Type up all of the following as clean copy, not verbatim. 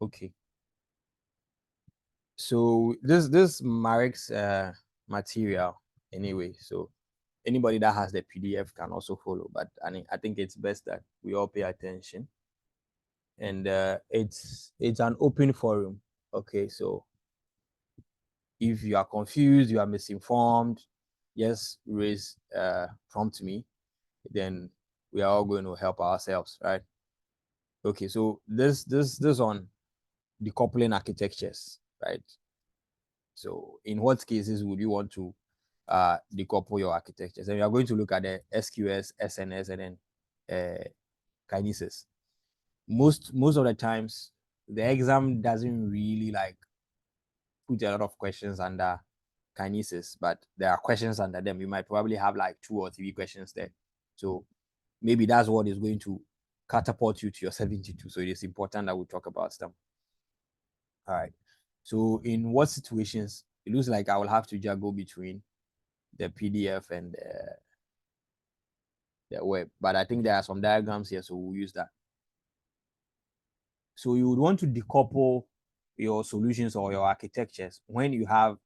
Okay. So this Marek's material anyway. So anybody that has the PDF can also follow. But I think it's best that we all pay attention. And it's an open forum. Okay, so if you are confused, you are misinformed, just prompt me. Then we are all going to help ourselves, right? Okay, so this on decoupling architectures, right? So in what cases would you want to decouple your architectures? And we are going to look at the SQS, SNS, and then kinesis. Most of the times, the exam doesn't really like put a lot of questions under kinesis, but there are questions under them. You might probably have like 2 or 3 questions there. So maybe that's what is going to catapult you to your 72. So it is important that we talk about them. All right. So in what situations, it looks like I will have to juggle between the PDF and the web. But I think there are some diagrams here, so we'll use that. So you would want to decouple your solutions or your architectures when you have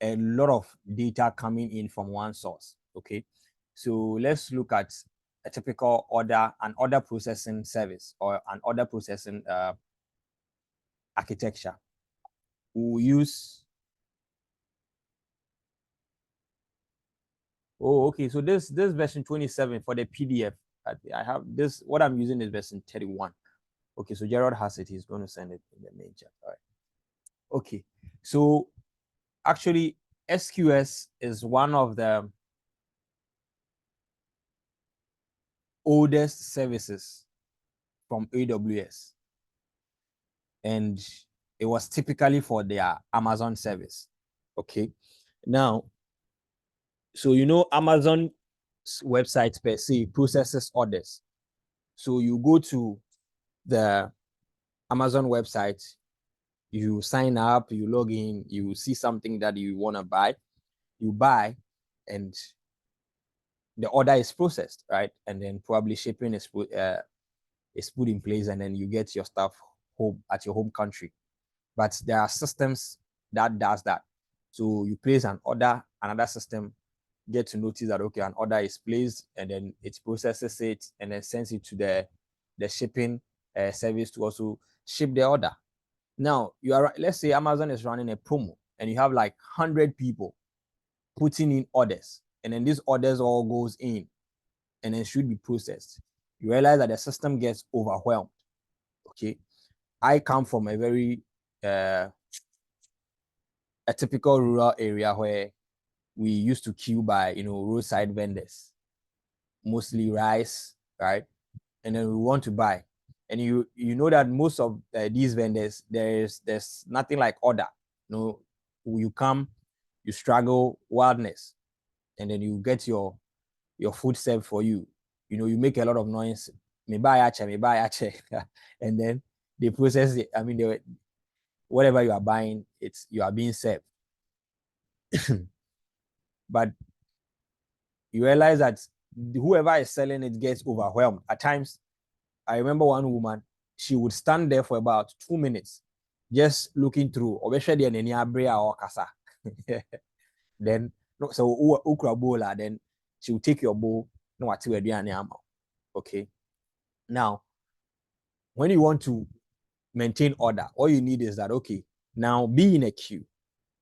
a lot of data coming in from one source. Okay. So let's look at a typical an order processing service or an order processing architecture. We'll use. Oh, okay. So this version 27 for the PDF. I have this. What I'm using is version 31. Okay, so Gerald has it. He's going to send it in the main chat. All right. Okay. So actually, SQS is one of the oldest services from AWS. And it was typically for their Amazon service. Okay. Now, so Amazon website per se processes orders. So you go to the Amazon website, you sign up, you log in, you see something that you want to buy, you buy, and the order is processed, right? And then probably shipping is put in place, and then you get your stuff home at your home country. But there are systems that does that. So you place an order, another system get to notice that okay, an order is placed, and then it processes it and then sends it to the shipping service to also ship the order. Now let's say Amazon is running a promo, and you have like 100 people putting in orders, and then these orders all goes in and then should be processed. You realize that the system gets overwhelmed. Okay, I come from a very a typical rural area where we used to queue by roadside vendors, mostly rice, right? And then we want to buy, and you know that most of these vendors, there's nothing like order. You come, you struggle wildness, and then you get your food served for you. You make a lot of noise, me buy ache, and then they process it. I mean, whatever you are buying, you are being served. But you realize that whoever is selling it gets overwhelmed. At times, I remember one woman, she would stand there for about 2 minutes, just looking through. Then, so okra bowl, then she will take your bowl. No, okay. Now, when you want to maintain order, all you need is that, okay, now be in a queue.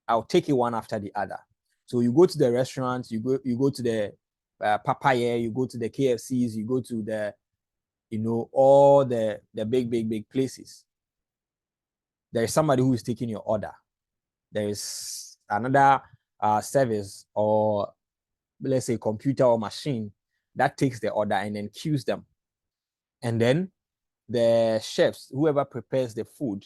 I'll take it one after the other. So you go to the restaurants, you go to the Papaya, you go to the KFCs, you go to the, all the big places. There is somebody who is taking your order. There is another service, or let's say computer or machine, that takes the order and then queues them. And then the chefs, whoever prepares the food,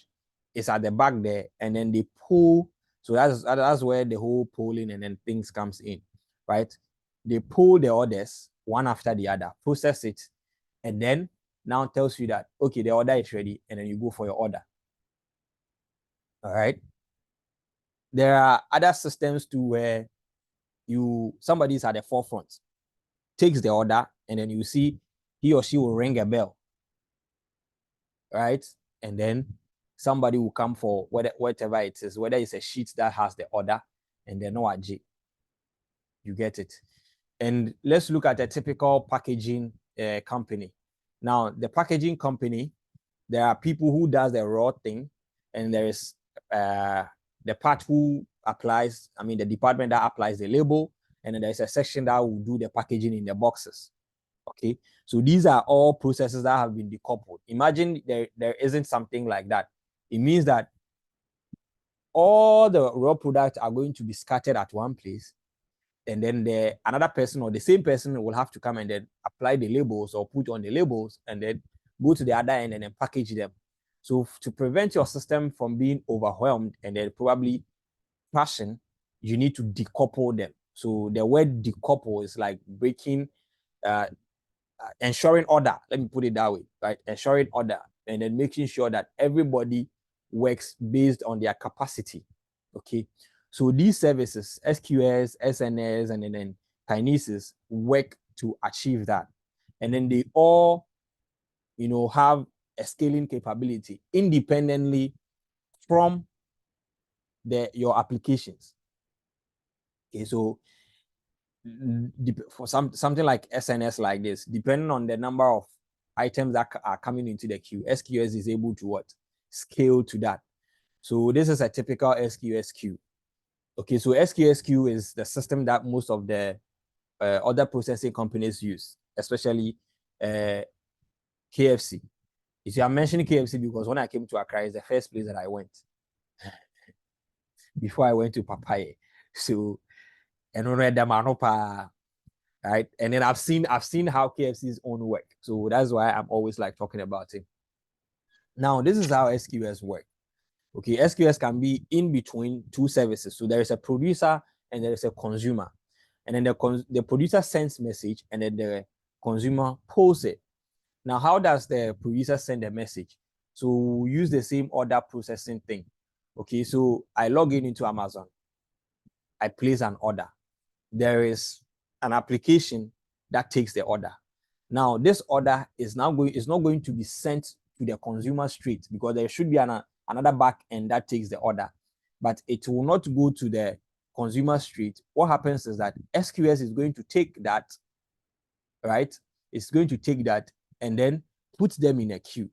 is at the back there, and then they pull. So that's where the whole polling and then things comes in, right? They pull the orders one after the other, process it, and then now tells you that, okay, the order is ready, and then you go for your order. All right. There are other systems too where somebody's at the forefront, takes the order, and then you see he or she will ring a bell, right? And then somebody will come for whatever it is, whether it's a sheet that has the order, and then no J. You get it. And let's look at a typical packaging company. Now, the packaging company, there are people who does the raw thing, and there is the part who applies, the department that applies the label, and then there's a section that will do the packaging in the boxes. Okay, so these are all processes that have been decoupled. Imagine there isn't something like that. It means that all the raw products are going to be scattered at one place, and then another person or the same person will have to come and then apply the labels or put on the labels and then go to the other end and then package them. So to prevent your system from being overwhelmed and then probably crashing, you need to decouple them. So the word decouple is like breaking, ensuring order. Let me put it that way, right? Ensuring order and then making sure that everybody works based on their capacity. Okay. So these services, SQS, SNS, and then Kinesis work to achieve that. And then they all, have a scaling capability independently from your applications. Okay, so for something like SNS like this, depending on the number of items that are coming into the queue, SQS is able to scale to that. So this is a typical SQS queue. Okay, so SQSQ is the system that most of the other processing companies use, especially KFC. You see, I'm mentioning KFC because when I came to Accra, it's the first place that I went before I went to Papaya. So, and right? And then I've seen how KFC's own work. So that's why I'm always like talking about it. Now, this is how SQS work. Okay, SQS can be in between two services. So there is a producer and there is a consumer. And then the producer sends message and then the consumer posts it. Now, how does the producer send a message? So we use the same order processing thing. Okay, so I log into Amazon. I place an order. There is an application that takes the order. Now, this order is not going to be sent to the consumer straight because there should be another back end that takes the order, but it will not go to the consumer straight. What happens is that SQS is going to take that, right? It's going to take that and then put them in a queue.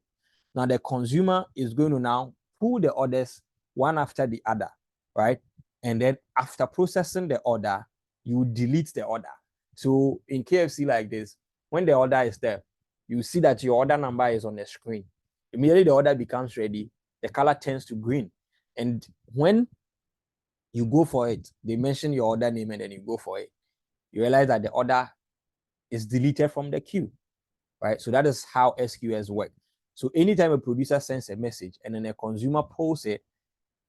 Now the consumer is going to now pull the orders one after the other, right? And then after processing the order, you delete the order. So in KFC like this, when the order is there, you see that your order number is on the screen. Immediately the order becomes ready, the color turns to green. And when you go for it, they mention your order name and then you go for it. You realize that the order is deleted from the queue, right? So that is how SQS work. So anytime a producer sends a message and then a consumer posts it,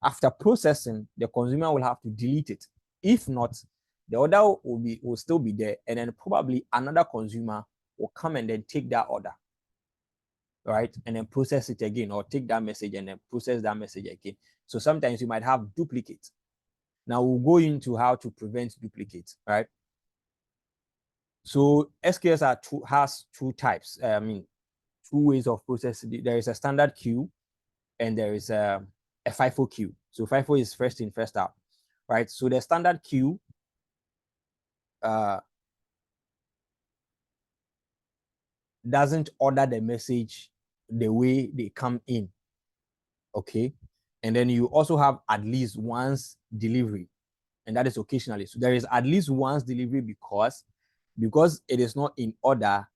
after processing, the consumer will have to delete it. If not, the order will still be there, and then probably another consumer will come and then take that order, right? And then process it again, or take that message and then process that message again. So sometimes you might have duplicates. Now we'll go into how to prevent duplicates, right? So SQS has two types. Two ways of processing. There is a standard queue, and there is a FIFO queue. So FIFO is first in, first out, right? So the standard queue doesn't order the message the way they come in, okay? And then you also have at least once delivery, and that is occasionally. So there is at least once delivery because it is not in order,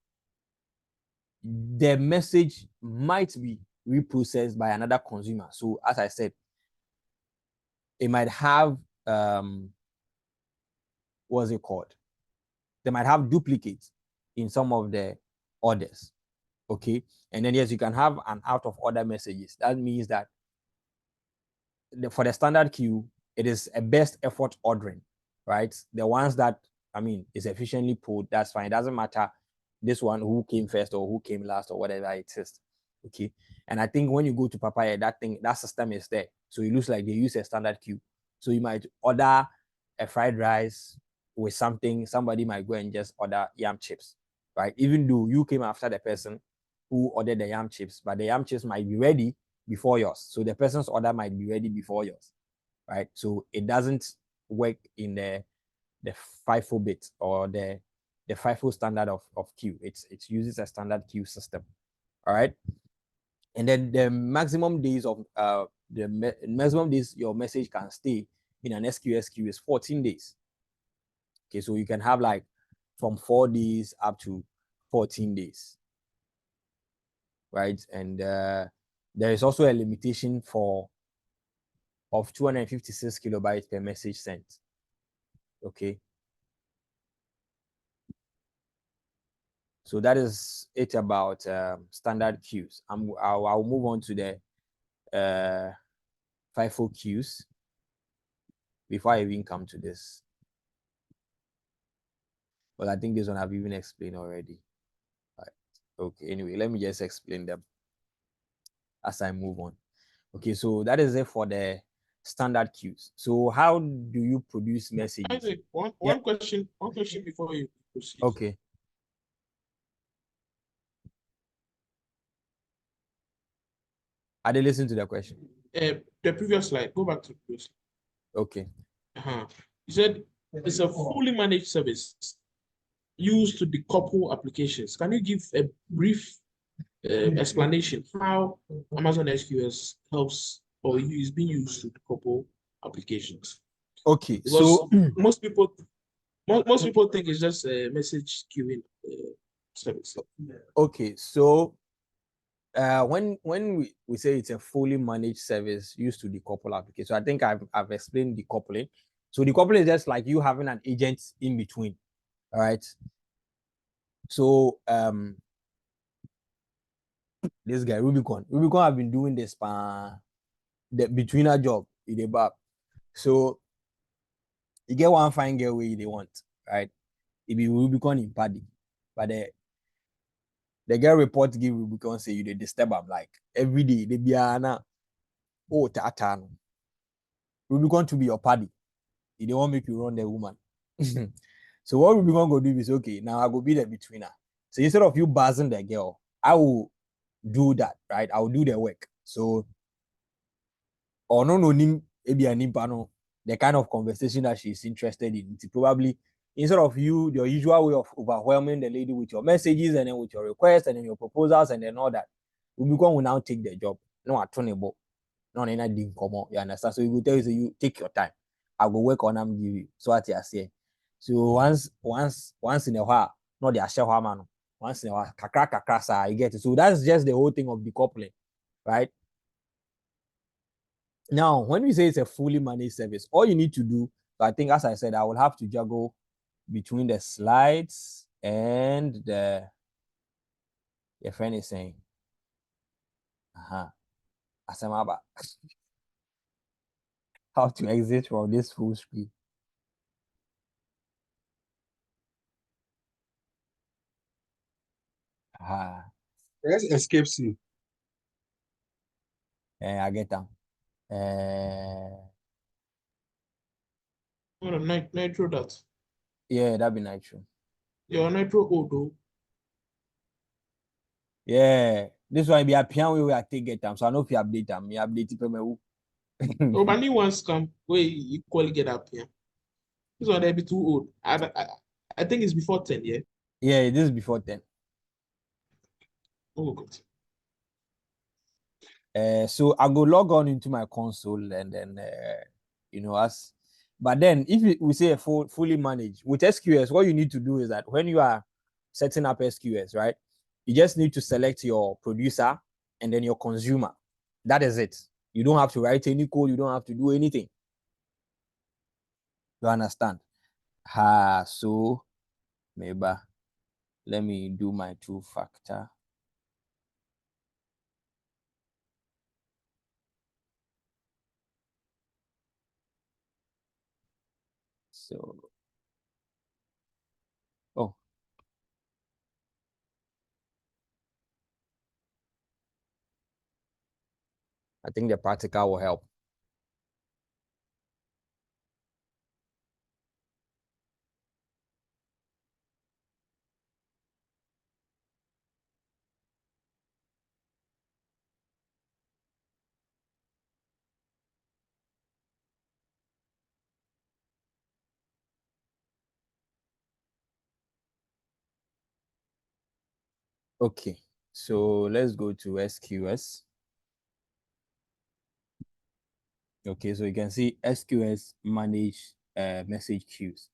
the message might be reprocessed by another consumer. So as I said, it might have what's it called? They might have duplicates in some of the orders. Okay. And then yes, you can have an out of order messages. That means that for the standard queue, it is a best effort ordering, right? The ones that is efficiently pulled, that's fine. It doesn't matter this one who came first or who came last or whatever it is. Okay. And I think when you go to Papaya, that system is there. So it looks like they use a standard queue. So you might order a fried rice with something, somebody might go and just order yam chips, right? Even though you came after the person who ordered the yam chips, but the yam chips might be ready before yours. So the person's order might be ready before yours, right? So it doesn't work in the FIFO bit or the FIFO standard of queue. It uses a standard queue system. All right. And then the maximum days of maximum days your message can stay in an SQS queue is 14 days. Okay, so you can have like from 4 days up to 14 days. Right. And there is also a limitation of 256 kilobytes per message sent. Okay. So that is it about standard queues. I'll move on to the FIFO queues before I even come to this. Well, I think this one I've even explained already. Right. Okay, anyway, let me just explain them as I move on. Okay, so that is it for the standard queues. So how do you produce messages? Isaac, one question before you proceed. Okay. I did listen to the question. The previous slide, go back to the previous slide. Okay. You said it's a fully managed service used to decouple applications. Can you give a brief explanation how Amazon SQS helps or is being used to decouple applications? Okay, Because so most people think it's just a message queuing service. Okay, so when we say it's a fully managed service used to decouple applications, so I think I've explained decoupling. So decoupling is just like you having an agent in between. All right. So this guy Rubicon have been doing this the betweener job in the bar. So you get one fine girl where they want, right? It be Rubicon in paddy, but the girl report give Rubicon say you they disturb am like every day they be na oh tata no. Rubicon to be your paddy. He don't want make you run the woman. So what Rubicon go do is okay. Now I go be the betweener. So instead of you buzzing the girl, I will do that, right? I will do the work. So or no nim no the kind of conversation that she's interested in. It's probably instead of you, your usual way of overwhelming the lady with your messages and then with your requests and then your proposals and then all that, Rubicon will now take the job. No, attorney-able. No, didn't come out. You understand? So he will tell you, so you take your time. I will work on them, give you. So what you say. So once in a while, not the share man. Once in a while, kakra, you get it. So that's just the whole thing of decoupling, right? Now, when we say it's a fully managed service, all you need to do, so I think, as I said, I will have to juggle between the slides and your friend is saying, Asamaba, how to exit from this full screen. Let's escape C. I get them. Nitro that. Yeah, that'd be nitro. Your Nitro Odo. Yeah, this one be a piano we are take them. So I know if you update them, you update it. Oh, but new ones come where you equally get up here. This one they be too old. I think it's before 10, yeah. Yeah, this is before 10. Oh god. So I go log on into my console and then but then if we say a fully managed with SQS, what you need to do is that when you are setting up SQS, right, you just need to select your producer and then your consumer. That is it. You don't have to write any code, you don't have to do anything. You understand? So maybe let me do my two-factor. So, oh, I think the practical will help. Okay, so let's go to SQS. Okay, so you can see SQS manage message queues.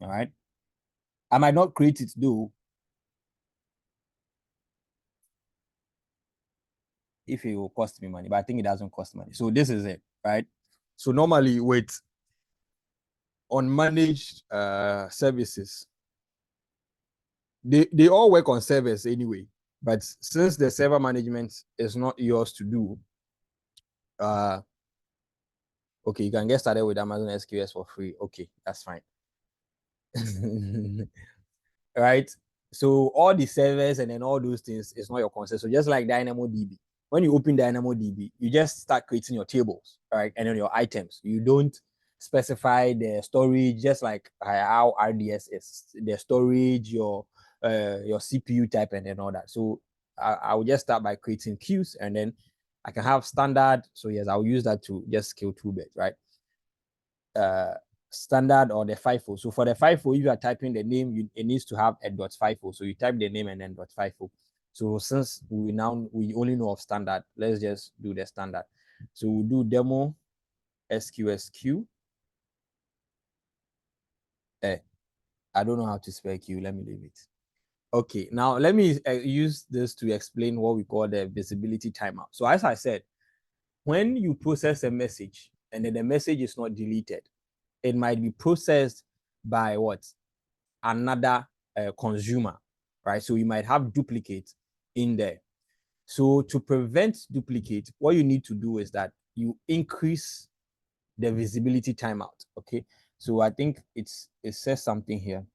All right. I might not create it though, if it will cost me money, but I think it doesn't cost money. So this is it, right? So normally with unmanaged services, they all work on servers anyway. But since the server management is not yours to do, okay, you can get started with Amazon SQS for free. Okay, that's fine. Right? So all the servers and then all those things is not your concern. So just like DynamoDB, when you open DynamoDB, you just start creating your tables, right? And then your items. You don't specify the storage, just like how RDS is, the storage, your CPU type, and then all that. So I will just start by creating queues, and then I can have standard. So yes, I'll use that to just scale 2 bits, right? Standard or the FIFO. So for the FIFO, if you are typing the name, it needs to have a .FIFO. So you type the name and then .FIFO. So since we only know of standard, let's just do the standard. So we'll do demo SQSQ. I don't know how to spell Q. Let me leave it. Okay, now let me use this to explain what we call the visibility timeout. So as I said, when you process a message and then the message is not deleted, it might be processed by what? Another consumer, right? So you might have duplicate in there. So to prevent duplicate, what you need to do is that you increase the visibility timeout. Okay, so I think it says something here.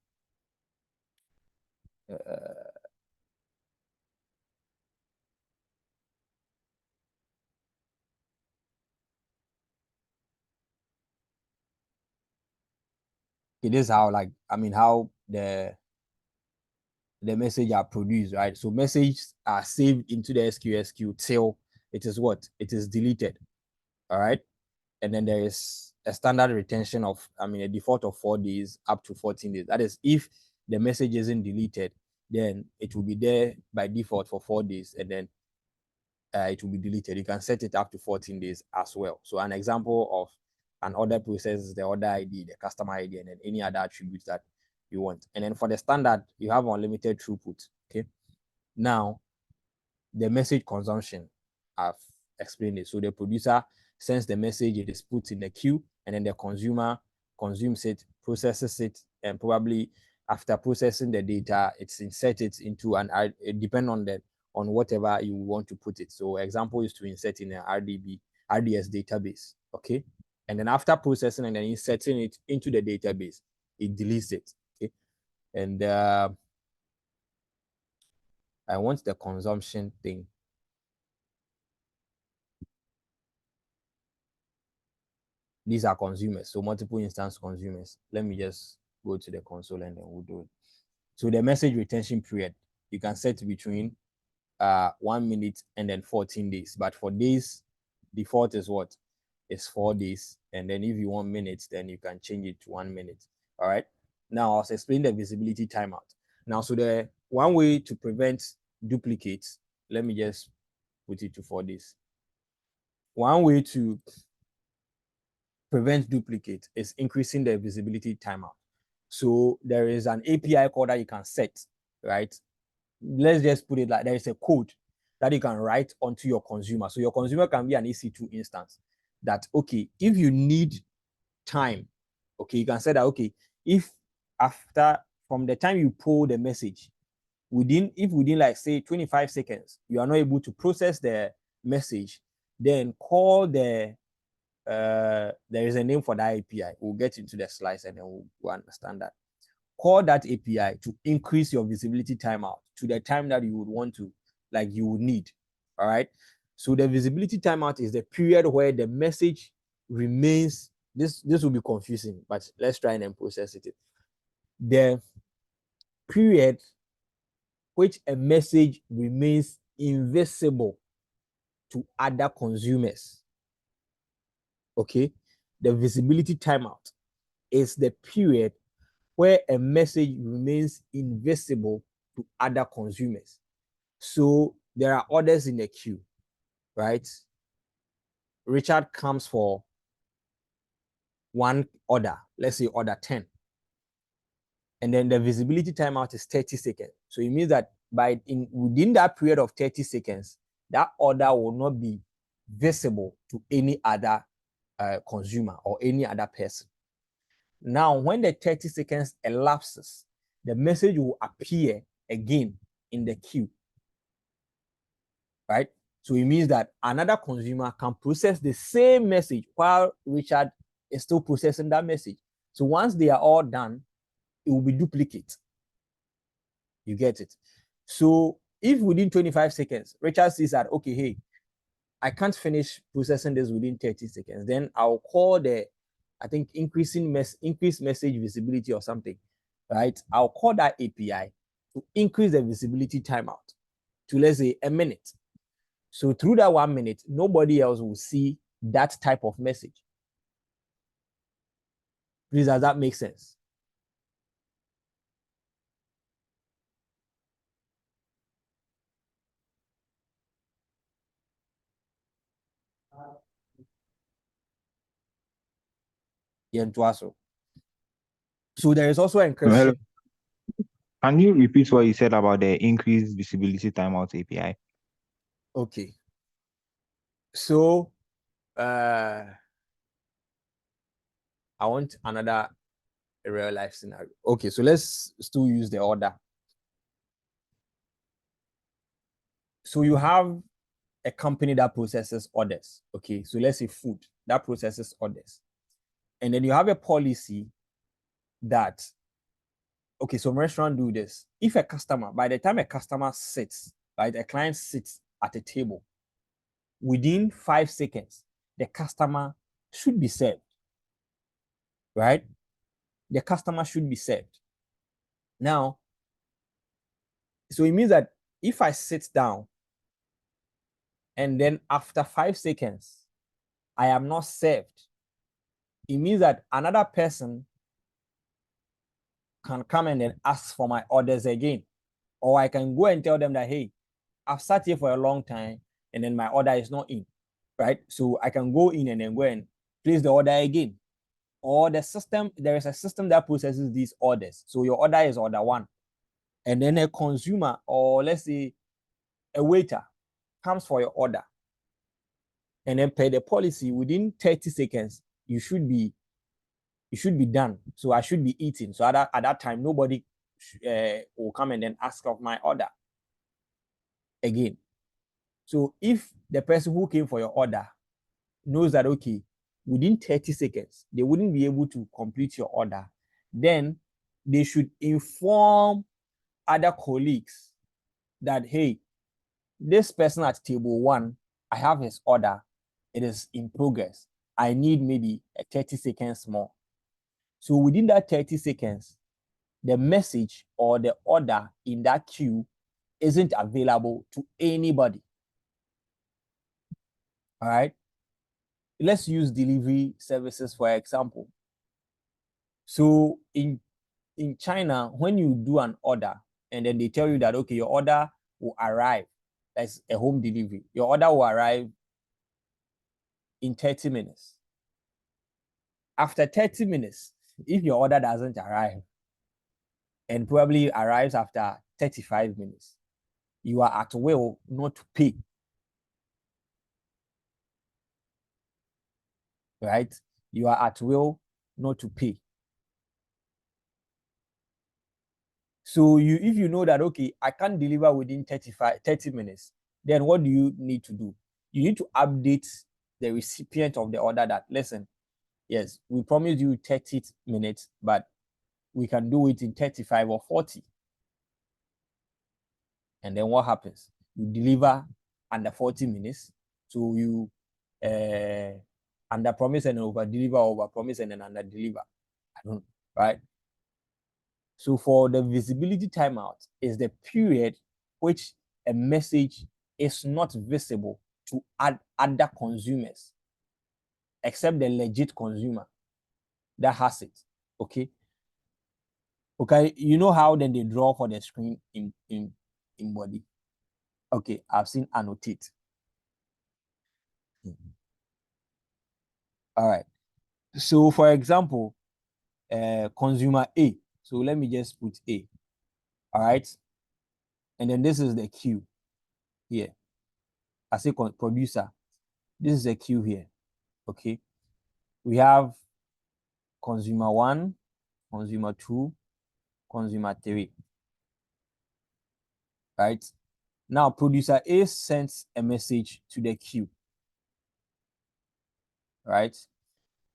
It is how, like, I mean, how the message are produced, right? So messages are saved into the SQS queue till it is what? It is deleted. All right. And then there is a standard retention of, I mean, a default of 4 days up to 14 days. That is, if the message isn't deleted, then it will be there by default for 4 days, and then it will be deleted. You can set it up to 14 days as well. So an example of an order process is the order ID, the customer ID, and then any other attributes that you want. And then for the standard, you have unlimited throughput. Okay. Now, the message consumption, I've explained it. So the producer sends the message, it is put in the queue, and then the consumer consumes it, processes it, and probably after processing the data, it's inserted into an, it depends on whatever you want to put it. So example is to insert in an RDS database, okay? And then after processing and then inserting it into the database, it deletes it, okay? And I want the consumption thing. These are consumers, so multiple instance consumers. Let me just go to the console and then we'll do it. So the message retention period, you can set between 1 minute and then 14 days. But for days, default is what? It's 4 days. And then if you want minutes, then you can change it to 1 minute. All right. Now I'll explain the visibility timeout. Now, so the one way to prevent duplicates, let me just put it to 4 days. One way to prevent duplicate is increasing the visibility timeout. So there is an API call that you can set, right? Let's just put it like there is a code that you can write onto your consumer. So your consumer can be an EC2 instance that, okay, if you need time, okay, you can say that, okay, if after, from the time you pull the message, within like say 25 seconds, you are not able to process the message, then call the there is a name for that API. We'll get into the slides and then we'll understand that. Call that API to increase your visibility timeout to the time that you would want to, like you would need. All right. So the visibility timeout is the period where the message remains. This will be confusing, but let's try and process it. The period which a message remains invisible to other consumers. Okay. The visibility timeout is the period where a message remains invisible to other consumers. So there are orders in the queue, right? Richard comes for one order, let's say order 10. And then the visibility timeout is 30 seconds. So it means that within that period of 30 seconds, that order will not be visible to any other consumer or any other person. Now, when the 30 seconds elapses, the message will appear again in the queue, right? So it means that another consumer can process the same message while Richard is still processing that message. So once they are all done, it will be duplicate. You get it? So if within 25 seconds, Richard sees that, okay, hey, I can't finish processing this within 30 seconds, then I'll call the, I think, increased message visibility or something, right? I'll call that API to increase the visibility timeout to, let's say, a minute. So through that 1 minute, nobody else will see that type of message. Please, does that make sense? So there is also encryption. Can you repeat what you said about the increased visibility timeout API? Okay. So I want another real life scenario. Okay, so let's still use the order. So you have a company that processes orders. Okay, so let's say food that processes orders. And then you have a policy that, okay, so restaurant do this. If a customer, by the time a customer sits, right, a client sits at a table, within 5 seconds, the customer should be served, right? The customer should be served. Now, so it means that if I sit down and then after 5 seconds, I am not served, it means that another person can come and then ask for my orders again. Or I can go and tell them that, hey, I've sat here for a long time and then my order is not in, right? So I can go in and then go and place the order again. Or the system, there is a system that processes these orders. So your order is order 1. And then a consumer, or let's say a waiter, comes for your order. And then per the policy, within 30 seconds, you should be done. So I should be eating. So at that time, nobody will come and then ask of my order again. So if the person who came for your order knows that, okay, within 30 seconds, they wouldn't be able to complete your order, then they should inform other colleagues that, hey, this person at table 1, I have his order. It is in progress. I need maybe 30 seconds more. So within that 30 seconds, the message or the order in that queue isn't available to anybody. All right. Let's use delivery services for example. So in China, when you do an order and then they tell you that, okay, your order will arrive, that's a home delivery, your order will arrive in 30 minutes. After 30 minutes, if your order doesn't arrive and probably arrives after 35 minutes, you are at will not to pay. Right? You are at will not to pay. So if you know that, okay, I can't deliver within 30 minutes, then what do you need to do? You need to update the recipient of the order that, listen, yes, we promised you 30 minutes, but we can do it in 35 or 40. And then what happens? You deliver under 40 minutes. So you under promise and over deliver, over promise and then under deliver. Right? So for the visibility timeout is the period which a message is not visible to other consumers, except the legit consumer that has it. Okay. Okay, you know how then they draw for the screen in body. Okay, I've seen annotate. All right. So for example, consumer A. So let me just put A. All right. And then this is the queue here. I say producer. This is a queue here. Okay. We have consumer 1, consumer 2, consumer 3. Right. Now producer A sends a message to the queue. Right.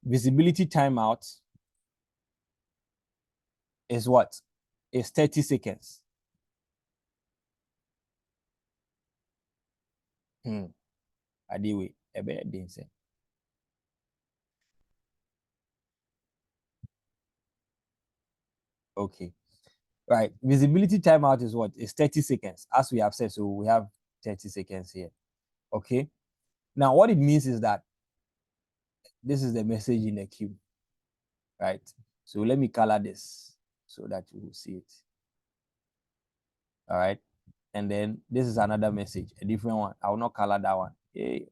Visibility timeout is what? Is 30 seconds. Adiwe, ebe dense. Okay. Right. Visibility timeout is what? Is 30 seconds, as we have said. So we have 30 seconds here. Okay. Now, what it means is that this is the message in the queue. Right. So let me color this so that you will see it. All right. And then this is another message, a different one. I will not color that one. Okay.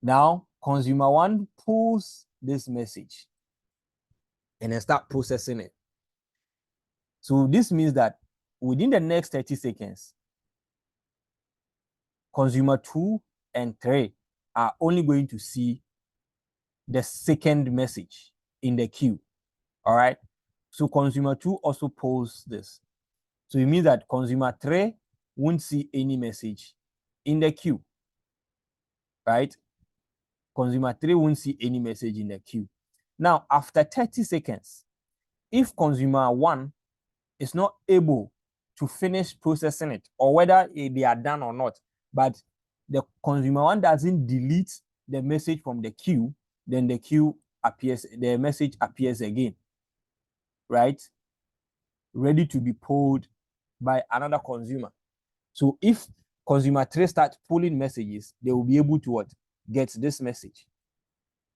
Now, consumer 1 pulls this message and then start processing it. So this means that within the next 30 seconds, consumer 2 and 3 are only going to see the second message in the queue. All right. So consumer 2 also pulls this. So it means that consumer 3 won't see any message in the queue. Right. Consumer 3 won't see any message in the queue. Now, after 30 seconds, if consumer 1 is not able to finish processing it, or whether they are done or not, but the consumer 1 doesn't delete the message from the queue, then the queue appears, the message appears again, right? Ready to be pulled by another consumer. So if consumer 3 starts pulling messages, they will be able to what? Get this message.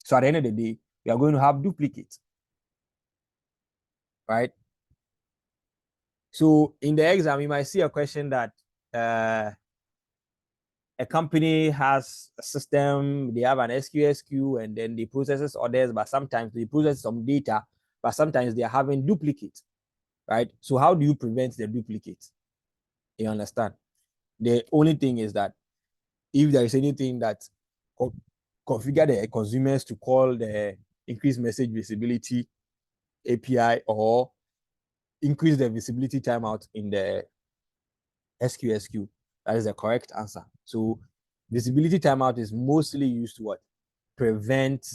So at the end of the day, we are going to have duplicates, right? So in the exam, you might see a question that a company has a system, they have an SQS queue, and then they process orders, but sometimes they process some data, but sometimes they are having duplicates, right? So how do you prevent the duplicates? You understand? The only thing is that if there is anything that configure the consumers to call the increased message visibility API or increase the visibility timeout in the SQS queue, that is the correct answer. So visibility timeout is mostly used to what? Prevent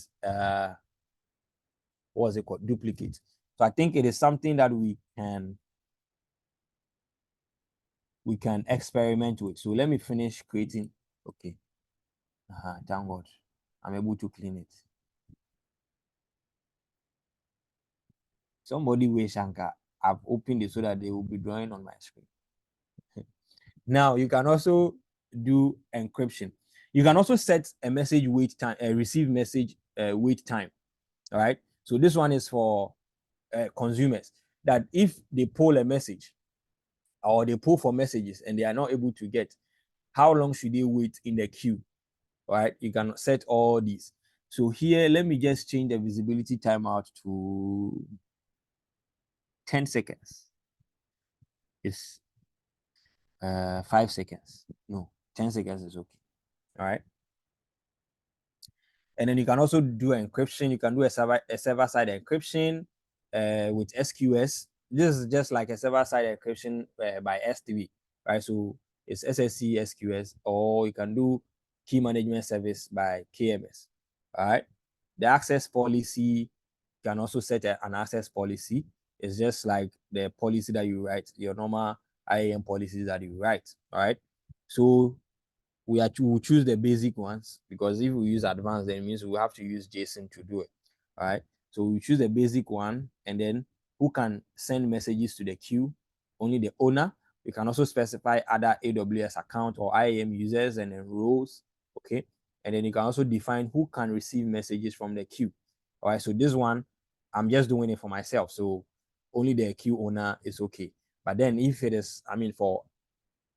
what's it called? Duplicate. So I think it is something that we can experiment with. So let me finish creating. Okay. Thank God. I'm able to clean it. Somebody wish Shankar, I've opened it so that they will be drawing on my screen. Now you can also do encryption. You can also set a message wait time, receive message wait time. All right. So this one is for consumers, that if they pull a message or they pull for messages and they are not able to get, how long should they wait in the queue? All right. You can set all these. So here, let me just change the visibility timeout to 10 seconds. It's 5 seconds. No, 10 seconds is okay. All right. And then you can also do encryption. You can do a server-side encryption with SQS. This is just like a server-side encryption by S3, right? So it's SSC SQS, or you can do key management service by KMS. All right. The access policy, you can also set an access policy. It's just like the policy that you write, your normal IAM policies that you write. All right. So we'll choose the basic ones, because if we use advanced, then it means we have to use JSON to do it. All right. So we choose the basic one, and then who can send messages to the queue? Only the owner. We can also specify other AWS account or IAM users and then roles. Okay. And then you can also define who can receive messages from the queue. All right. So this one, I'm just doing it for myself. So only the queue owner is okay. But then if it is, for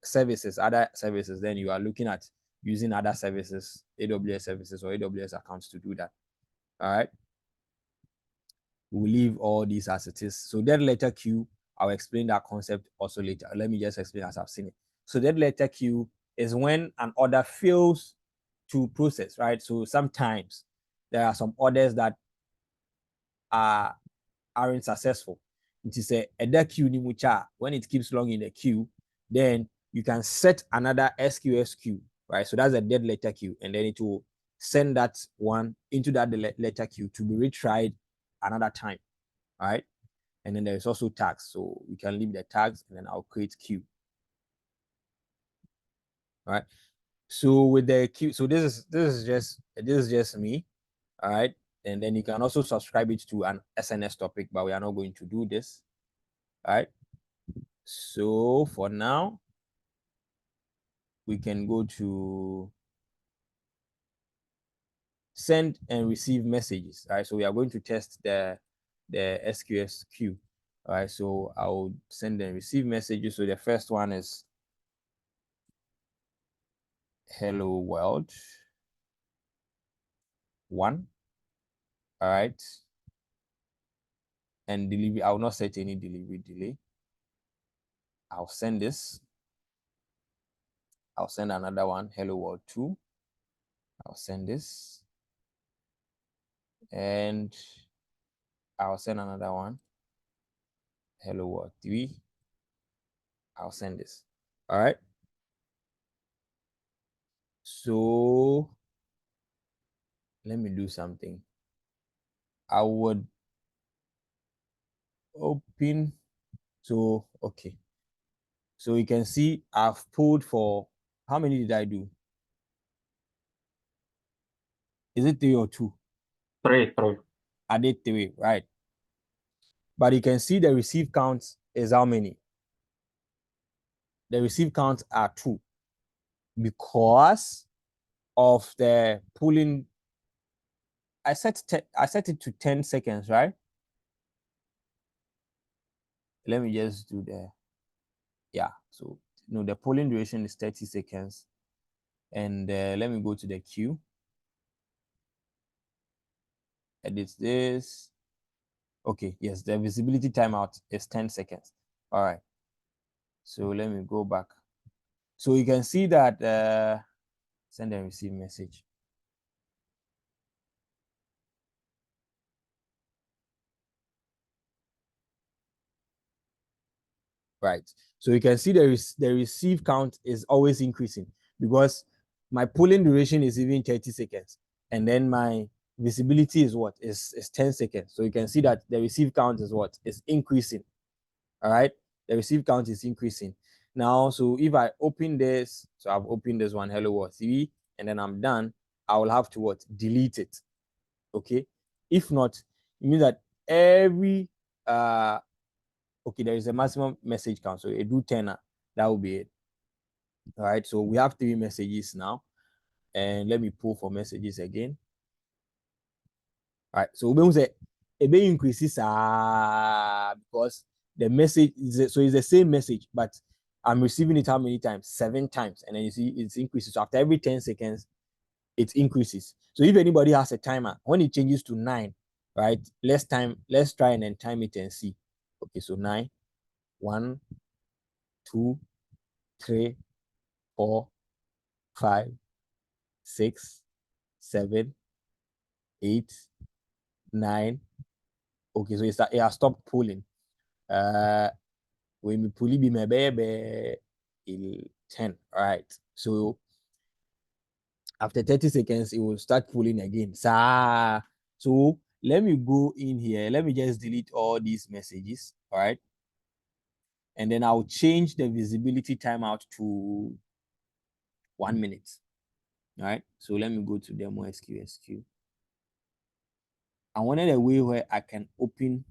services, other services, then you are looking at using other services, AWS services or AWS accounts to do that. All right. We'll leave all these as it is. So dead letter queue, I'll explain that concept also later. Let me just explain as I've seen it. So dead letter queue is when an order fails to process, right? So sometimes there are some orders that aren't successful. It is a dead queue ni mucha. When it keeps long in the queue, then you can set another SQS queue, right? So that's a dead letter queue, and then it will send that one into that letter queue to be retried another time, right? And then there's also tags. So we can leave the tags and then I'll create queue. All right. So with the queue, so this is just me. All right. And then you can also subscribe it to an SNS topic, but we are not going to do this. All right. So for now, we can go to send and receive messages. All right. So we are going to test the SQS queue. All right. So I'll send and receive messages. So the first one is hello world 1. All right. And delivery, I will not set any delivery delay. I'll send this. I'll send another one, hello world 2. I'll send this. And I'll send another one, hello world 3. I'll send this. All right. So let me do something. I would open. So, okay. So you can see I've pulled for, how many did I do? Is it 3 or 2? 3. I did 3, right? But you can see the receive count is how many? The receive counts are 2 because of the pulling. I set it to 10 seconds, right? Let me just do the, yeah. So no, the polling duration is 30 seconds. And let me go to the queue. Edit this. Okay, yes, the visibility timeout is 10 seconds. All right. So let me go back. So you can see that send and receive message. Right. So you can see the receive count is always increasing because my polling duration is even 30 seconds. And then my visibility is what? Is 10 seconds. So you can see that the receive count is what? Is increasing. All right. The receive count is increasing. Now, so if I open this, so I've opened this one, hello world TV, and then I'm done, I will have to what? Delete it. Okay. If not, it means that every okay, there is a maximum message count. So a do 10, that will be it. All right. So we have 3 messages now. And let me pull for messages again. All right. So we say a bit increases because the message is, so it's the same message, but I'm receiving it how many times? 7 times. And then you see it increases. So after every 10 seconds, it increases. So if anybody has a timer, when it changes to 9, right? Let's try and then time it and see. Okay, so 9, 1, 2, 3, 4, 5, 6, 7, 8, 9. Okay, so it has stopped pulling. When we pull it, be my baby 10. All right. So after 30 seconds, it will start pulling again. So let me go in here. Let me just delete all these messages. All right. And then I'll change the visibility timeout to 1 minute. All right. So let me go to demo SQSQ. I wanted a way where I can open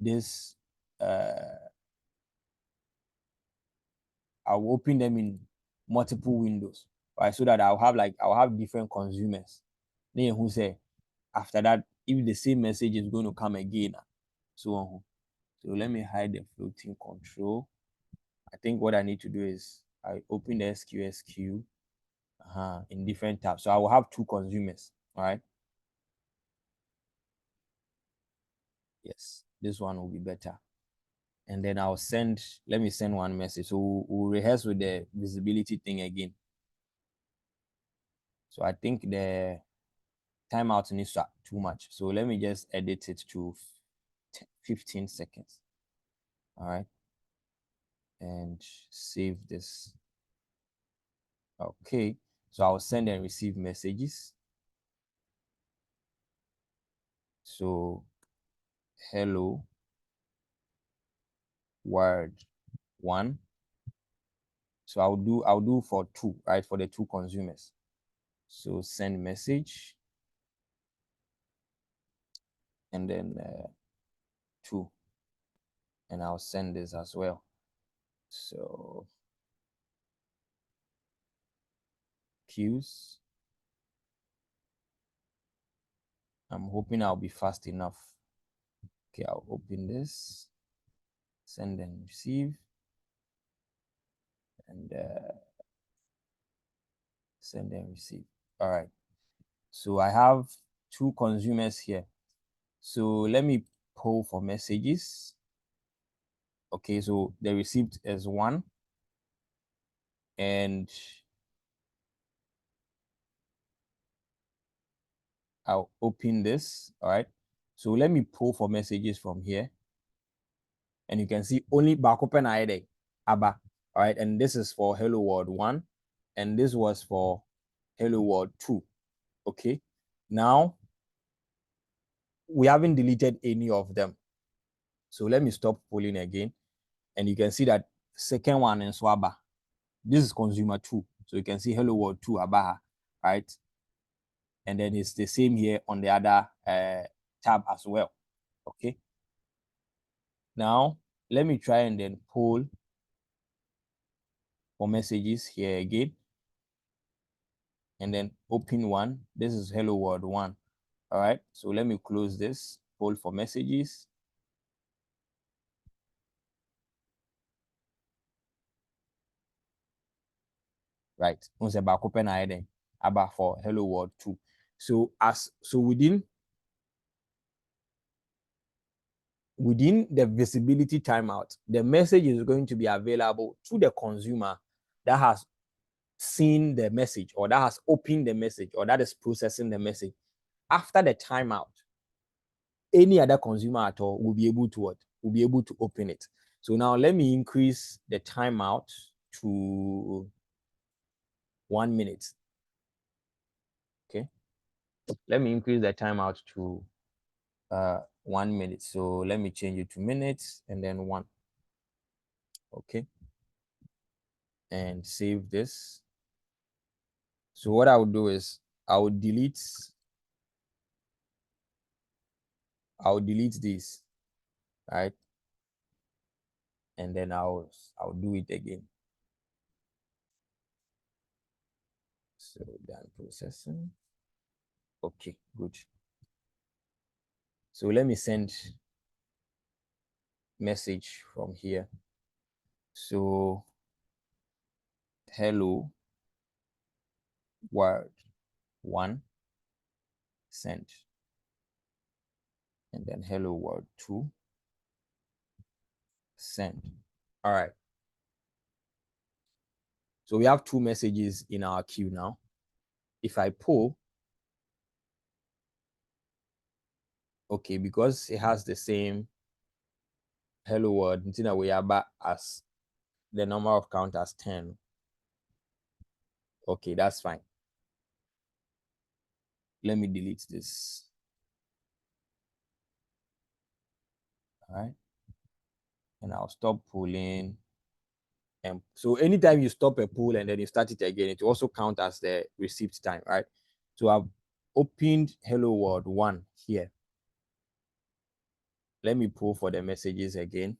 this. I'll open them in multiple windows, right? So that I'll have different consumers. Then who say after that, if the same message is going to come again, so on. So let me hide the floating control. I think what I need to do is I open the SQS queue in different tabs. So I will have two consumers, all right? Yes, this one will be better. And then I'll send, let me send one message. So we'll rehearse with the visibility thing again. So I think the timeout needs too much. So let me just edit it to 15 seconds. All right. And save this. Okay. So I'll send and receive messages. So hello word 1. So I'll do for 2, right? For the 2 consumers. So send message and then 2. And I'll send this as well. So queues. I'm hoping I'll be fast enough. Okay, I'll open this, send and receive, and send and receive. All right. So I have 2 consumers here. So let me poll for messages. Okay, so the receipt is 1. And I'll open this. All right. So let me pull for messages from here. And you can see only back open ID, ABBA. All right. And this is for Hello World 1. And this was for Hello World 2. Okay. Now, we haven't deleted any of them. So let me stop pulling again. And you can see that second one in Swaba. This is consumer 2. So you can see Hello World 2 Abaha, right? And then it's the same here on the other tab as well. Okay. Now, let me try and then pull for messages here again. And then open one. This is Hello World 1. All right. So let me close this, pull for messages. Right. Once back open then about for Hello World 2. So within the visibility timeout, the message is going to be available to the consumer that has seen the message or that has opened the message or that is processing the message. After the timeout, any other consumer at all will be able to open it. So now let me increase the timeout to 1 minute. Okay. Let me increase the timeout to 1 minute. So let me change it to minutes and then 1. Okay. And save this. So what I would do is I'll delete this, right? And then I'll do it again. So done processing. Okay, good. So let me send message from here. So hello word 1 sent. And then hello world 2 send. All right. So we have 2 messages in our queue now. If I pull, okay, because it has the same hello world, we are back as the number of count as 10. Okay, that's fine. Let me delete this. All right. And I'll stop pulling. And so anytime you stop a pull and then you start it again, it will also count as the receipt time, right? So I've opened Hello World 1 here. Let me pull for the messages again.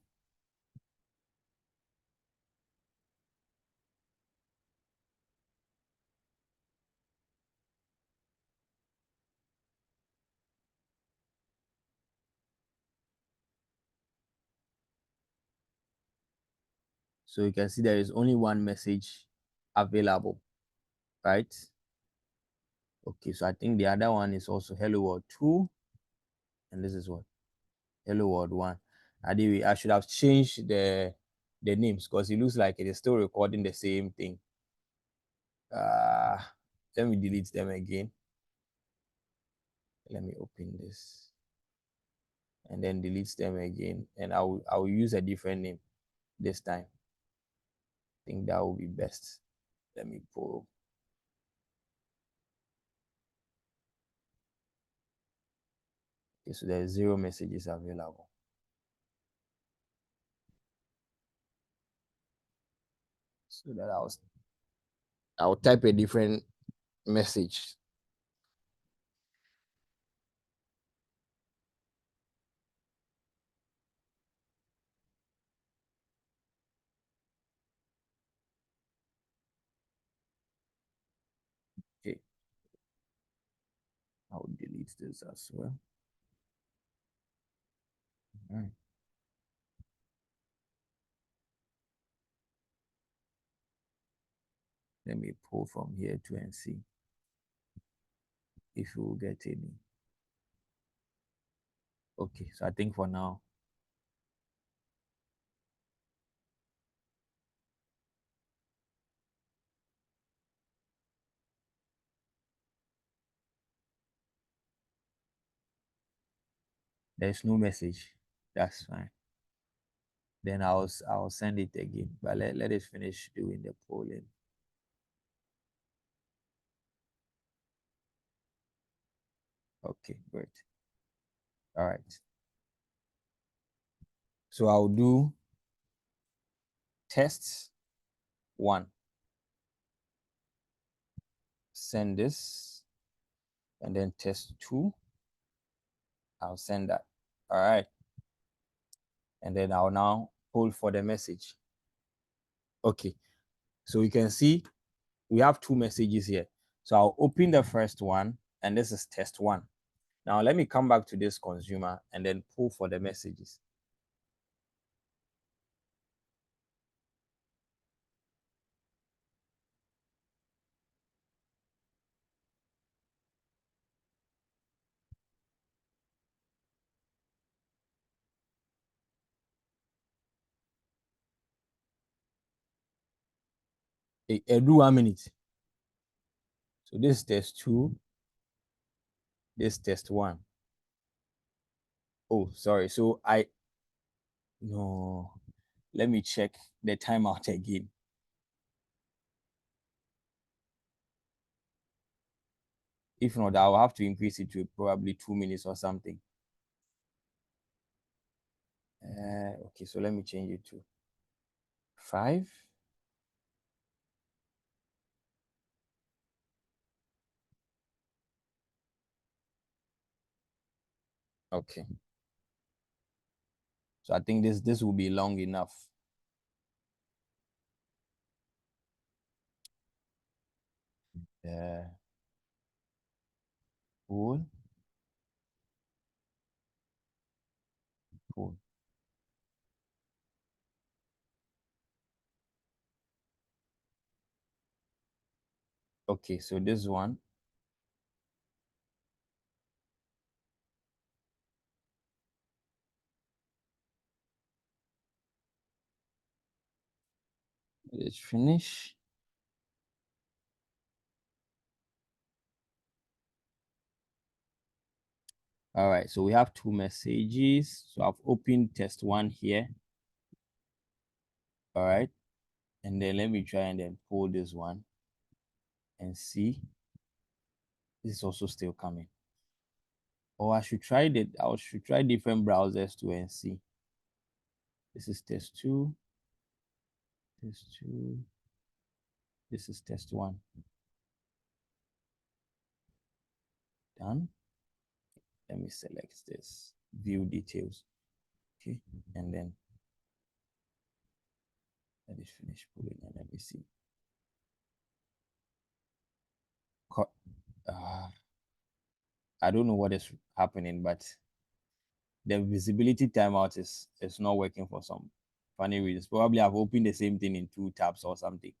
So you can see there is only one message available, right? Okay, so I think the other one is also hello world 2. And this is what? Hello world 1. I should have changed the names because it looks like it is still recording the same thing. Let me delete them again. Let me open this and then delete them again. And I will use a different name this time. I think that will be best. Let me pull. Okay, so there's 0 messages available. So that I'll type a different message. Okay. I'll delete this as well. All right. Let me pull from here to and see if we will get any. Okay, so I think for now, there's no message. That's fine. Then I'll send it again. But let us finish doing the polling. Okay, great. All right. So I'll do test 1. Send this. And then test 2. I'll send that. All right. And then I'll now poll for the message. Okay. So you can see we have 2 messages here. So I'll open the first one, and this is test 1. Now let me come back to this consumer and then pull for the messages. Do 1 minute. So this is test 2. This test 1. Oh, sorry. So no, let me check the timeout again. If not, I'll have to increase it to probably 2 minutes or something. Okay, so let me change it to 5. Okay. So I think this will be long enough. Cool. Cool. Okay, so this one. Let's finish. All right, so we have 2 messages. So I've opened test 1 here. All right. And then let me try and then pull this one and see. This is also still coming. Or I should try different browsers too and see. This is test 2. Test 2. This is test 1. Done. Let me select this. View details. Okay. And then let it finish pulling and let me see. I don't know what is happening, but the visibility timeout is not working for some funny reasons. Probably I've opened the same thing in 2 tabs or something.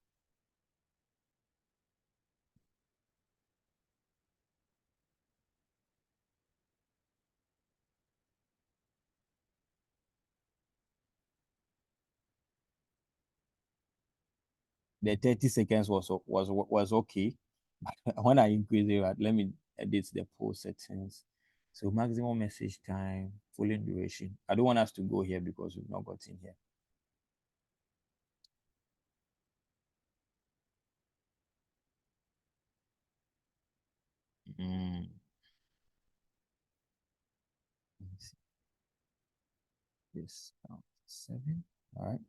The 30 seconds was okay. When I increase it, let me edit the post settings. So maximum message time, full duration. I don't want us to go here because we've not got in here. This 7. All right.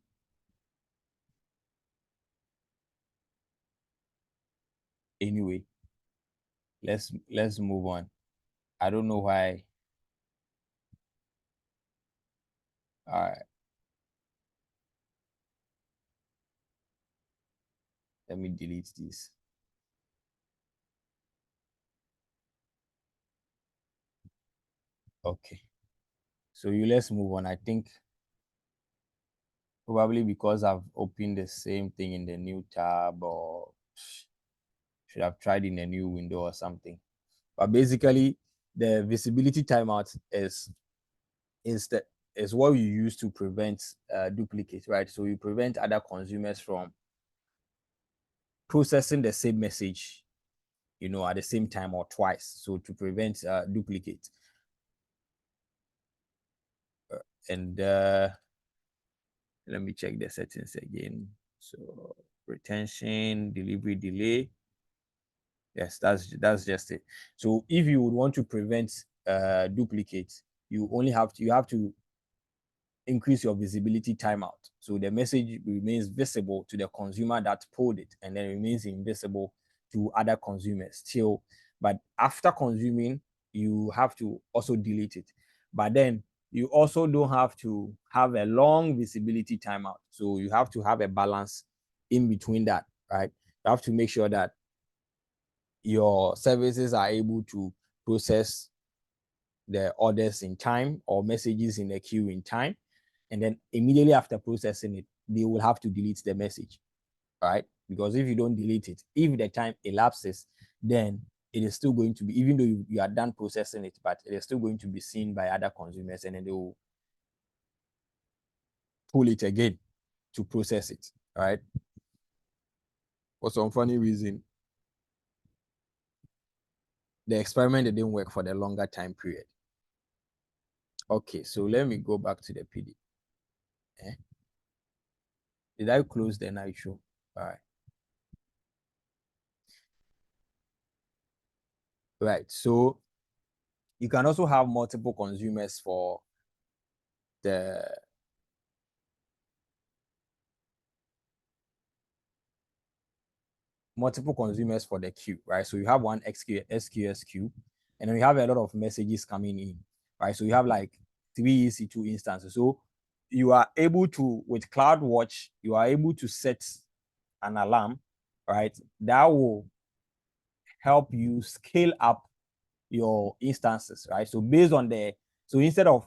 Anyway, let's move on. I don't know why. All right. Let me delete this. Okay. So let's move on. I think probably because I've opened the same thing in the new tab, or should have tried in a new window or something. But basically, the visibility timeout is what you use to prevent duplicate, right? So you prevent other consumers from processing the same message, at the same time or twice. So to prevent duplicate. And let me check the settings again. So retention, delivery delay. Yes, that's just it. So if you would want to prevent duplicates, you have to increase your visibility timeout. So the message remains visible to the consumer that pulled it, and then remains invisible to other consumers still. But after consuming, you have to also delete it. But then you also don't have to have a long visibility timeout. So you have to have a balance in between that, right? You have to make sure that your services are able to process the orders in time or messages in the queue in time. And then immediately after processing it, they will have to delete the message, right? Because if you don't delete it, if the time elapses, then it is still going to be, even though you are done processing it, but it is still going to be seen by other consumers, and then they will pull it again to process it, right? For some funny reason, the experiment didn't work for the longer time period. Okay, so let me go back to the PD. Did I close the night show? All right. Right. So you can also have multiple consumers for the queue, right? So you have one SQS queue, and then you have a lot of messages coming in, right? So you have like 3 EC2 instances. So you are able to, with CloudWatch, you are able to set an alarm, right? That will help you scale up your instances, right? So instead of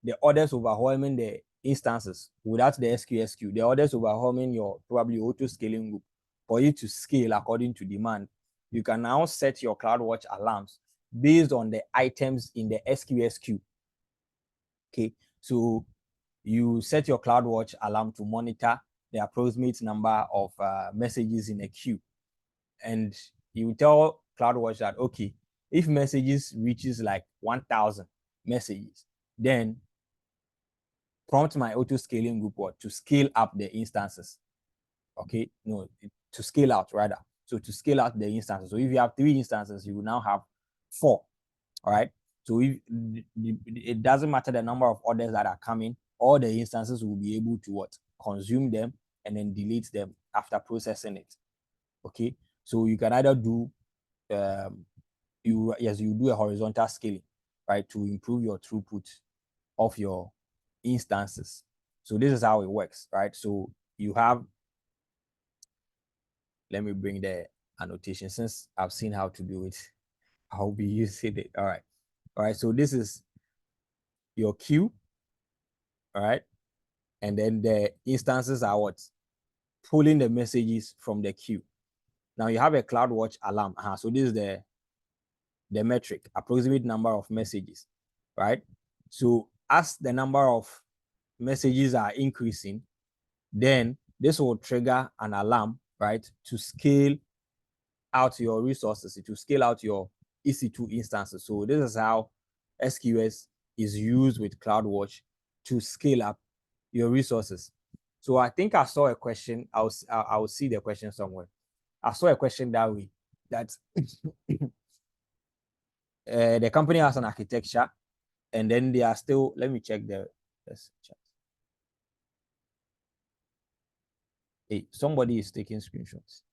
the orders overwhelming the instances without the SQS queue, the orders overwhelming your probably auto scaling group, for you to scale according to demand, you can now set your CloudWatch alarms based on the items in the SQS queue. Okay, so you set your CloudWatch alarm to monitor the approximate number of messages in a queue, and you tell CloudWatch that, okay, if messages reaches like 1,000 messages, then prompt my auto scaling group to scale up the instances. Okay, no, to scale out rather. So to scale out the instances. So if you have 3 instances, you will now have 4. All right. So if it doesn't matter the number of orders that are coming, all the instances will be able to consume them and then delete them after processing it. Okay. So you can either do you do a horizontal scaling, right, to improve your throughput of your instances. So this is how it works, right? So you have, let me bring the annotation since I've seen how to do it. I'll be using it. All right. So this is your queue. All right. and then the instances are what? Pulling the messages from the queue. Now you have a CloudWatch alarm. So this is the metric, approximate number of messages, right? So as the number of messages are increasing, then this will trigger an alarm, right, to scale out your resources, to scale out your EC2 instances. So this is how SQS is used with CloudWatch to scale up your resources. So I think I saw a question. I'll see the question somewhere. I saw a question that way, that the company has an architecture, and then they are still, let me check the chat. Hey, somebody is taking screenshots.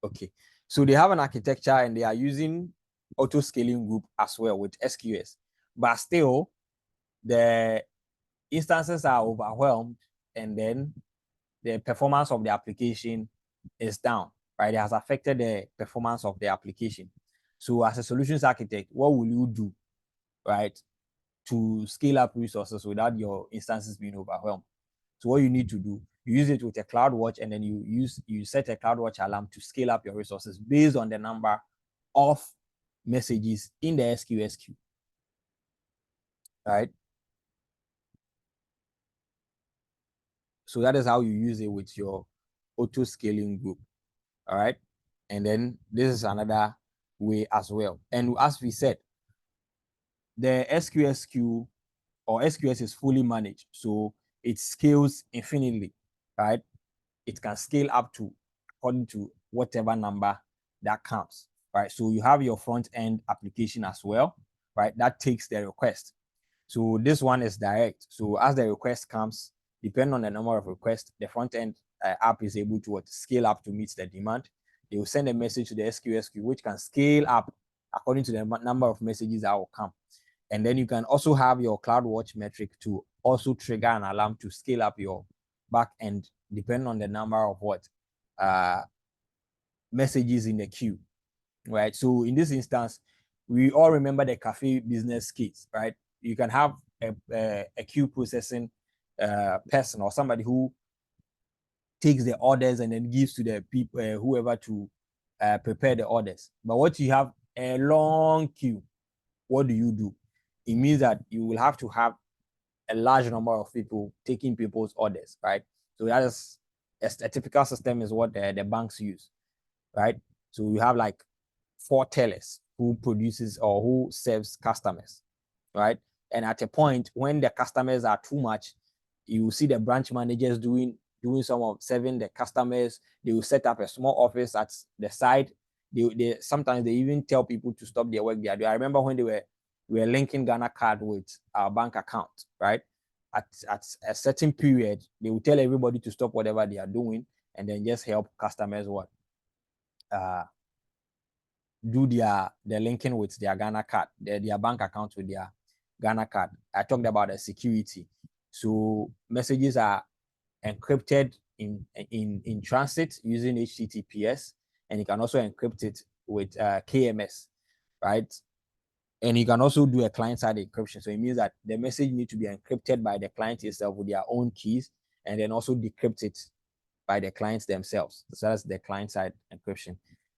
Okay, so they have an architecture and they are using auto scaling group as well with SQS, but still the instances are overwhelmed, and then the performance of the application is down, right? It has affected the performance of the application. So as a solutions architect, what will you do, right, to scale up resources without your instances being overwhelmed? So what you need to do, you use it with a CloudWatch, and then you set a CloudWatch alarm to scale up your resources based on the number of messages in the SQS queue, right? So that is how you use it with your auto scaling group, all right? And then this is another way as well. And as we said, the SQS queue or SQS is fully managed, so it scales infinitely, right? It can scale up to according to whatever number that counts, right? So you have your front end application as well, right? That takes the request. So this one is direct. So as the request comes, depending on the number of requests, the front end app is able to scale up to meet the demand. They will send a message to the SQS queue, which can scale up according to the number of messages that will come. And then you can also have your CloudWatch metric to also trigger an alarm to scale up your back end, depending on the number of messages in the queue, right? So in this instance, we all remember the cafe business case, right? You can have a queue processing person or somebody who takes the orders and then gives to the people, whoever to prepare the orders. But what you have a long queue, what do? It means that you will have to have a large number of people taking people's orders, right? So that is a typical system is what the banks use, right? So you have like 4 tellers who produces or who serves customers, right? And at a point when the customers are too much, you see the branch managers doing some of serving the customers. They will set up a small office at the side. They sometimes they even tell people to stop their work they are doing. I remember when we were linking Ghana card with our bank account, right? At a certain period, they will tell everybody to stop whatever they are doing and then just help customers do the linking with their Ghana card, their bank account with their Ghana card. I talked about the security. So messages are encrypted in transit using HTTPS, and you can also encrypt it with KMS, right? And you can also do a client-side encryption. So it means that the message needs to be encrypted by the client itself with their own keys, and then also decrypt it by the clients themselves. So that's the client-side encryption.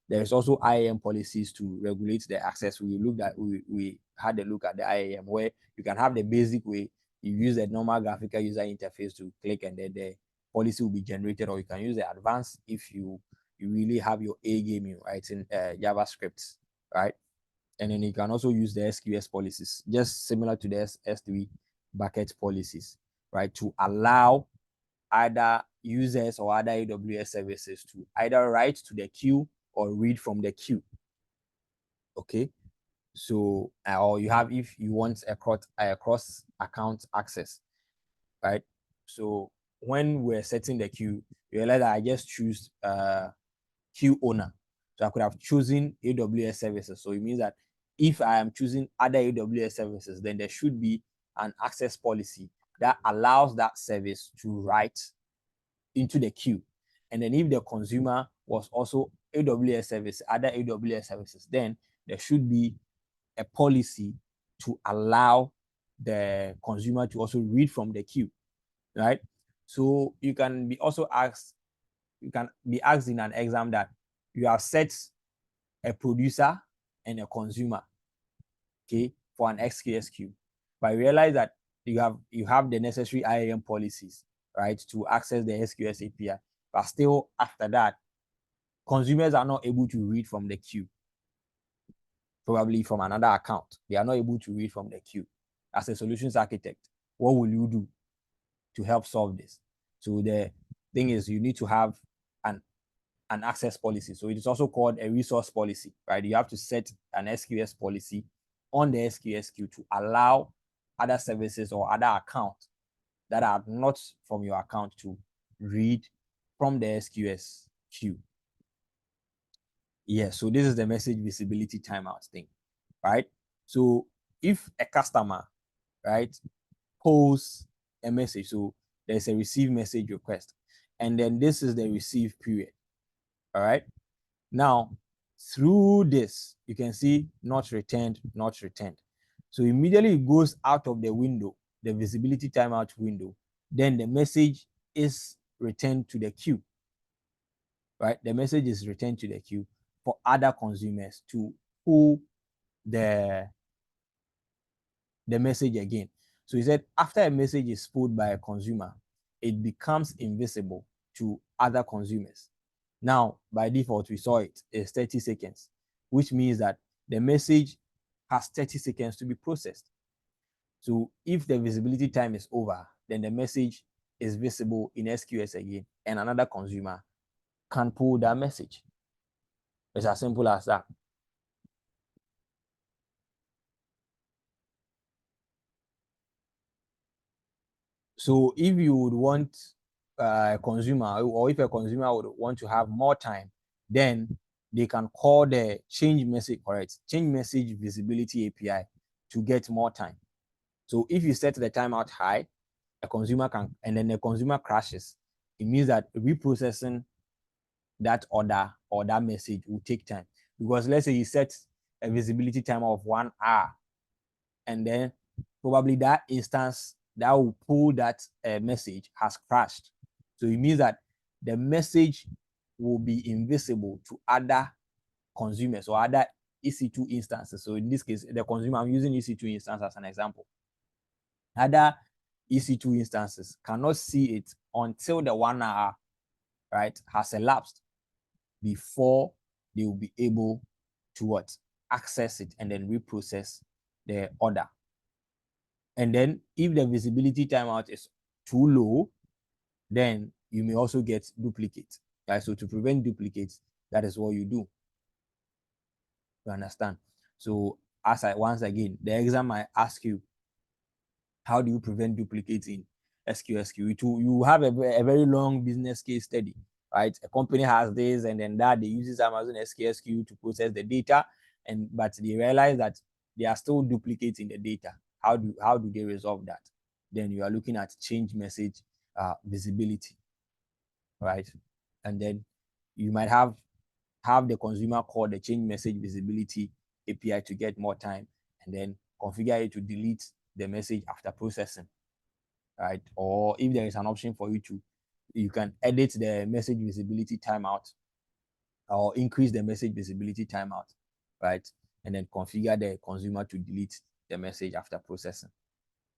There is also IAM policies to regulate the access. We had a look at the IAM, where you can have the basic way. You use the normal graphical user interface to click, and then the policy will be generated, or you can use the advanced if you really have your A game in writing JavaScript, right? And then you can also use the SQS policies, just similar to the S3 bucket policies, right? To allow either users or other AWS services to either write to the queue or read from the queue. Okay. So, or you have, if you want a cross account access, right? So when we're setting the queue, you realize that I just choose queue owner. So I could have chosen AWS services. So it means that if I am choosing other AWS services, then there should be an access policy that allows that service to write into the queue. And then if the consumer was also AWS service, other AWS services, then there should be a policy to allow the consumer to also read from the queue, right? So you can be asked in an exam that you have set a producer and a consumer, okay, for an SQS queue. But realize that you have the necessary IAM policies, right, to access the SQS API. But still, after that, consumers are not able to read from the queue. Probably from another account. They are not able to read from the queue. As a solutions architect, what will you do to help solve this? So the thing is, you need to have an access policy. So it is also called a resource policy, right? You have to set an SQS policy on the SQS queue to allow other services or other accounts that are not from your account to read from the SQS queue. Yeah, so this is the message visibility timeout thing, right? So if a customer, right, posts a message, so there's a receive message request, and then this is the receive period, all right? Now, through this, you can see not returned, not returned. So immediately it goes out of the window, the visibility timeout window, then the message is returned to the queue, right? The message is returned to the queue for other consumers to pull the message again. So he said after a message is pulled by a consumer, it becomes invisible to other consumers. Now, by default, we saw it is 30 seconds, which means that the message has 30 seconds to be processed. So if the visibility time is over, then the message is visible in SQS again, and another consumer can pull that message. It's as simple as that. So if you would want a consumer, or if a consumer would want to have more time, then they can call the change message visibility API to get more time. So if you set the timeout high, a consumer can, and then the consumer crashes, it means that reprocessing that order or that message will take time. Because let's say you set a visibility time of 1 hour, and then probably that instance that will pull that message has crashed. So it means that the message will be invisible to other consumers or other EC2 instances. So in this case, the consumer, I'm using EC2 instance as an example. Other EC2 instances cannot see it until the 1 hour, right, has elapsed before they will be able to what? Access it and then reprocess the order. And then if the visibility timeout is too low, then you may also get duplicates. Right? So to prevent duplicates, that is what you do. You understand? So once again, the exam might ask you, how do you prevent duplicates in SQSQ? You have a very long business case study, right? A company has this and then that, they use Amazon SQSQ to process the data, but they realize that they are still duplicating the data. How do they resolve that? Then you are looking at change message visibility, right? And then you might have the consumer call the change message visibility API to get more time, and then configure it to delete the message after processing, right? Or if there is an option for you can edit the message visibility timeout or increase the message visibility timeout, right? And then configure the consumer to delete the message after processing.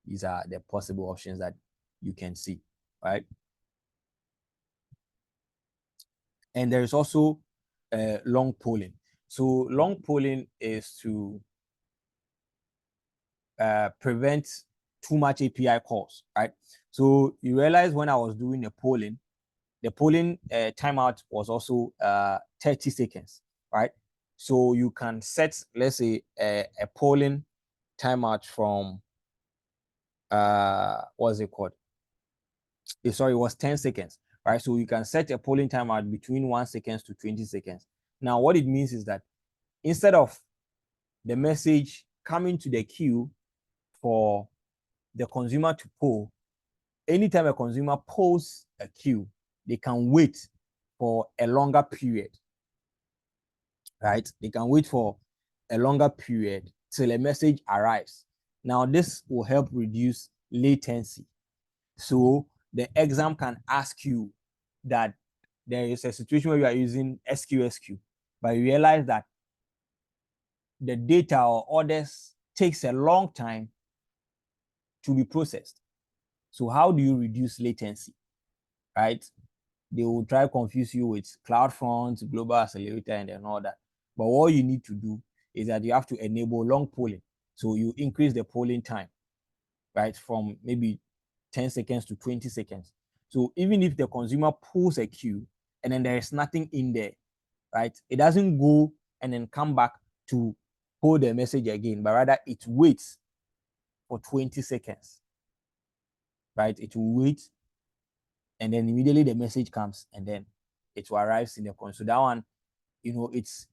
These are the possible options that you can see, right? And there is also long polling. So long polling is to prevent too much API calls, right? So you realize when I was doing the polling timeout was also 30 seconds, right? So you can set, let's say, a polling timeout from, what's it called? Sorry, it was 10 seconds, right? So you can set a polling timeout between 1 second to 20 seconds. Now, what it means is that instead of the message coming to the queue for the consumer to poll, anytime a consumer polls a queue, they can wait for a longer period, right? They can wait for a longer period till a message arrives. Now, this will help reduce latency. So the exam can ask you that there is a situation where you are using SQSQ, but you realize that the data or orders takes a long time to be processed. So how do you reduce latency, right? They will try to confuse you with CloudFront, Global Accelerator, and then all that. But what you need to do is that you have to enable long polling. So you increase the polling time, right, from maybe 10 seconds to 20 seconds. So even if the consumer pulls a queue and then there is nothing in there, right, it doesn't go and then come back to pull the message again, but rather it waits for 20 seconds, right? It will wait, and then immediately the message comes, and then it will arrive in the console. So that one, it's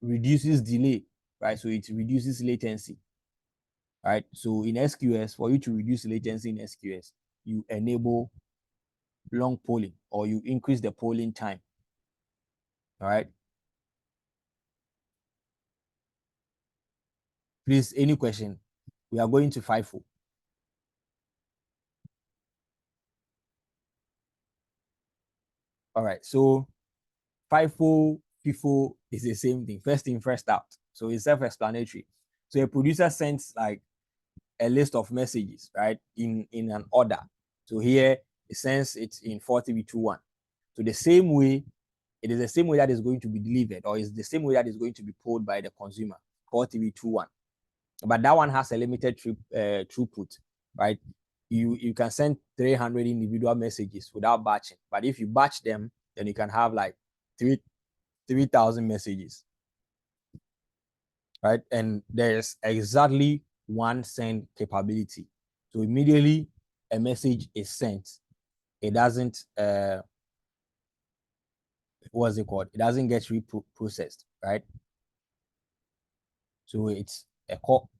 reduces delay, right? So it reduces latency, right? So in SQS, for you to reduce latency in SQS, you enable long polling or you increase the polling time. All right. Please, any question? We are going to FIFO. All right. So FIFO, FIFO is the same thing. First in, first out. So it's self-explanatory. So a producer sends like a list of messages, right, in an order. So here it sends it in 4TB21. So the same way, it is the same way that is going to be delivered, or is the same way that is going to be pulled by the consumer, 4TB21. But that one has a limited throughput, right? You can send 300 individual messages without batching. But if you batch them, then you can have like 3,000 messages, right? And there's exactly one send capability. So immediately a message is sent, it doesn't what's it called? It doesn't get reprocessed, right? So it's a call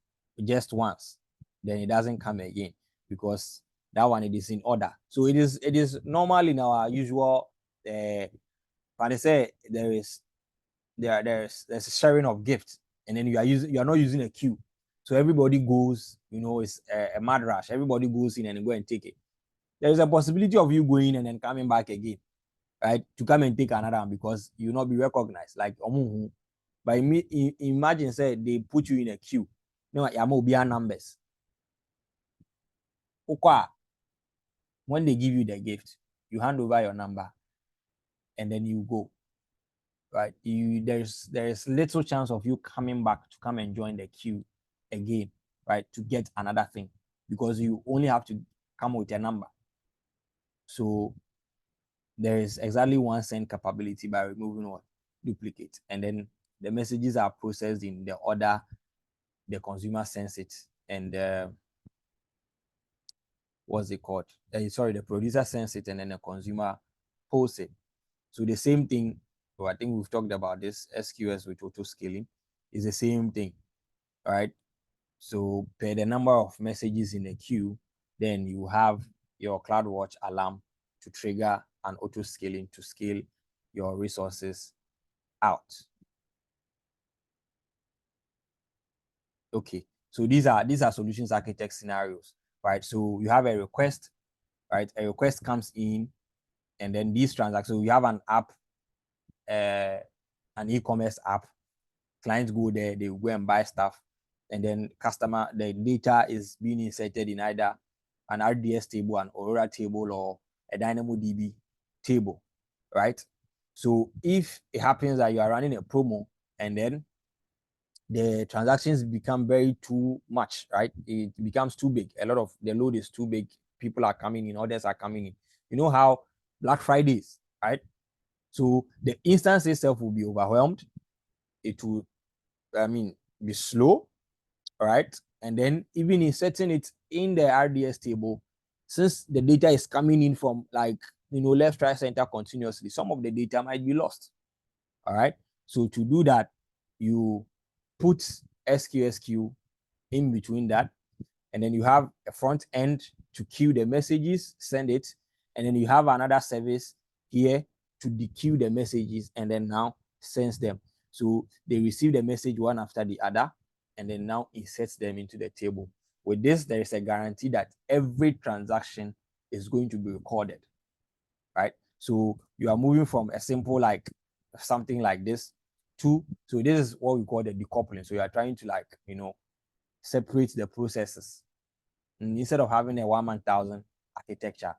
just once, then it doesn't come again because that one it is in order. So it is normal in our usual but they say there's a sharing of gifts, and then you are not using a queue. So everybody goes, it's a mad rush. Everybody goes in and go and take it. There is a possibility of you going and then coming back again, right? To come and take another one because you will not be recognized. Like, but imagine, say, they put you in a queue. Numbers. When they give you the gift, you hand over your number and then you go, right? There's little chance of you coming back to come and join the queue again, right? To get another thing because you only have to come with a number. So there is exactly one send capability by removing what duplicate, and then the messages are processed in the order the consumer sends it, and what's it called? The producer sends it, and then the consumer posts it. So the same thing. So I think we've talked about this SQS with auto scaling is the same thing, right? So per the number of messages in the queue, then you have your CloudWatch alarm to trigger an auto scaling to scale your resources out. Okay, so these are solutions architect scenarios, right? So you have a request, right? A request comes in, and then these transactions. So you have an app, an e-commerce app. Clients go there, they go and buy stuff, and then the data is being inserted in either an RDS table, an Aurora table, or a DynamoDB table, right? So if it happens that you are running a promo and then the transactions become too much, right? It becomes too big. A lot of the load is too big. People are coming in, orders are coming in. You know how Black Fridays, right? So the instance itself will be overwhelmed. It will, be slow, right? And then even inserting it in the RDS table, since the data is coming in from left, right, center continuously, some of the data might be lost. All right. So to do that, you put SQSQ in between that, and then you have a front end to queue the messages, send it, and then you have another service here to dequeue the messages and then now sends them. So they receive the message one after the other, and then now inserts them into the table. With this, there is a guarantee that every transaction is going to be recorded, right? So you are moving from a simple like something like this to, so this is what we call the decoupling. So you are trying to like, separate the processes. And instead of having a 1,000 architecture,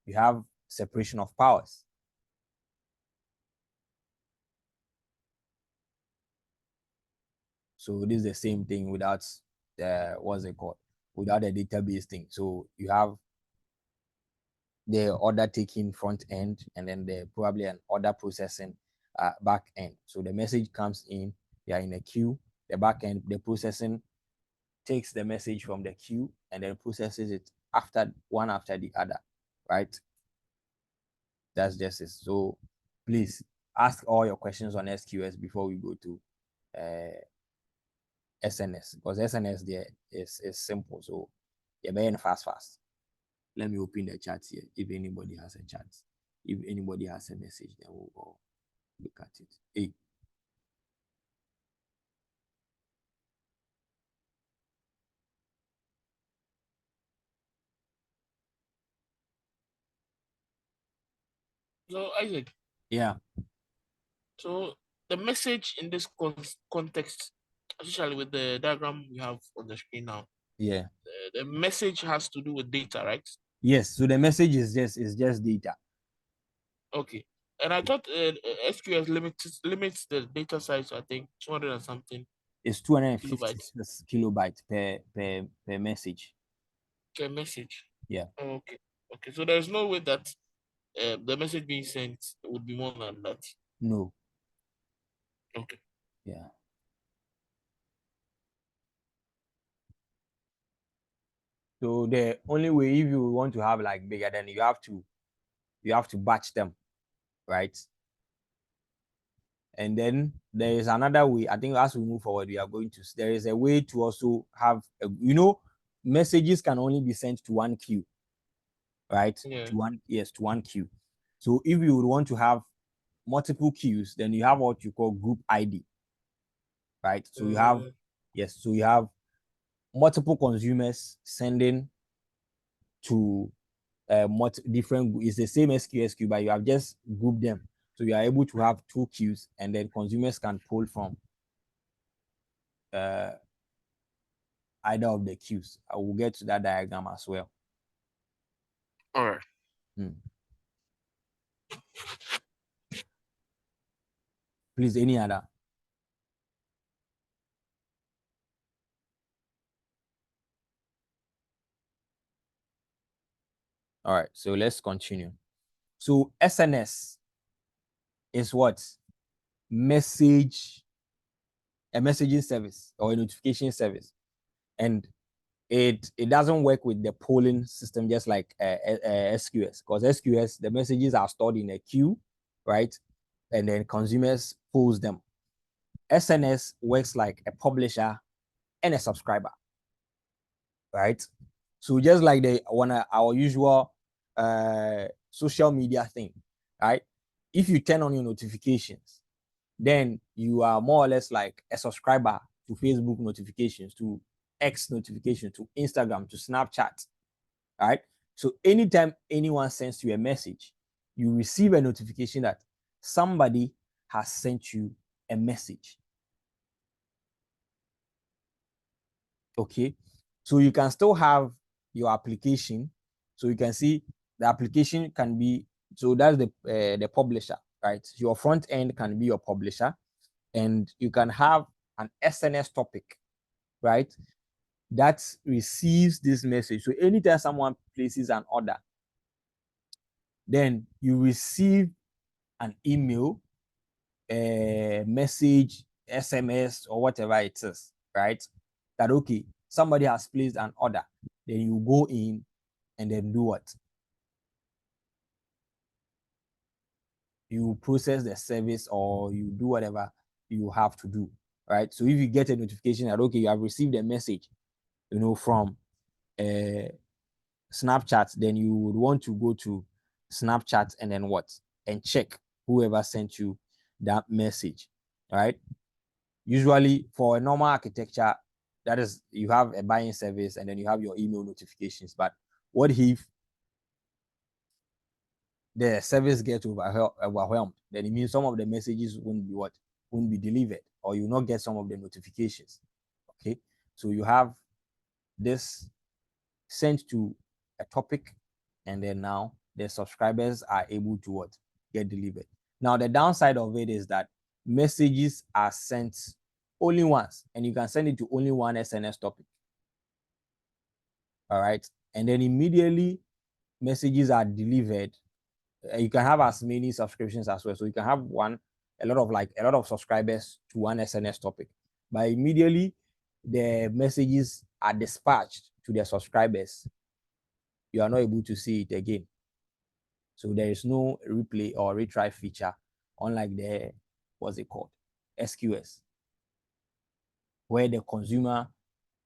you have separation of powers. So this is the same thing without what's it called? Without the database thing. So you have the order taking front end, and then the probably an order processing back end. So the message comes in, they are in a queue. The back end, the processing takes the message from the queue and then processes it one after the other, right? That's just it. So please ask all your questions on SQS before we go to SNS, because SNS there is simple. So you're very fast. Let me open the chat here. If anybody has a chat, if anybody has a message, then we'll go look at it. Hey. So Isaac. Yeah. So the message in this context, especially with the diagram we have on the screen now, Yeah. the message has to do with data, right? Yes. So the message is just data. Okay. And I thought SQS limits the data size, I think 200 and something. It's 250 kilobytes per message. Per message. Yeah. Okay. Okay. So there's no way that the message being sent would be more than that. No. Okay. Yeah. So the only way, if you want to have like bigger, then you have to batch them, right? And then there is another way. I think as we move forward, there is a way to also have, messages can only be sent to one queue, right? Yeah. To one queue. So if you would want to have multiple queues, then you have what you call group ID, right? So you have, so you have multiple consumers sending to different, it's the same SQS queue, but you have just grouped them. So you are able to have two queues, and then consumers can pull from either of the queues. I will get to that diagram as well. All right. Please, any other? All right, so let's continue. So SNS is what? A messaging service or a notification service. And it doesn't work with the polling system just like SQS, because SQS, the messages are stored in a queue, right? And then consumers post them. SNS works like a publisher and a subscriber, right? So just like our usual social media thing, right? If you turn on your notifications, then you are more or less like a subscriber to Facebook notifications, to X notifications, to Instagram, to Snapchat, right? So anytime anyone sends you a message, you receive a notification that somebody has sent you a message. Okay, so you can still have your application. So you can see the application can be, so that's the publisher, right? Your front end can be your publisher, and you can have an SNS topic, right, that receives this message. So anytime someone places an order, then you receive an email, a message, SMS, or whatever it is, right? That, okay, somebody has placed an order. Then you go in and then do what? You process the service, or you do whatever you have to do, right? So if you get a notification that, okay, you have received a message, from Snapchat, then you would want to go to Snapchat and then what? And check whoever sent you that message, right? Usually for a normal architecture, that is, you have a buying service and then you have your email notifications. But what if the service gets overwhelmed? Then it means some of the messages won't be delivered, or you will not get some of the notifications. Okay, so you have this sent to a topic, and then now the subscribers are able to get delivered. Now the downside of it is that messages are sent only once, and you can send it to only one SNS topic. All right, and then immediately messages are delivered. You can have as many subscriptions as well, so you can have a lot of subscribers to one SNS topic, but immediately the messages are dispatched to their subscribers, you are not able to see it again. So there is no replay or retry feature, unlike the, what's it called, SQS, where the consumer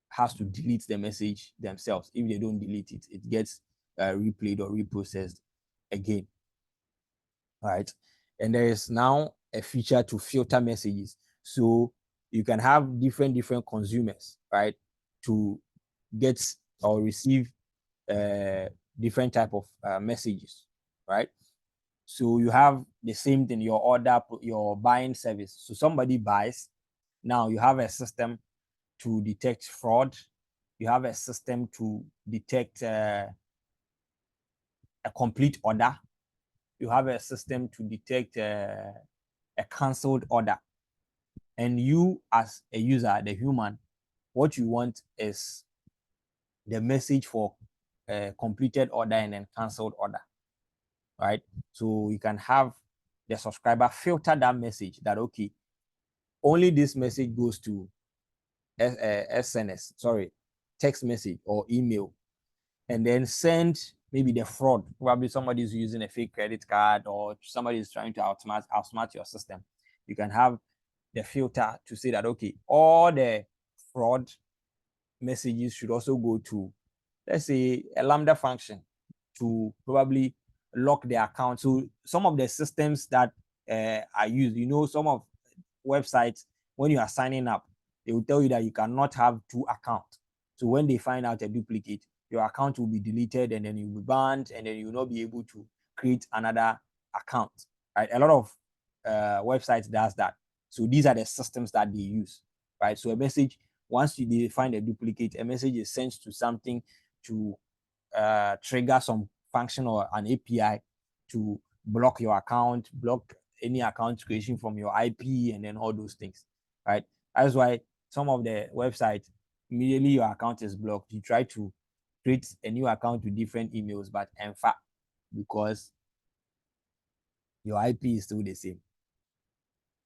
has to delete the message themselves. If they don't delete it, it gets replayed or reprocessed again. All right. And there is now a feature to filter messages. So you can have different consumers, right, to get or receive different type of messages, right? So you have the same thing, your buying service. So somebody buys, now you have a system to detect fraud. You have a system to detect a complete order. You have a system to detect a canceled order. And you as a user, the human, what you want is the message for completed order and then canceled order, right? So you can have the subscriber filter that message that, okay, only this message goes to SNS, text message or email, and then send maybe the fraud. Probably somebody is using a fake credit card or somebody is trying to outsmart your system. You can have the filter to say that, okay, all the fraud messages should also go to, let's say, a Lambda function to probably lock the account. So some of the systems that are used, some of websites, when you are signing up, they will tell you that you cannot have two accounts. So when they find out a duplicate, your account will be deleted and then you'll be banned, and then you will not be able to create another account, right? A lot of websites does that. So these are the systems that they use, right? So a message, once they find a duplicate, a message is sent to something to trigger some function or an API to block your account, block any account creation from your IP, and then all those things, right? That's why some of the websites, immediately your account is blocked, you try to create a new account with different emails, but in fact, because your IP is still the same,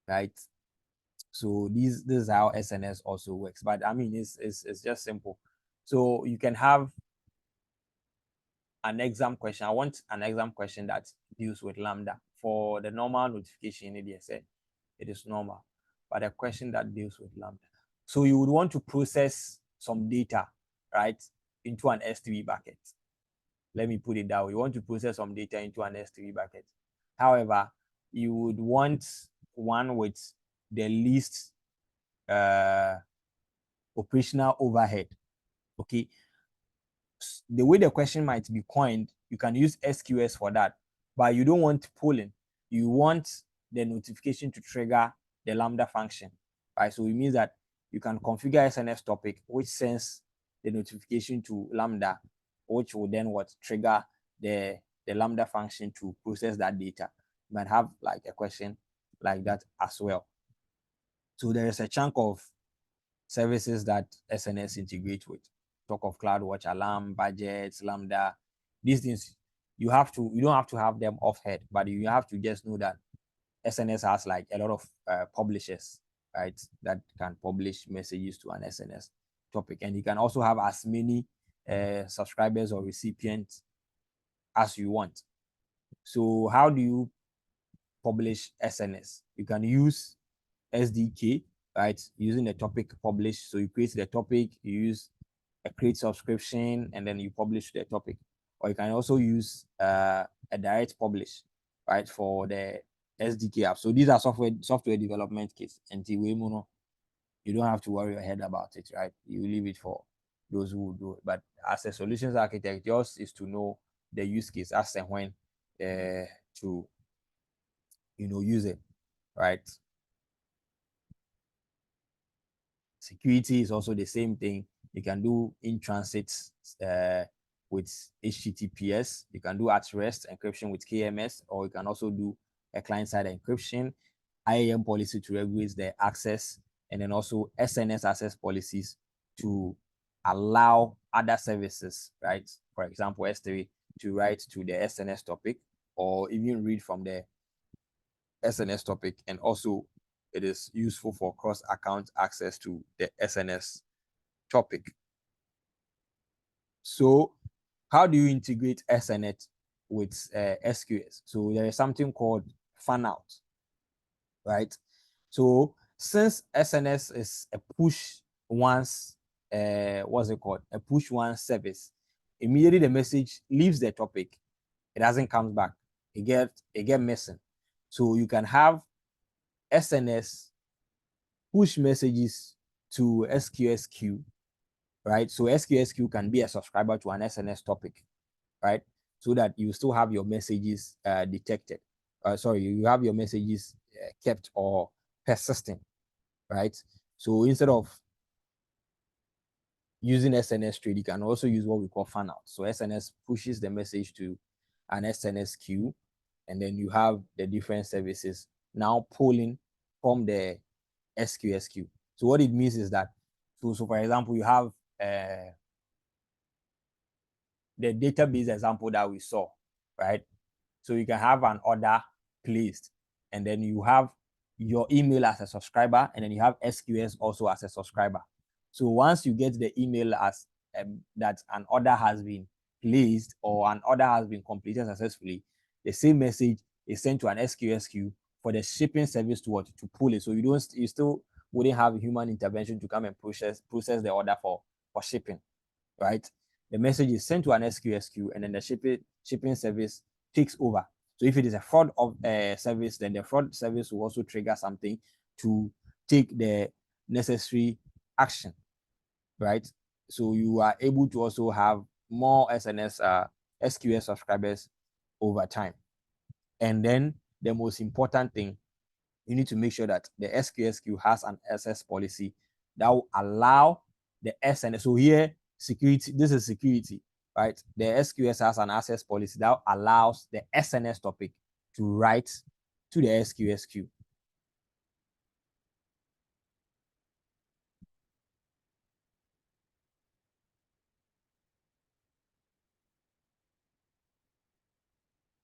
right? So this is how SNS also works. But I mean, it's just simple. So you can have an exam question. I want an exam question that deals with Lambda. For the normal notification, it is normal, but a question that deals with Lambda. So you would want to process some data, right, into an S3 bucket. Let me put it that way. You want to process some data into an S3 bucket. However, you would want one with the least operational overhead. Okay. The way the question might be coined, you can use SQS for that, but you don't want polling. You want the notification to trigger the Lambda function, right? So it means that you can configure SNS topic, which sends the notification to Lambda, which will then trigger the Lambda function to process that data. You might have like a question like that as well. So there is a chunk of services that SNS integrate with. Talk of CloudWatch, Alarm, Budgets, Lambda. These things you don't have to have them off head, but you have to just know that SNS has like a lot of publishers, right, that can publish messages to an SNS topic, and you can also have as many subscribers or recipients as you want. So how do you publish SNS? You can use SDK, right, using the topic publish. So you create the topic, you use a create subscription, and then you publish the topic. Or you can also use a direct publish, right, for the SDK app. So these are software development kits. And you don't have to worry your head about it, right? You leave it for those who will do it. But as a solutions architect, yours is to know the use case as and when to use it, right? Security is also the same thing. You can do in transit with HTTPS. You can do at rest encryption with KMS, or you can also do a client-side encryption, IAM policy to regulate the access, and then also SNS access policies to allow other services, right? For example, S3 to write to the SNS topic or even read from the SNS topic. And also it is useful for cross-account access to the SNS topic. So how do you integrate SNS with SQS? So there is something called fan out, right? So since SNS is a push once, what's it called? A push once service, immediately the message leaves the topic, it doesn't come back. It get missing. So you can have SNS push messages to SQS queue, right? So SQS queue can be a subscriber to an SNS topic, right? So that you still have your messages detected. You have your messages kept or persistent, right? So instead of using SNS trade, you can also use what we call fan out. So SNS pushes the message to an SNS queue, and then you have the different services now pulling from the SQS queue. So what it means is that, so for example, you have the database example that we saw, right? So you can have an order placed, and then you have your email as a subscriber, and then you have SQS also as a subscriber. So once you get the email as that an order has been placed or an order has been completed successfully, the same message is sent to an SQS queue for the shipping service to pull it. So you still wouldn't have human intervention to come and process the order for shipping, right? The message is sent to an SQS queue, and then the shipping service takes over. So if it is a fraud of service, then the fraud service will also trigger something to take the necessary action, right? So you are able to also have more SQS subscribers over time. And then the most important thing, you need to make sure that the SQS queue has an access policy that will allow the SNS. So here, security, this is security, right? The SQS has an access policy that allows the SNS topic to write to the SQS queue.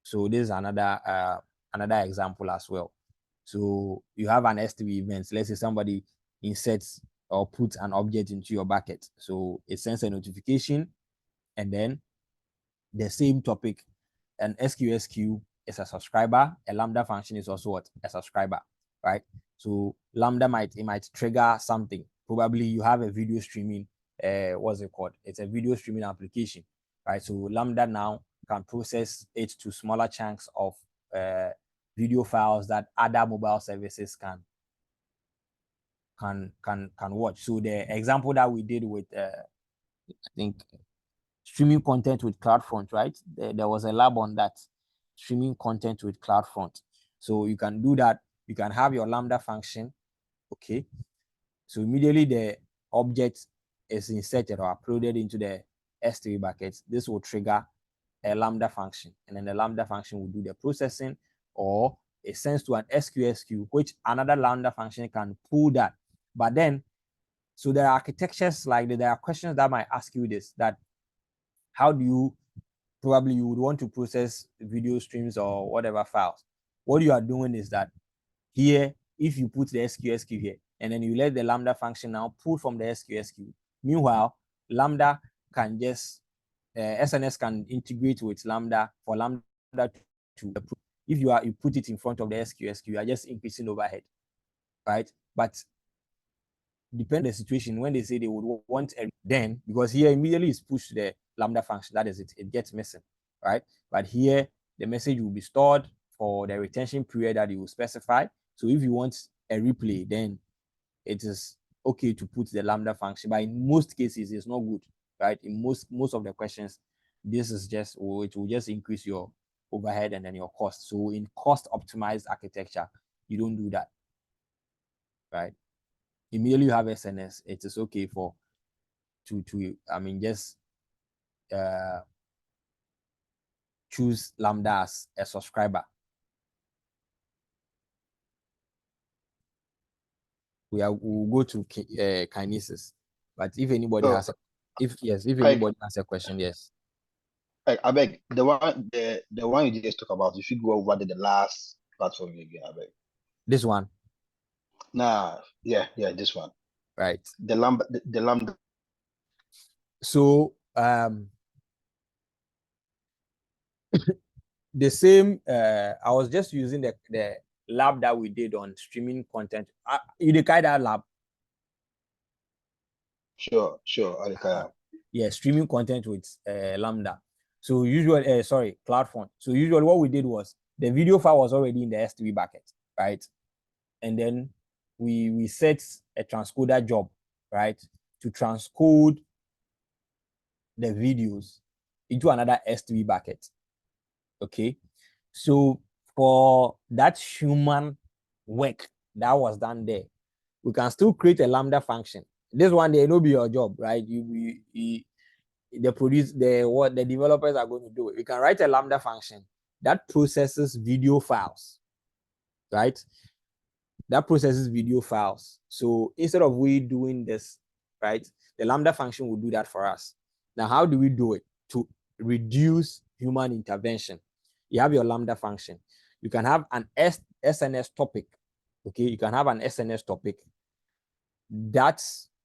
So this is another example as well. So you have an S3 event. Let's say somebody inserts or puts an object into your bucket. So it sends a notification, and then the same topic, an SQS queue is a subscriber. A Lambda function is also what? A subscriber, right? So Lambda might trigger something. Probably you have a video streaming, what's it called? It's a video streaming application, right? So Lambda now can process it to smaller chunks of video files that other mobile services can watch. So the example that we did with I think streaming content with CloudFront, right? There was a lab on that, streaming content with CloudFront. So you can do that. You can have your Lambda function, okay? So immediately the object is inserted or uploaded into the S3 bucket. This will trigger a Lambda function, and then the Lambda function will do the processing, or it sends to an SQS queue, which another Lambda function can pull that. But then, so there are architectures like there are questions that might ask you this, that how do you, probably you would want to process video streams or whatever files. What you are doing is that here, if you put the SQS queue here, and then you let the Lambda function now pull from the SQS queue. Meanwhile, Lambda can just, SNS can integrate with Lambda for Lambda to approve. If you put it in front of the SQS queue, you are just increasing overhead, right? But depending on the situation, when they say they would want then, because here immediately it's pushed to the Lambda function, that is it gets missing, right? But here the message will be stored for the retention period that you will specify. So if you want a replay, then it is okay to put the Lambda function, but in most cases, it's not good, right? In most of the questions, this is just, it will just increase your overhead and then your cost. So in cost optimized architecture, you don't do that, right? Immediately you have SNS, it is okay for just choose Lambda as a subscriber. We'll go to kinesis, but if anybody has anybody has a question, yes. I beg the one you just talked about. If you go over the last platform again, I beg. This one. Nah, yeah, this one. Right. The Lambda. So the same. I was just using the lab that we did on streaming content. You the kind that lab. Sure. Yeah, streaming content with Lambda. So usually, CloudFront. So usually what we did was the video file was already in the S3 bucket, right? And then we set a transcoder job, right, to transcode the videos into another S3 bucket. Okay. So for that human work that was done there, we can still create a Lambda function. This one day, no be your job, right? The developers are going to do it. We can write a Lambda function that processes video files, right? That processes video files. So instead of we doing this, right, the Lambda function will do that for us. Now, how do we do it? To reduce human intervention, you have your Lambda function. You can have an SNS topic. Okay, you can have an SNS topic that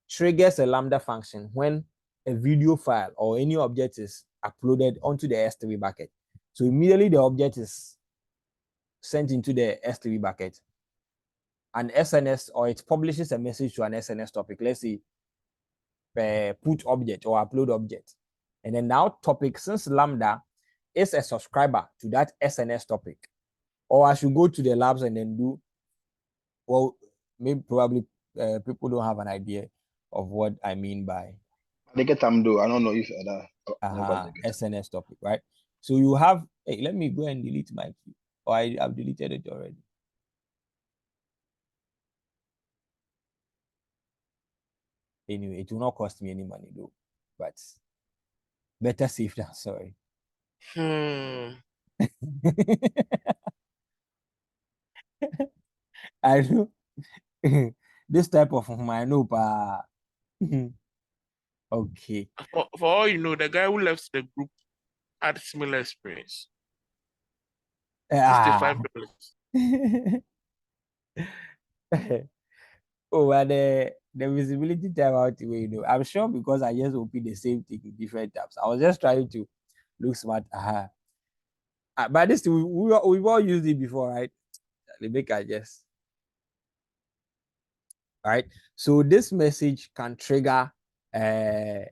triggers a Lambda function when a video file or any object is uploaded onto the S3 bucket. So immediately the object is sent into the S3 bucket. An SNS, or it publishes a message to an SNS topic. Let's say put object or upload object. And then now topic, since Lambda is a subscriber to that SNS topic, or I should go to the labs and then do, well, maybe probably people don't have an idea of what I mean by They get them do. I don't know if SNS topic, right? So you have, hey, let me go and delete my key. Or I've deleted it already. Anyway, it will not cost me any money though, but better safe than sorry. I know this type of my no pa. Okay. For all you know, the guy who left the group had similar experience. $65. Oh, and the visibility time out, I'm sure because I just opened the same thing in different tabs. I was just trying to look smart. But this we've all used it before, right? Rebecca, yes. All right. So this message can trigger a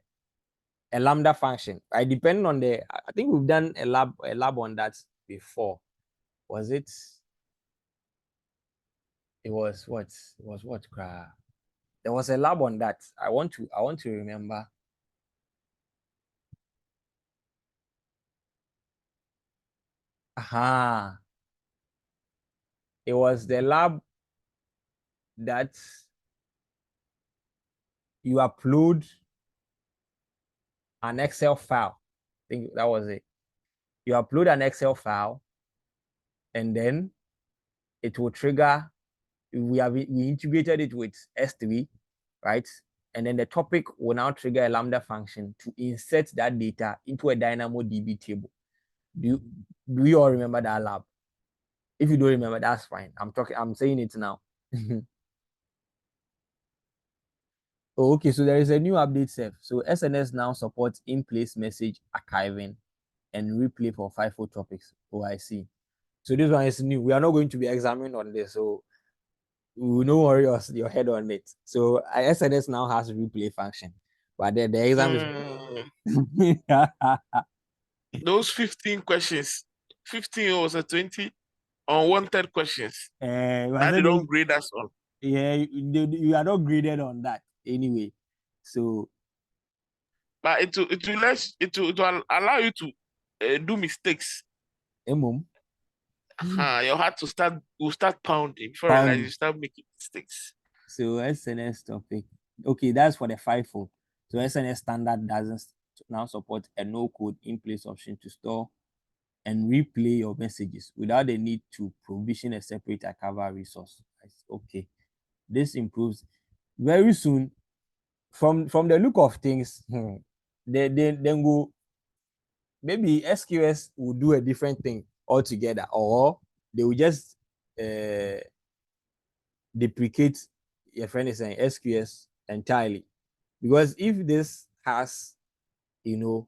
Lambda function, right? Depending on I think we've done a lab on that before. Was it? It was what? It was what? There was a lab on that. I want to remember. It was the lab that you upload an Excel file. I think that was it. You upload an Excel file, and then it will trigger. We integrated it with S3, right? And then the topic will now trigger a Lambda function to insert that data into a DynamoDB table. Do you all remember that lab? If you don't remember, that's fine. I'm saying it now. Oh, okay, so there is a new update set. So SNS now supports in-place message archiving and replay for FIFO topics. Oh, I see. So this one is new. We are not going to be examining on this, so no worry your head on it. So SNS now has replay function, but the exam is those 15 questions, 15 or 20 unwanted questions that they don't grade us on. Yeah, you are not graded on that anyway. So But it will allow you to do mistakes. Emum, Your heart will start pounding before you realize you pound. start making mistakes. So SNS topic. Okay, that's for the FIFO. So SNS standard doesn't now support a no code in place option to store and replay your messages without the need to provision a separate archival resource. Okay, this improves very soon. From the look of things, they then go, maybe SQS will do a different thing altogether, or they will just deprecate your friend is saying SQS entirely. Because if this has, you know,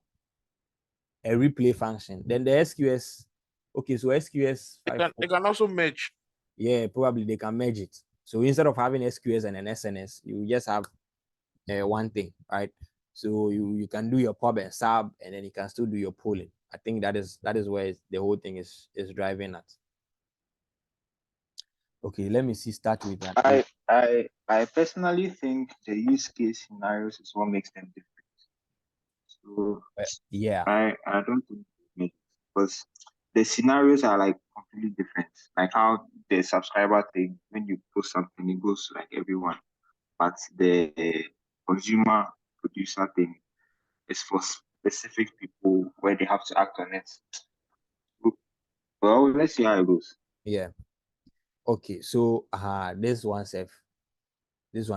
a replay function, then the SQS, okay, so SQS They can also merge. yeah, probably they can merge it. So instead of having SQS and an SNS, you just have one thing, right? So you can do your pub and sub, and then you can still do your polling. I think that is where the whole thing is driving at. Okay, let me see. Start with that. I personally think the use case scenarios is what makes them different. So Yeah, I don't think it makes, because the scenarios are like completely different. Like how the subscriber thing, when you post something, it goes to like everyone. But the consumer producer thing is for specific people where they have to act on it. Well, let's see how it goes. yeah. Okay, so this one self is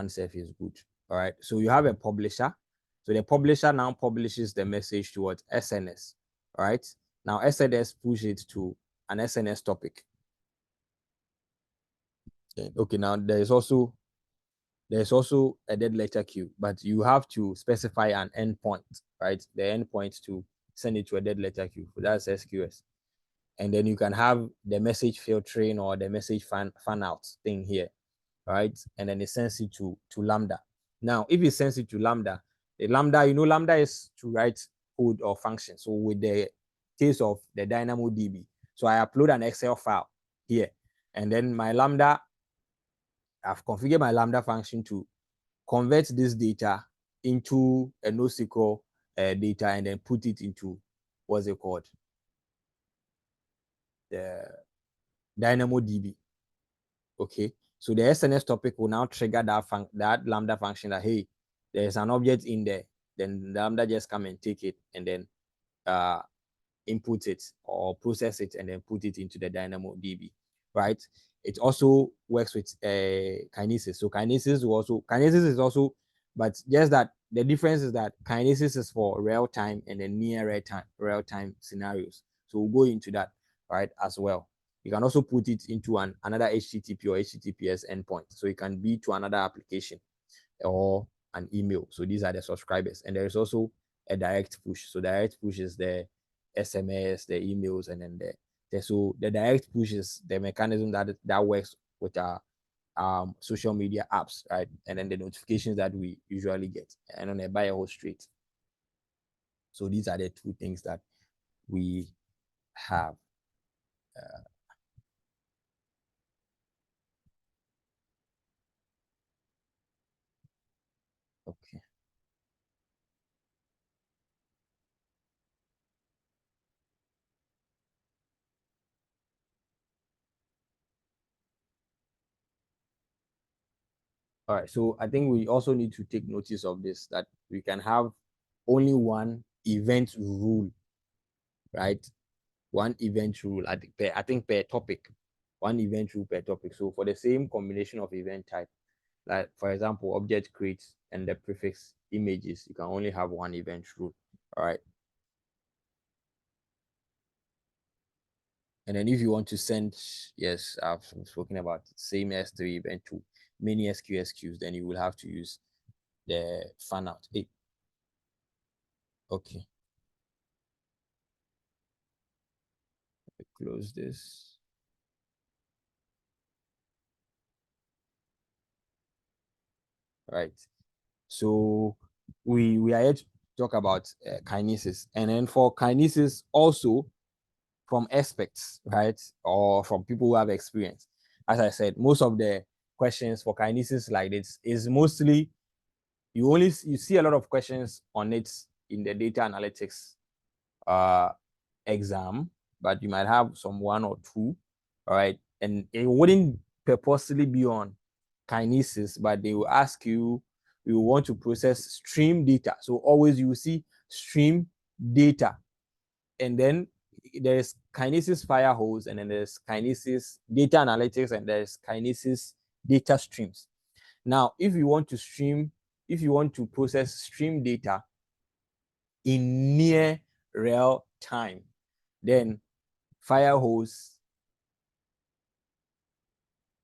good. All right. So you have a publisher. So the publisher now publishes the message towards SNS. All right. Now SNS push it to an SNS topic. Okay. Now there's also a dead letter queue, but you have to specify an endpoint, right? The endpoint to send it to a dead letter queue. So that's SQS. And then you can have the message filtering or the message fan out thing here, right? And then it sends it to Lambda. Now, if it sends it to Lambda, the Lambda, Lambda is to write code or function. So with the case of the DynamoDB, so I upload an Excel file here, and then my Lambda, I've configured my Lambda function to convert this data into a NoSQL data and then put it into, what's it called? The DynamoDB. Okay, so the SNS topic will now trigger that Lambda function that, hey, there's an object in there. Then Lambda just come and take it and then input it or process it and then put it into the DynamoDB, right? It also works with Kinesis. So Kinesis is also, but just that the difference is that Kinesis is for real time and then near real time scenarios. So we'll go into that, right, as well. You can also put it into another HTTP or HTTPS endpoint. So it can be to another application or an email. So these are the subscribers. And there is also a direct push. So direct push is the SMS, the emails, and then so the direct push is the mechanism that works with our social media apps, right? And then the notifications that we usually get, and on a buy a host rate. So these are the two things that we have. Okay. All right, so I think we also need to take notice of this, that we can have only one event rule, right? One event rule, I think per topic, one event rule per topic. So for the same combination of event type, like for example, object creates and the prefix images, you can only have one event rule. All right. And then if you want to send, yes, I've spoken about it, same S3 event to many SQS queues, then you will have to use the fan out. Hey. Okay. Close this. Right. So we are here to talk about kinesis, and then for kinesis also from experts, right, or from people who have experience. As I said, most of the questions for Kinesis like this is mostly you see a lot of questions on it in the data analytics exam, but you might have some one or two, all right, and it wouldn't purposely be on Kinesis, but they will ask you, you want to process stream data. So always you will see stream data, and then there's Kinesis Firehose, and then there's Kinesis data analytics, and there's Kinesis data streams. Now, if you want to process stream data in near real time, then Firehose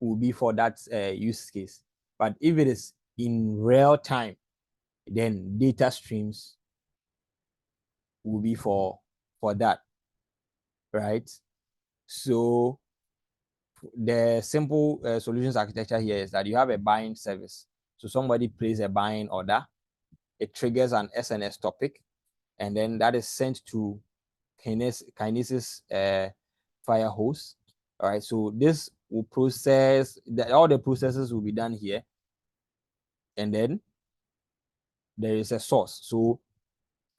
will be for that use case. But if it is in real time, then data streams will be for that, right? So the simple solutions architecture here is that you have a buying service. So somebody places a buying order, it triggers an SNS topic, and then that is sent to Kinesis Firehose. All right, so this will process all the processes will be done here, and then there is a source. So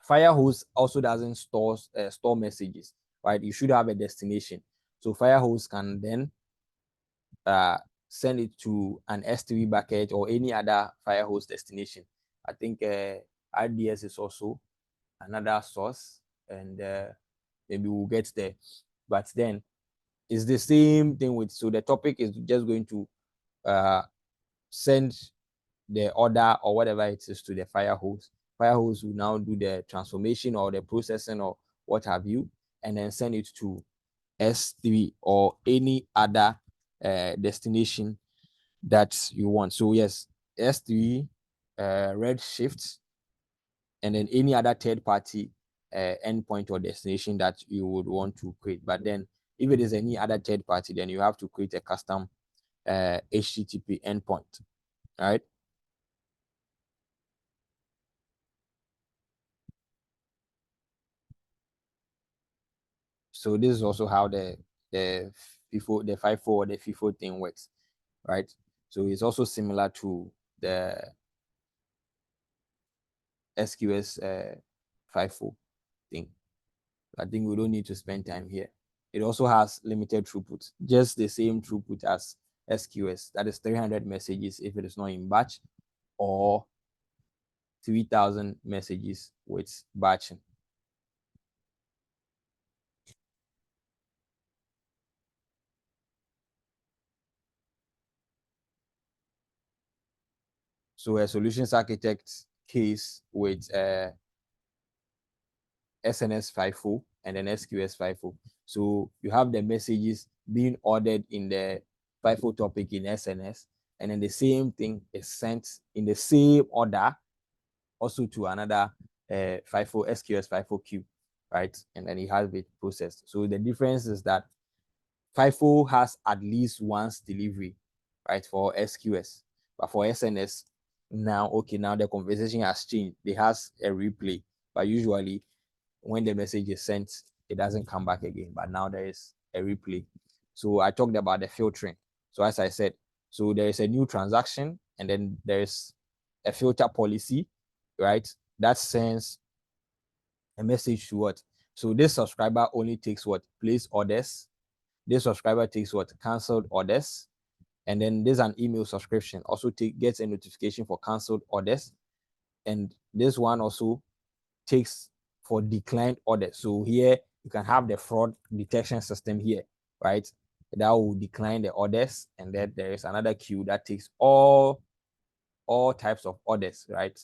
Firehose also doesn't store messages, right? You should have a destination. So Firehose can then send it to an S3 bucket or any other Firehose destination. I think RDS is also another source, and maybe we'll get there. But then it's the same thing with, so the topic is just going to send the order or whatever it is to the Firehose. Firehose will now do the transformation or the processing or what have you, and then send it to S3 or any other destination that you want. So yes, S3, Redshift, and then any other third-party endpoint or destination that you would want to create. But then if it is any other third party, then you have to create a custom HTTP endpoint, all right? So this is also how the FIFO, the FIFO or the FIFO thing works, right? So it's also similar to the SQS FIFO thing. I think we don't need to spend time here. It also has limited throughput, just the same throughput as SQS. That is 300 messages if it is not in batch, or 3,000 messages with batching. So a solutions architect case with SNS FIFO and then SQS FIFO. So you have the messages being ordered in the FIFO topic in SNS, and then the same thing is sent in the same order also to another FIFO, SQS FIFO queue, right? And then it has it processed. So the difference is that FIFO has at least once delivery, right, for SQS, but for SNS, now the conversation has changed. It has a replay, but usually when the message is sent, it doesn't come back again. But now there is a replay. So I talked about the filtering. So as I said, so there is a new transaction, and then there is a filter policy, right? That sends a message to what? So this subscriber only takes what? Place orders. This subscriber takes what? Cancelled orders. And then there's an email subscription, also gets a notification for cancelled orders. And this one also takes for declined orders. So here you can have the fraud detection system here, right? That will decline the orders. And then there is another queue that takes all types of orders, right?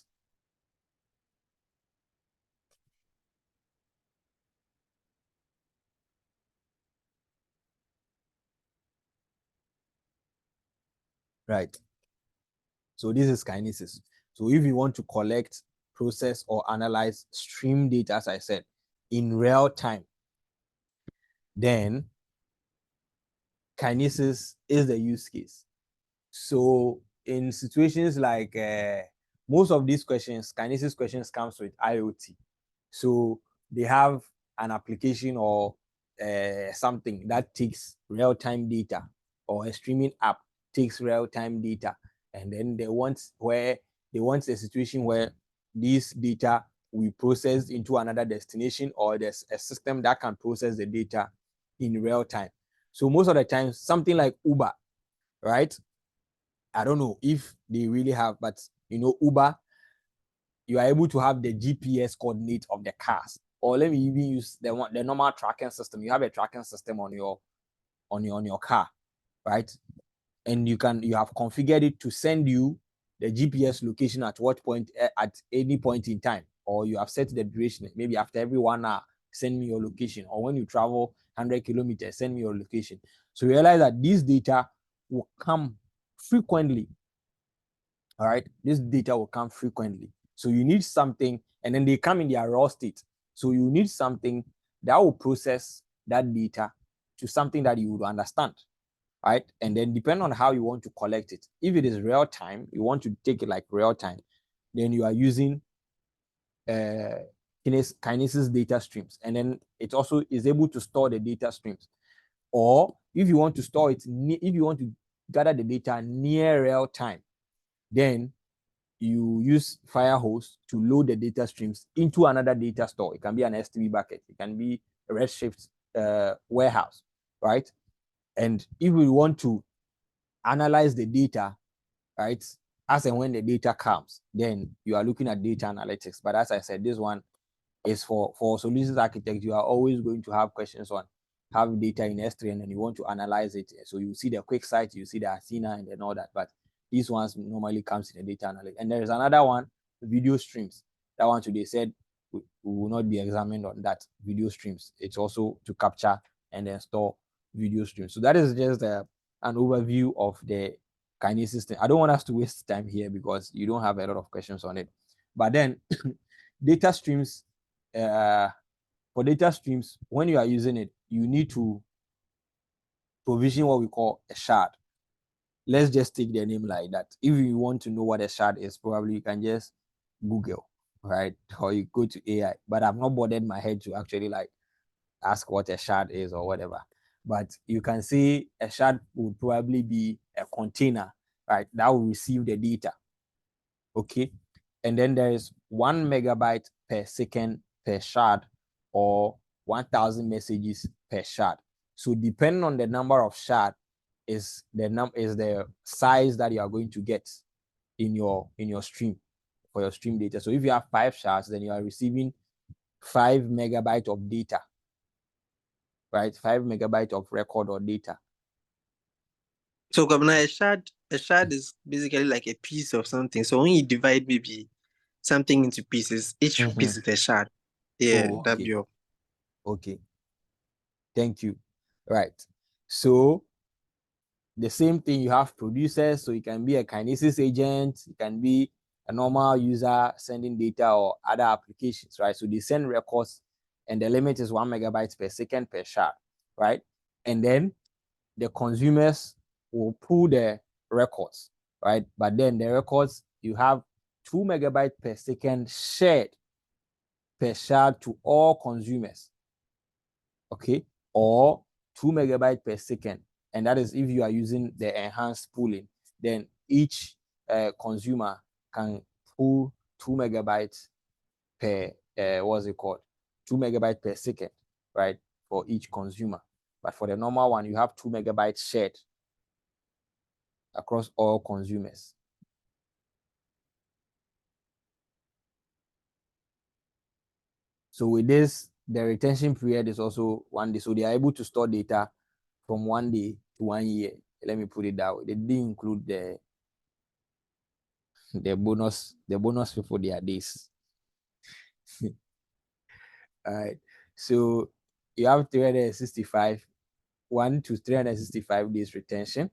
Right. So this is Kinesis. So if you want to collect, process, or analyze stream data, as I said, in real time, then Kinesis is the use case. So in situations like most of these questions, Kinesis questions comes with IoT. So they have an application or something that takes real-time data, or a streaming app takes real-time data, and then they want a situation where these data we process into another destination, or there's a system that can process the data in real time. So most of the time, something like Uber, right? I don't know if they really have, but Uber, you are able to have the GPS coordinate of the cars, or let me even use the normal tracking system. You have a tracking system on your car, right? And you have configured it to send you the GPS location at what point, at any point in time, or you have set the duration. Maybe after every 1 hour, send me your location, or when you travel 100 kilometers, send me your location. So realize that this data will come frequently. All right, this data will come frequently. So you need something, and then they come in their raw state. So you need something that will process that data to something that you would understand, right? And then depending on how you want to collect it. If it is real time, you want to take it like real time, then you are using Kinesis data streams, and then it also is able to store the data streams. Or if you want to store it, if you want to gather the data near real time, then you use Firehose to load the data streams into another data store. It can be an S3 bucket. It can be a Redshift warehouse, right? And if we want to analyze the data, right, as and when the data comes, then you are looking at data analytics. But as I said, this one is for solutions architects. You are always going to have questions on have data in S3, and then you want to analyze it. So you see the quick site, you see the Athena, and then all that. But these ones normally comes in the data analytics. And there is another one, video streams. That one today said we will not be examined on that, video streams. It's also to capture and then store video streams. So that is just an overview of the Kinesis thing. I don't want us to waste time here because you don't have a lot of questions on it. But then data streams, for data streams, when you are using it, you need to provision what we call a shard. Let's just take the name like that. If you want to know what a shard is, probably you can just Google, right? Or you go to AI. But I've not bothered my head to actually like ask what a shard is or whatever. But you can see a shard would probably be a container, right, that will receive the data. Okay. And then there is 1 megabyte per second per shard, or 1,000 messages per shard. So depending on the number of shard is the size that you are going to get in your stream, for your stream data. So if you have 5 shards, then you are receiving 5 megabyte of data, right? 5 megabyte of record or data. So Governor, a shard is basically like a piece of something. So when you divide maybe something into pieces, each piece is a shard. Yeah, Oh, that'd okay. be all. Okay. Thank you. Right. So the same thing, you have producers. So it can be a Kinesis agent, it can be a normal user sending data, or other applications, right? So they send records, and the limit is 1 megabyte per second per shard, right? And then the consumers will pull the records, right? But then the records, you have 2 megabyte per second shared per shard to all consumers, okay? Or 2 megabyte per second. And that is if you are using the enhanced pooling, then each consumer can pull 2 megabytes per, what's it called? 2 megabytes per second, right? For each consumer. But for the normal one, you have 2 megabytes shared across all consumers. So with this, the retention period is also 1 day. So they are able to store data from 1 day to 1 year. Let me put it that way. They didn't include the bonus people, their days. All right. So you have 365, 1 to 365 days retention.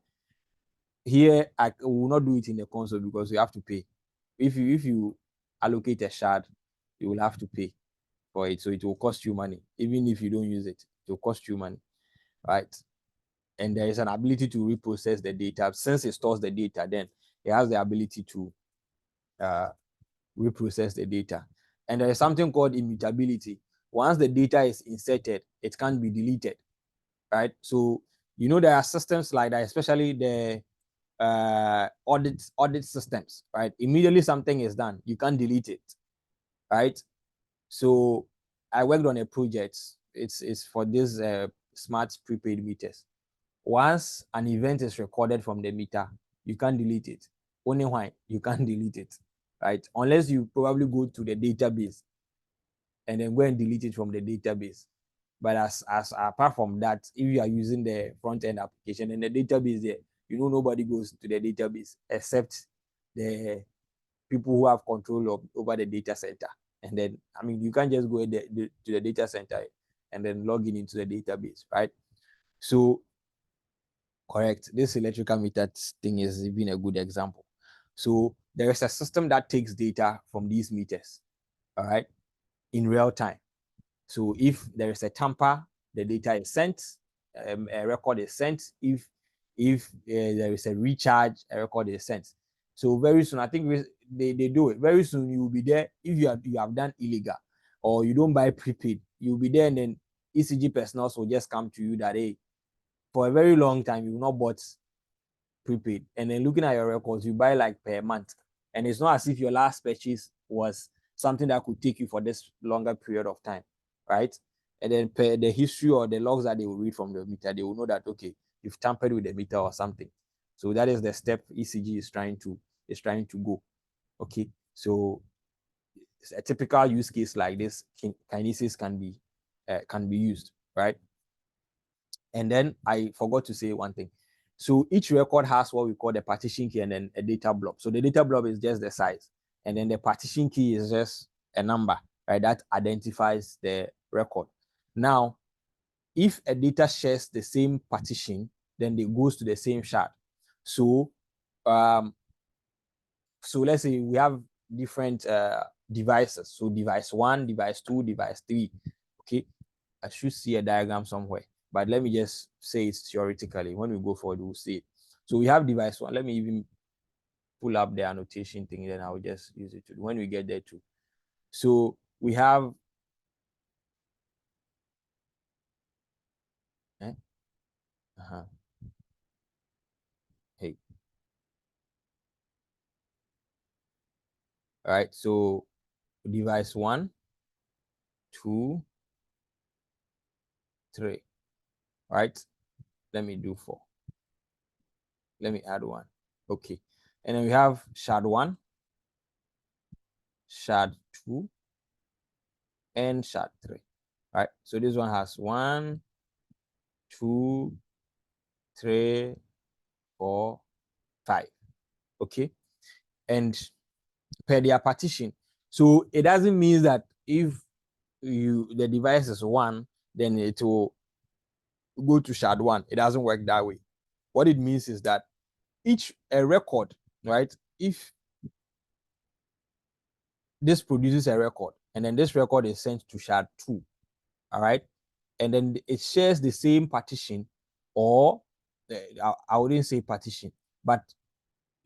Here, I will not do it in the console because you have to pay. If you allocate a shard, you will have to pay for it. So it will cost you money. Even if you don't use it, it will cost you money, right? And there is an ability to reprocess the data. Since it stores the data, then it has the ability to reprocess the data. And there is something called immutability. Once the data is inserted, it can't be deleted, right? So, there are systems like that, especially the audit systems, right? Immediately something is done, you can't delete it, right? So I worked on a project. It's for this smart prepaid meters. Once an event is recorded from the meter, you can't delete it. Only why you can't delete it, right? Unless you probably go to the database and then go and delete it from the database. But as apart from that, if you are using the front end application and the database there, nobody goes to the database except the people who have control over the data center. And then, you can't just go to the data center and then log into the database, right? So, correct. This electrical meter thing is even a good example. So there is a system that takes data from these meters, all right, in real time. So if there is a tamper, the data is sent, a record is sent. If there is a recharge, a record is sent. So very soon, I think they do it. Very soon you will be there. If you have done illegal or you don't buy prepaid, you'll be there, and then ECG personnel will just come to you that, hey, for a very long time you've not bought prepaid, and then looking at your records, you buy like per month, and it's not as if your last purchase was something that could take you for this longer period of time, right? And then per the history or the logs that they will read from the meter, they will know that, okay, you've tampered with the meter or something. So that is the step ECG is trying to go. Okay, so a typical use case like this, kinesis can be used, right? And then I forgot to say one thing. So each record has what we call the partition key and then a data blob. So the data blob is just the size, and then the partition key is just a number, right, that identifies the record. Now, if a data shares the same partition, then it goes to the same shard. So let's say we have different devices. So device 1, device 2, device 3. Okay, I should see a diagram somewhere, but let me just say it theoretically. When we go forward, we'll see it. So we have device 1. Let me even pull up the annotation thing, then I'll just use it when we get there too. So we have hey. All right, so device 1, 2, 3. All right, let me do 4. Let me add 1. Okay, and then we have shard 1, shard 2, and shard 3. All right, so this one has 1, 2, 3, 4, 5. Okay, and per their partition. So it doesn't mean that if the device is 1, then it will go to shard 1. It doesn't work that way. What it means is that a record, right? If this produces a record, and then this record is sent to shard 2, all right, and then it shares the same partition, or I wouldn't say partition, but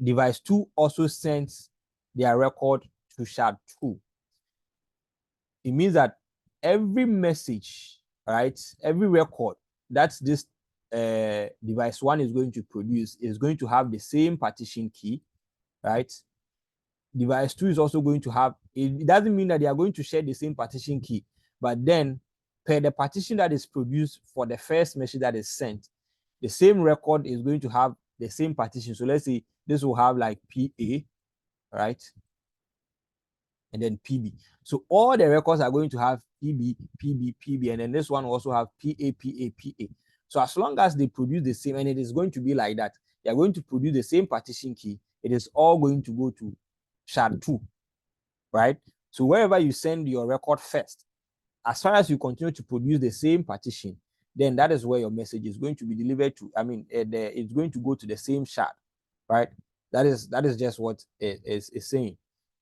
device 2 also sends their record to shard 2. It means that every message, right, every record that this device 1 is going to produce is going to have the same partition key, right? Device 2 is also going to have, it doesn't mean that they are going to share the same partition key, but then per the partition that is produced for the first message that is sent, the same record is going to have the same partition. So let's say this will have like PA, right? And then PB. So all the records are going to have PB, PB, PB, and then this one will also have PA, PA, PA. So as long as they produce the same, and it is going to be like that, they are going to produce the same partition key, it is all going to go to shard 2, right? So wherever you send your record first, as far as you continue to produce the same partition, then that is where your message is going to be delivered to. It's going to go to the same shard, right? That is just what it is saying.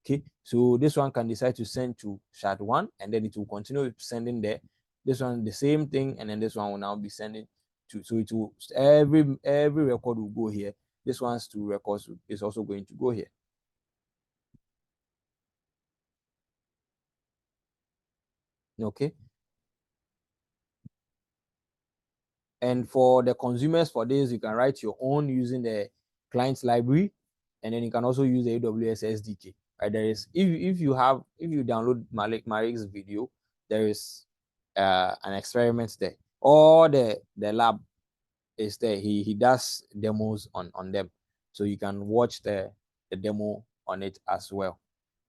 Okay, so this one can decide to send to shard 1, and then it will continue sending there. This one the same thing, and then this one will now be sending to. So it will every record will go here. This one's 2 records is also going to go here. Okay. And for the consumers for this, you can write your own using the client library, and then you can also use the AWS SDK. Right? There is, if you download Malik's video, there is an experiment there. Or the lab is there. He does demos on them, so you can watch the demo on it as well.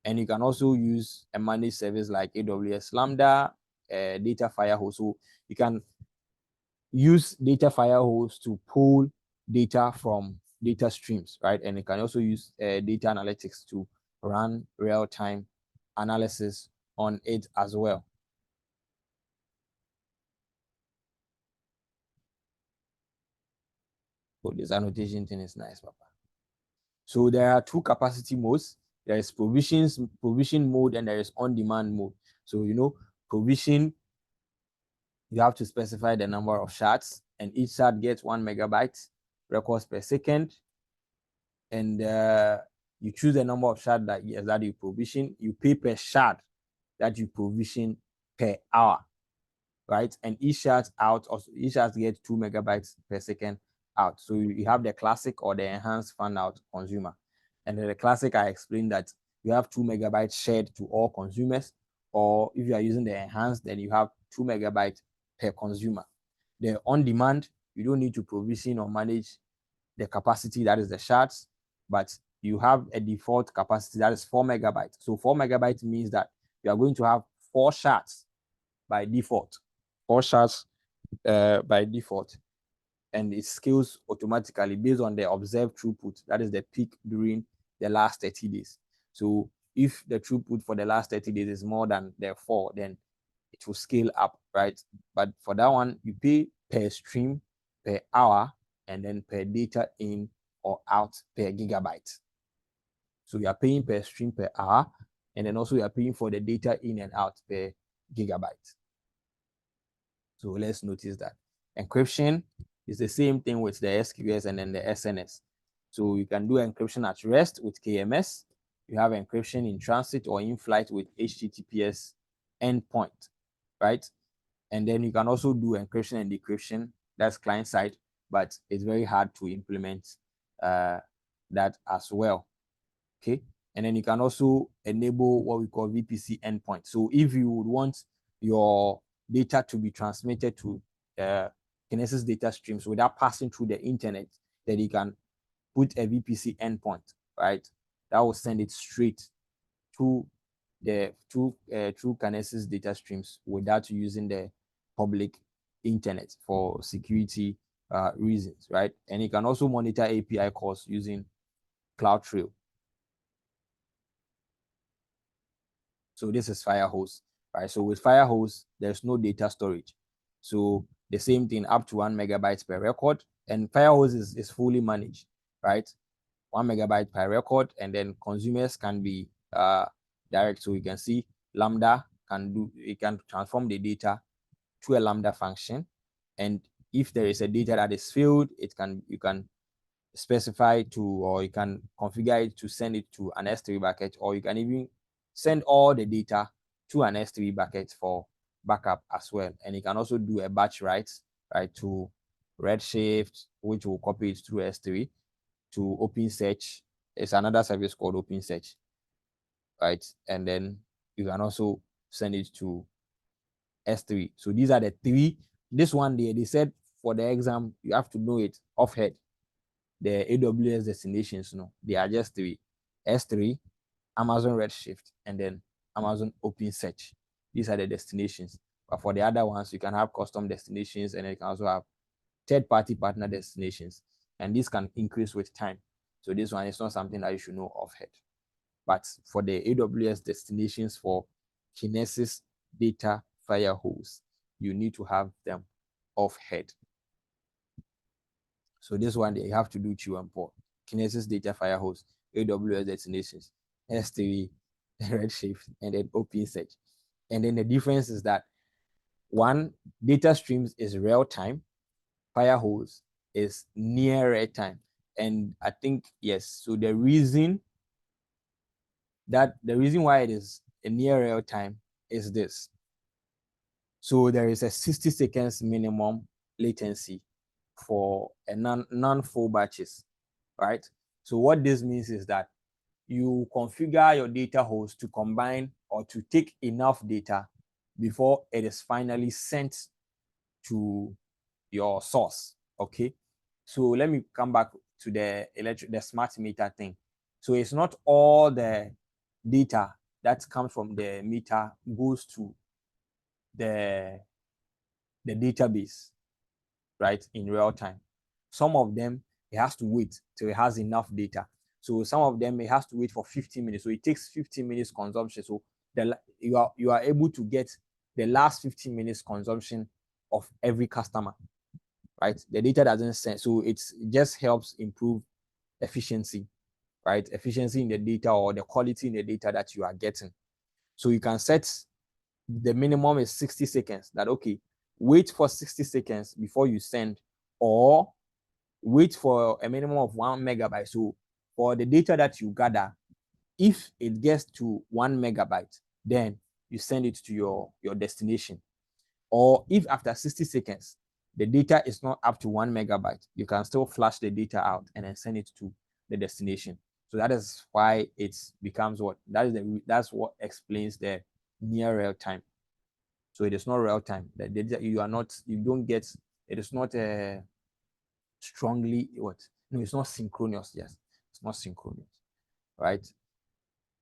And you can also use a managed service like AWS Lambda, Data Firehose. So you can use Data Firehose to pull data from data streams, right? And you can also use data analytics to run real-time analysis on it as well. So this annotation thing is nice, Papa. So there are two capacity modes. There is provision mode, and there is on-demand mode. So, provision, you have to specify the number of shards, and each shard gets 1 megabyte records per second. And you choose the number of shards that you provision. You pay per shard that you provision per hour, right? And each shard gets 2 megabytes per second out. So you have the classic or the enhanced fan out consumer. And the classic, I explained that you have 2 megabytes shared to all consumers, or if you are using the enhanced, then you have 2 megabytes per consumer. The on-demand, you don't need to provision or manage the capacity, that is the shards, but you have a default capacity that is 4 megabytes. So 4 megabytes means that you are going to have 4 shards by default. 4 shards by default. And it scales automatically based on the observed throughput. That is the peak during the last 30 days. So if the throughput for the last 30 days is more than the 4, then it will scale up, right? But for that one, you pay per stream, per hour, and then per data in or out per gigabyte. So you are paying per stream per hour, and then also you are paying for the data in and out per gigabyte. So let's notice that. Encryption is the same thing with the SQS and then the SNS. So you can do encryption at rest with KMS. You have encryption in transit or in flight with HTTPS endpoint, right? And then you can also do encryption and decryption. That's client side, but it's very hard to implement that as well. Okay. And then you can also enable what we call VPC endpoint. So if you would want your data to be transmitted to Kinesis data streams without passing through the internet, then you can put a VPC endpoint, right? That will send it straight to the through Kinesis data streams without using the public internet for security reasons, right? And you can also monitor API calls using CloudTrail. So this is Firehose, right? So with Firehose, there's no data storage. So the same thing, up to 1 megabyte per record. And Firehose is fully managed, right? 1 megabyte per record, and then consumers can be direct. So you can see Lambda it can transform the data to a Lambda function. And if there is a data that is filled, you can specify to, or you can configure it to send it to an S3 bucket, or you can even send all the data to an S3 bucket for backup as well. And you can also do a batch write, right, to Redshift, which will copy it through S3 to OpenSearch. It's another service called OpenSearch, right? And then you can also send it to S3. So these are the three. This one they said for the exam, you have to know it off head. The AWS destinations, they are just 3. S3, Amazon Redshift, and then Amazon OpenSearch. These are the destinations. But for the other ones, you can have custom destinations, and you can also have third-party partner destinations. And this can increase with time. So this one is not something that you should know off head. But for the AWS destinations for Kinesis Data Firehose, you need to have them off head. So this one, you have to do chew and pour. Kinesis Data Firehose, AWS destinations, S3, Redshift, and then OpenSearch. And then the difference is that one, data streams is real time, Firehose is near real time. And I think, yes, so the reason why it is a near real time is this. So there is a 60 seconds minimum latency for a non-full batches, right? So what this means is that you configure your data host to combine or to take enough data before it is finally sent to your source, okay? So let me come back to the smart meter thing. So it's not all the data that comes from the meter goes to the database, right, in real time. Some of them, it has to wait till it has enough data. So some of them, it has to wait for 15 minutes. So it takes 15 minutes consumption. So you are able to get the last 15 minutes consumption of every customer, right? The data doesn't send. So it just helps improve efficiency, right? Efficiency in the data or the quality in the data that you are getting. So you can set the minimum is 60 seconds. That, okay, wait for 60 seconds before you send, or wait for a minimum of 1 megabyte. So for the data that you gather, if it gets to 1 megabyte, then you send it to your destination. Or if after 60 seconds, the data is not up to 1 megabyte, you can still flash the data out and then send it to the destination. So that is why it becomes what? That's what explains the near real time. So it is not real time. The data you don't get, it is not strongly what? No, it's not synchronous. Yes, it's not synchronous, right?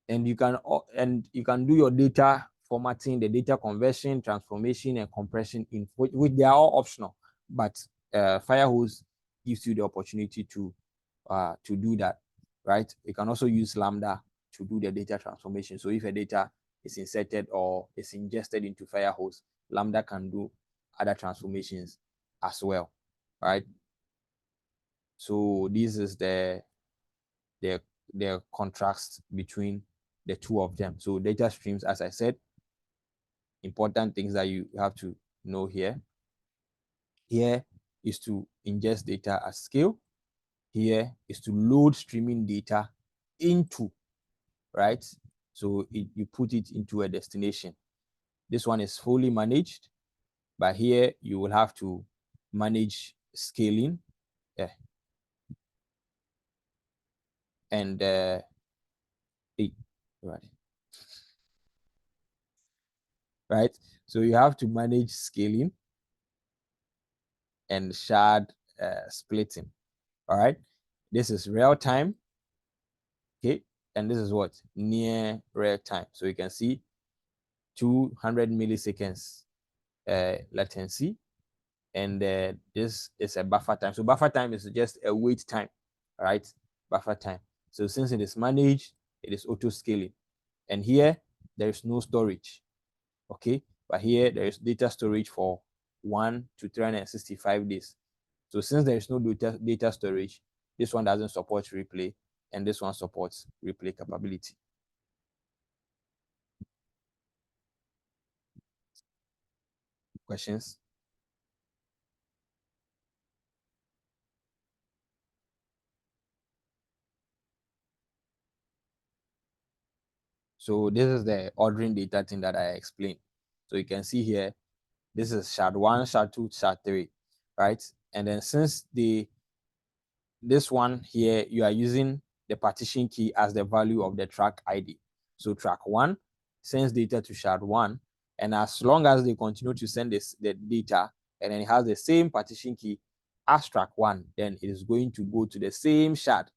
And you can do your data formatting, the data conversion, transformation, and compression in which they are all optional, but Firehose gives you the opportunity to do that, right? You can also use Lambda to do the data transformation. So if a data is inserted or is ingested into Firehose, Lambda can do other transformations as well, right? So this is the contrast between the two of them. So data streams, as I said, important things that you have to know here. Here is to ingest data at scale. Here is to load streaming data into, right? So you put it into a destination. This one is fully managed, but here you will have to manage scaling. Yeah. And right. So you have to manage scaling and shard splitting. All right. This is real time. Okay. And this is what? Near real time. So you can see 200 milliseconds latency. And this is a buffer time. So buffer time is just a wait time, right? Buffer time. So since it is managed, it is auto scaling. And here, there is no storage. Okay. But here, there is data storage for 1 to 365 days. So since there is no data storage, this one doesn't support replay, and this one supports replay capability. Questions? So this is the ordering data thing that I explained. So you can see here, this is shard 1, shard 2, shard 3, right? And then since this one here, you are using the partition key as the value of the track ID. So track 1 sends data to shard 1, and as long as they continue to send the data, and then it has the same partition key as track 1, then it is going to go to the same shard,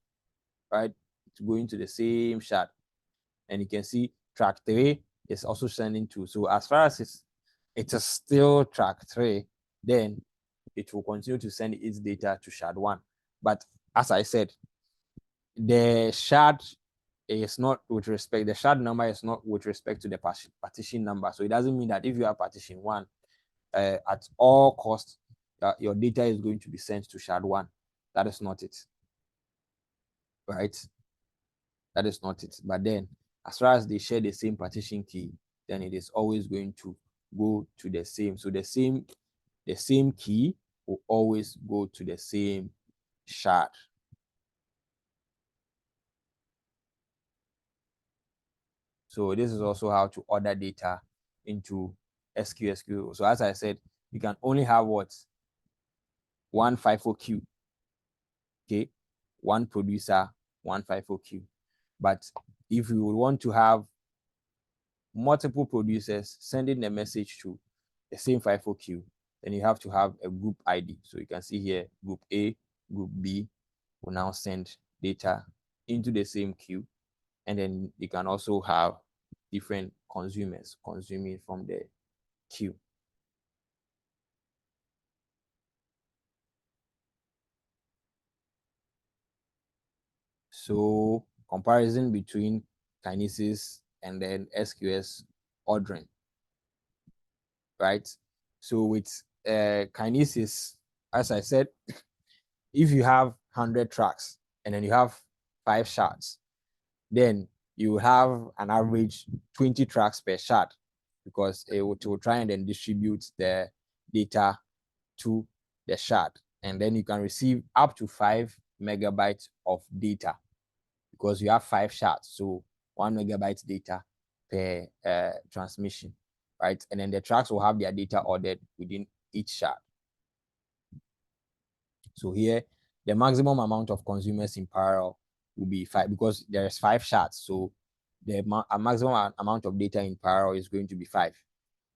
right? It's going to the same shard. And you can see track 3 is also sending to. So as far as it is still track 3, then it will continue to send its data to shard 1. But as I said, the shard is not with respect, the shard number is not with respect to the partition number. So it doesn't mean that if you have partition 1, at all costs, your data is going to be sent to shard 1. That is not it, right? That is not it. But then, as far as they share the same partition key, then it is always going to go to the same. So the same key will always go to the same shard. So this is also how to order data into SQL. So as I said, you can only have what? One FIFO queue. Okay. one producer, one FIFO queue. But if you would want to have multiple producers sending a message to the same FIFO queue, then you have to have a group ID. So you can see here, group A, group B will now send data into the same queue. And then you can also have different consumers consuming from the queue. So comparison between Kinesis and then SQS ordering, right? So with Kinesis, as I said, if you have 100 tracks and then you have 5 shards, then you have an average 20 tracks per shard, because it will try and then distribute the data to the shard. And then you can receive up to 5 megabytes of data, because you have 5 shards. So 1 megabyte data per transmission, right? And then the tracks will have their data ordered within each shard. So here, the maximum amount of consumers in parallel will be 5, because there's 5 shards. So the maximum amount of data in parallel is going to be 5.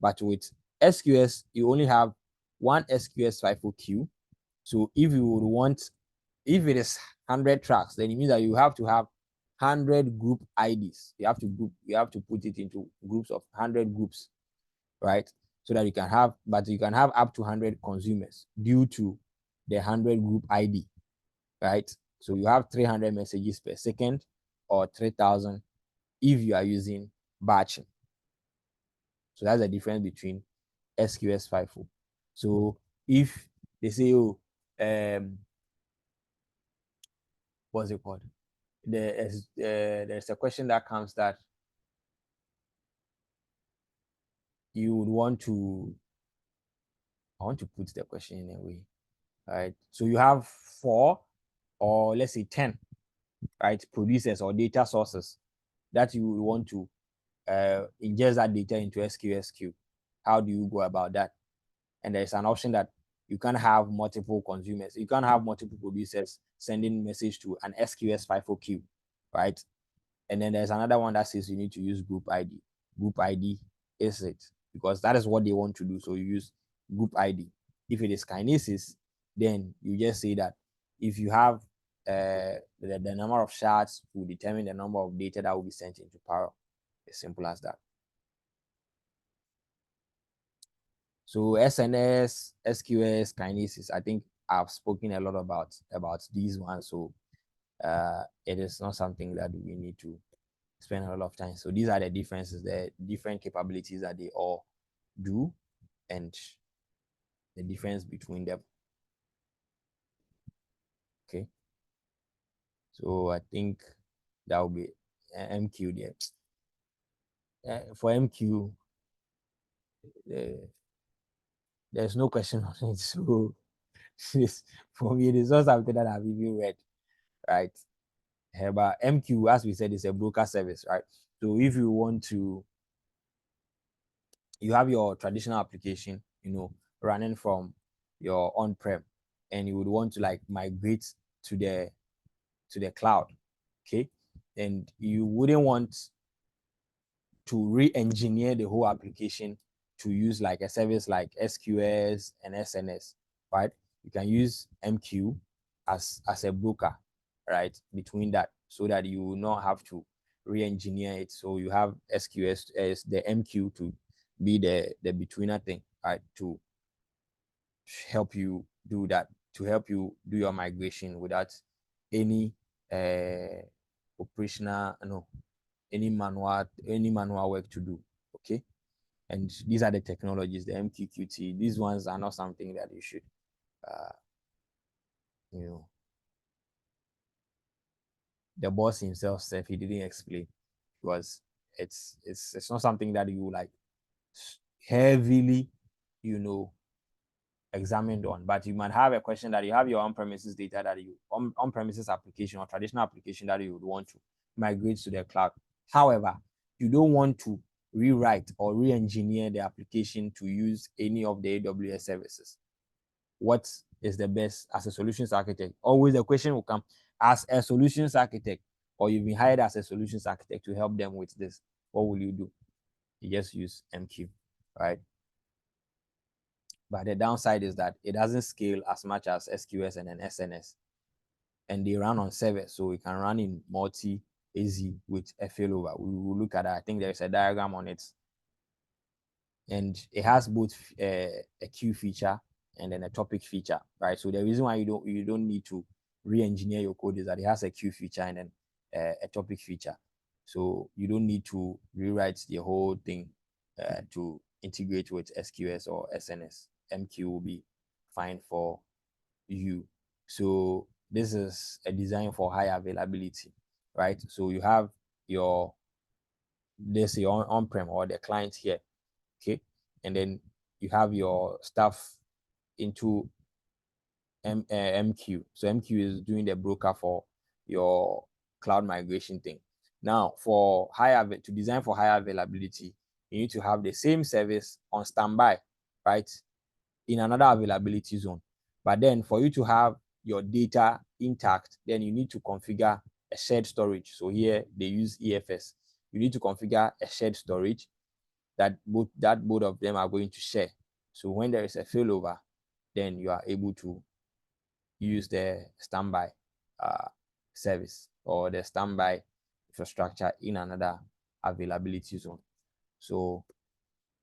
But with SQS, you only have one SQS FIFO queue. So if you would want, if it is 100 tracks, then it means that you have to have 100 group IDs. You have to put it into groups of 100 groups, right? So that you can have, but you can have up to 100 consumers due to the 100 group ID, right? So you have 300 messages per second, or 3,000 if you are using batching. So that's the difference between SQS FIFO. So if they say, oh, what's it called? There's a question that comes that you would want to, I want to put the question in a way, right? So you have 4 or let's say 10, right, producers or data sources that you want to ingest that data into SQS queue. How do you go about that? And there's an option that you can have multiple consumers. You can have multiple producers sending message to an SQS FIFO queue, right? And then there's another one that says you need to use group ID. Group ID is it, because that is what they want to do. So you use group ID. If it is Kinesis, then you just say that if you have the number of shards will determine the number of data that will be sent into parallel. As simple as that. So SNS, SQS, Kinesis, I think I've spoken a lot about these ones. So it is not something that we need to spend a lot of time. So these are the differences, the different capabilities that they all do, and the difference between them. Okay. So I think that will be MQ there. For MQ, there's no question on it. So for me, it is not something that I've even read, right? But MQ, as we said, is a broker service, right? So if you want to, you have your traditional application, running from your on-prem, and you would want to like migrate to the cloud, okay? And you wouldn't want to re-engineer the whole application to use like a service like SQS and SNS, right? You can use MQ as a broker, right, between that, so that you will not have to re-engineer it. So you have SQS as the MQ to be the betweener thing, right, to help you do that, to help you do your migration without any any manual work to do. Okay. And these are the technologies, the MQQT. These ones are not something that you should the boss himself said he didn't explain, because it's not something that you like heavily examined on. But you might have a question that you have your on-premises data that you on-premises application or traditional application that you would want to migrate to the cloud. However, you don't want to rewrite or re-engineer the application to use any of the AWS services. What is the best as a solutions architect? Always the question will come, as a solutions architect, or you've been hired as a solutions architect to help them with this, what will you do? You just use MQ, right? But the downside is that it doesn't scale as much as SQS and then SNS. And they run on servers, so it can run in multi-AZ with a failover. We will look at that. I think there's a diagram on it. And it has both a queue feature and then a topic feature, right? So the reason why you don't need to re-engineer your code is that it has a queue feature and then a topic feature. So you don't need to rewrite the whole thing to integrate with SQS or SNS. MQ will be fine for you. So this is a design for high availability, right? So you have your, let's say on-prem or the client here, okay? And then you have your stuff into MQ. So MQ is doing the broker for your cloud migration thing. Now, to design for high availability, you need to have the same service on standby, right, in another availability zone. But then for you to have your data intact, then you need to configure a shared storage. So here they use EFS. You need to configure a shared storage that both of them are going to share. So when there is a failover, then you are able to use the standby service or the standby infrastructure in another availability zone. So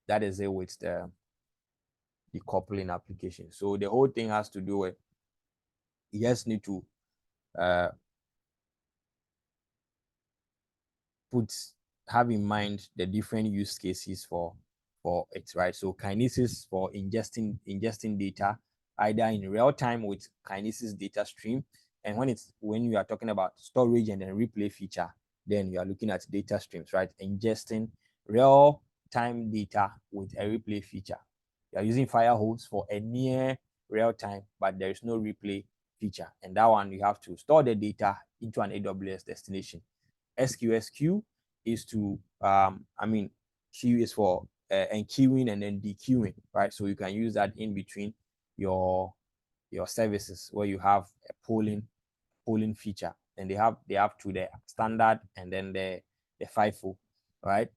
that is it with the decoupling application. So the whole thing has to do with, you just need to have in mind the different use cases for it, right? So Kinesis for ingesting data either in real time with Kinesis data stream, and when you are talking about storage and then replay feature, then you are looking at data streams, right? Ingesting real time data with a replay feature. You are using Firehose for a near real time, but there is no replay feature, and that one you have to store the data into an AWS destination. SQSQ is to Q is for enqueuing and then dequeuing, right? So you can use that in between your services where you have a polling feature, and they have to the standard and then the FIFO, right?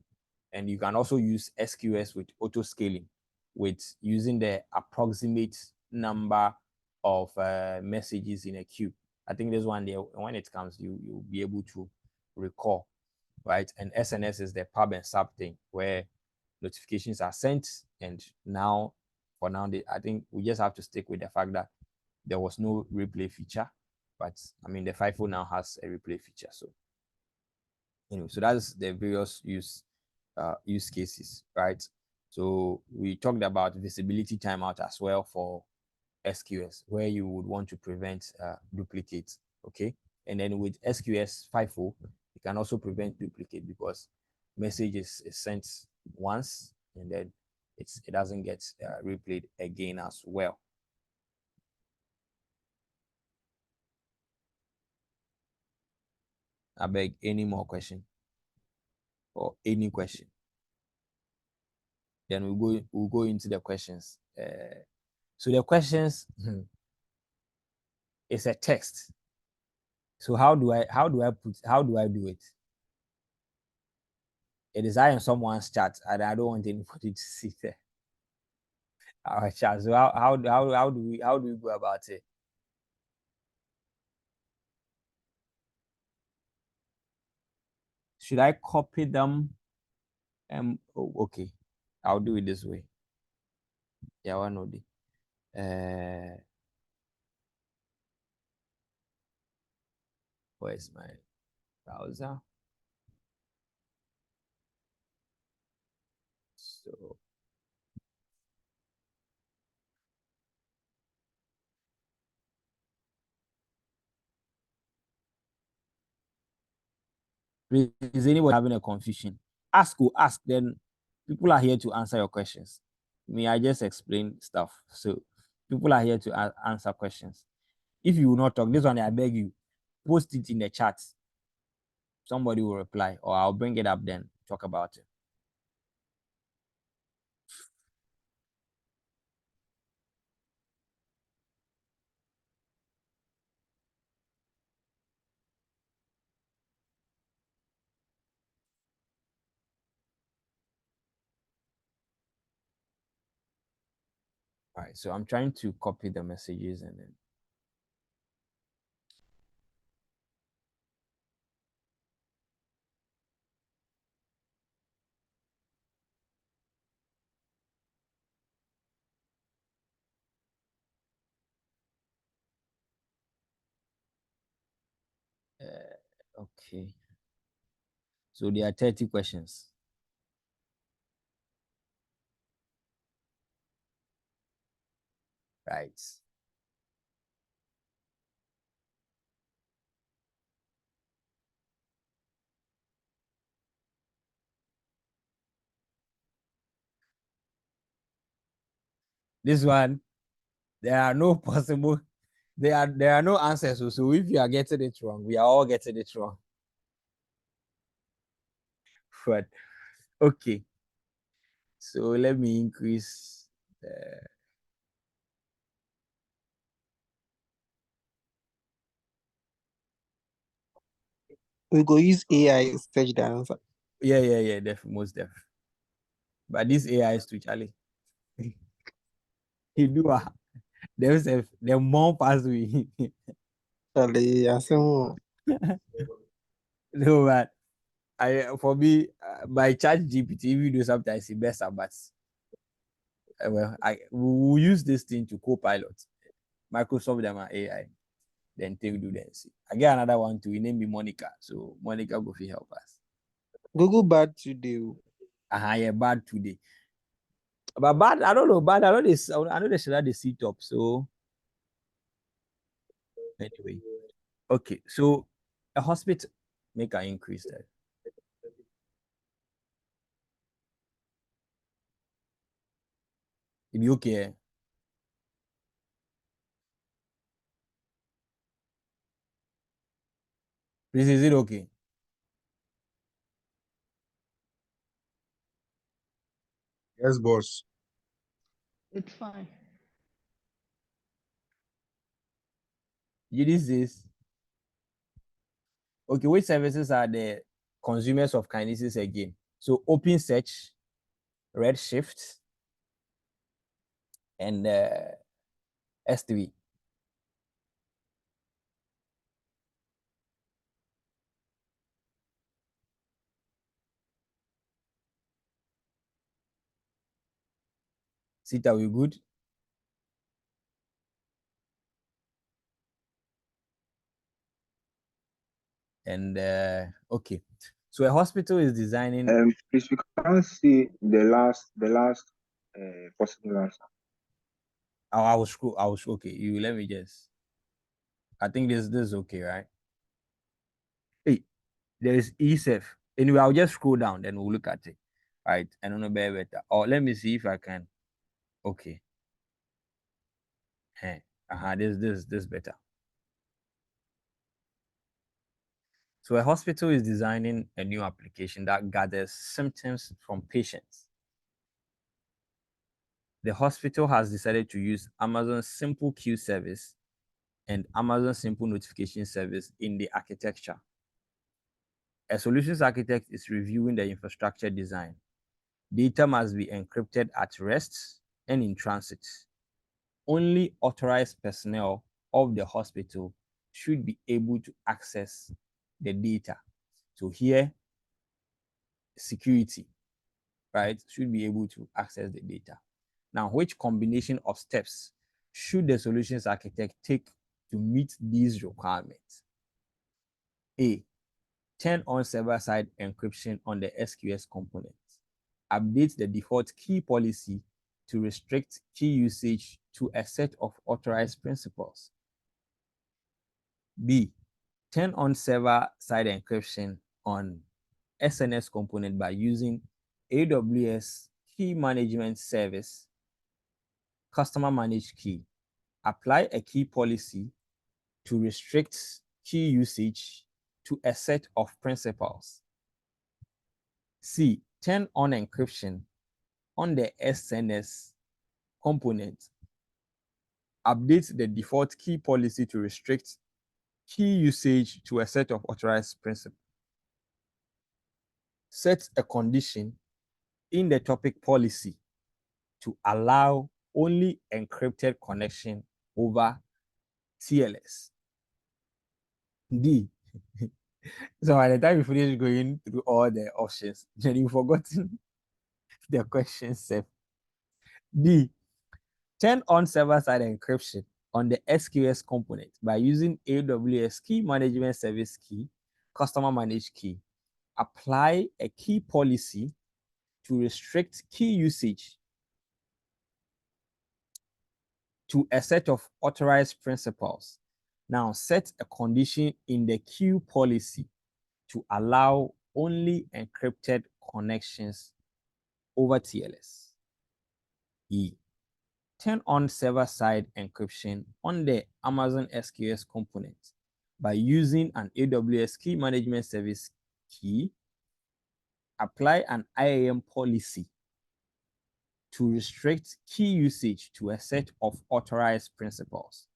And you can also use SQS with auto scaling, with using the approximate number of messages in a queue. I think this one there, when it comes, you'll be able to recall, right? And SNS is the pub and sub thing where notifications are sent, and for now, I think we just have to stick with the fact that there was no replay feature, but I mean the FIFO now has a replay feature. So anyway, so that's the various use cases, right? So we talked about visibility timeout as well for SQS, where you would want to prevent duplicates, okay? And then with SQS FIFO, you can also prevent duplicate because message is sent once and then it doesn't get replayed again as well. I beg, any more question or any question? Then we'll go into the questions. So the questions is a text. So how do I do it? It is I in someone's chat, and I don't want anybody to see there. Our chat. So how do we go about it? Should I copy them? Okay, I'll do it this way. Yeah, one of the where's my browser? So is anybody having a confusion? Ask, then people are here to answer your questions. I just explain stuff. So people are here to answer questions. If you will not talk, this one I beg you, post it in the chat. Somebody will reply, or I'll bring it up then, talk about it. All right, so I'm trying to copy the messages and then. Okay. So there are 30 questions. Right. This one, there are no possible, there are no answers. So if you are getting it wrong, we are all getting it wrong. But okay. So let me increase We go use AI to search the answer. yeah, most definitely. But this AI is too Charlie. He do there's the more pass we. Charlie, I say, oh, No, but for me, by chat GPT, even though sometimes it's better, but well, we will use this thing to co-pilot. Microsoft them are AI. Then take do then see. I get another one too. He name me Monica. So Monica go fit help us. Google bad today. Yeah, bad today. But bad, I don't know. Bad, I know they should have the seat up. So anyway. Okay, so a hospital make an increase there. It be okay. Please, is it okay? Yes, boss. It's fine. This is okay. Which services are the consumers of Kinesis again? So Open Search, Redshift, and S3. Sita, we good? And okay, so a hospital is designing. Please, we can't see the last possible answer. I will scroll. Okay. You let me just. I think this is okay, right? Hey, there is ESEF. Anyway, I'll just scroll down, then we'll look at it. Right, I don't know better. Or let me see if I can. Okay. Hey. This better. So a hospital is designing a new application that gathers symptoms from patients. The hospital has decided to use Amazon's Simple Queue service and Amazon Simple Notification service in the architecture. A solutions architect is reviewing the infrastructure design. Data must be encrypted at rest and in transit. Only authorized personnel of the hospital should be able to access the data. So here, security, right, should be able to access the data. Now, which combination of steps should the solutions architect take to meet these requirements? A, turn on server-side encryption on the SQS component. Update the default key policy to restrict key usage to a set of authorized principals. B, turn on server-side encryption on SNS component by using AWS Key Management Service, Customer Managed Key. Apply a key policy to restrict key usage to a set of principals. C, turn on encryption on the SNS component. Update the default key policy to restrict key usage to a set of authorized principals. Set a condition in the topic policy to allow only encrypted connection over TLS. D. So by the time you finish going through all the options, then you've forgotten the question set. D. Turn on server-side encryption on the SQS component by using AWS Key Management Service Key, Customer Managed Key. Apply a key policy to restrict key usage to a set of authorized principals. Now set a condition in the queue policy to allow only encrypted connections over TLS. E. Turn on server-side encryption on the Amazon SQS component by using an AWS Key Management Service key. Apply an IAM policy to restrict key usage to a set of authorized principals.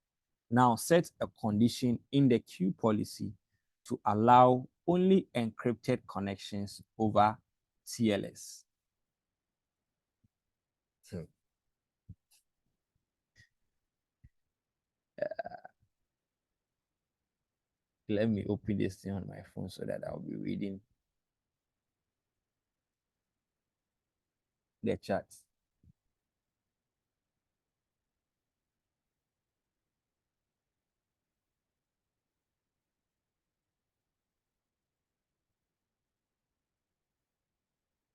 Now set a condition in the queue policy to allow only encrypted connections over TLS. Let me open this thing on my phone so that I'll be reading the chat.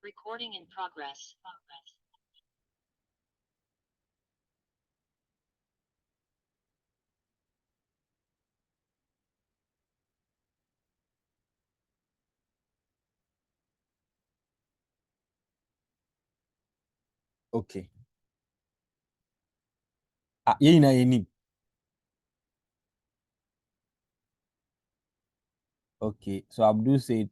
Recording in progress. Okay. Yeni. Okay, so Abdul said,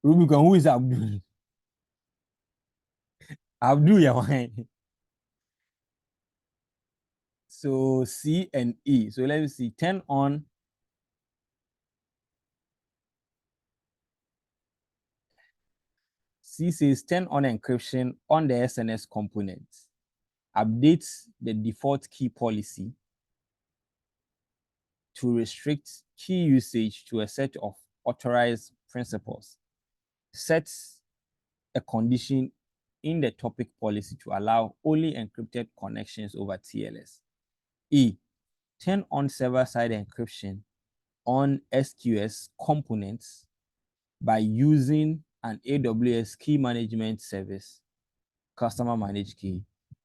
Rubicon, who is Abdul? Abdul Yawan. So C and E. So let me see. Turn on. C says turn on encryption on the SNS component. Update the default key policy to restrict key usage to a set of authorized principals. Set a condition in the topic policy to allow only encrypted connections over TLS. E. Turn on server-side encryption on SQS components by using an AWS Key Management Service, Customer Managed Key,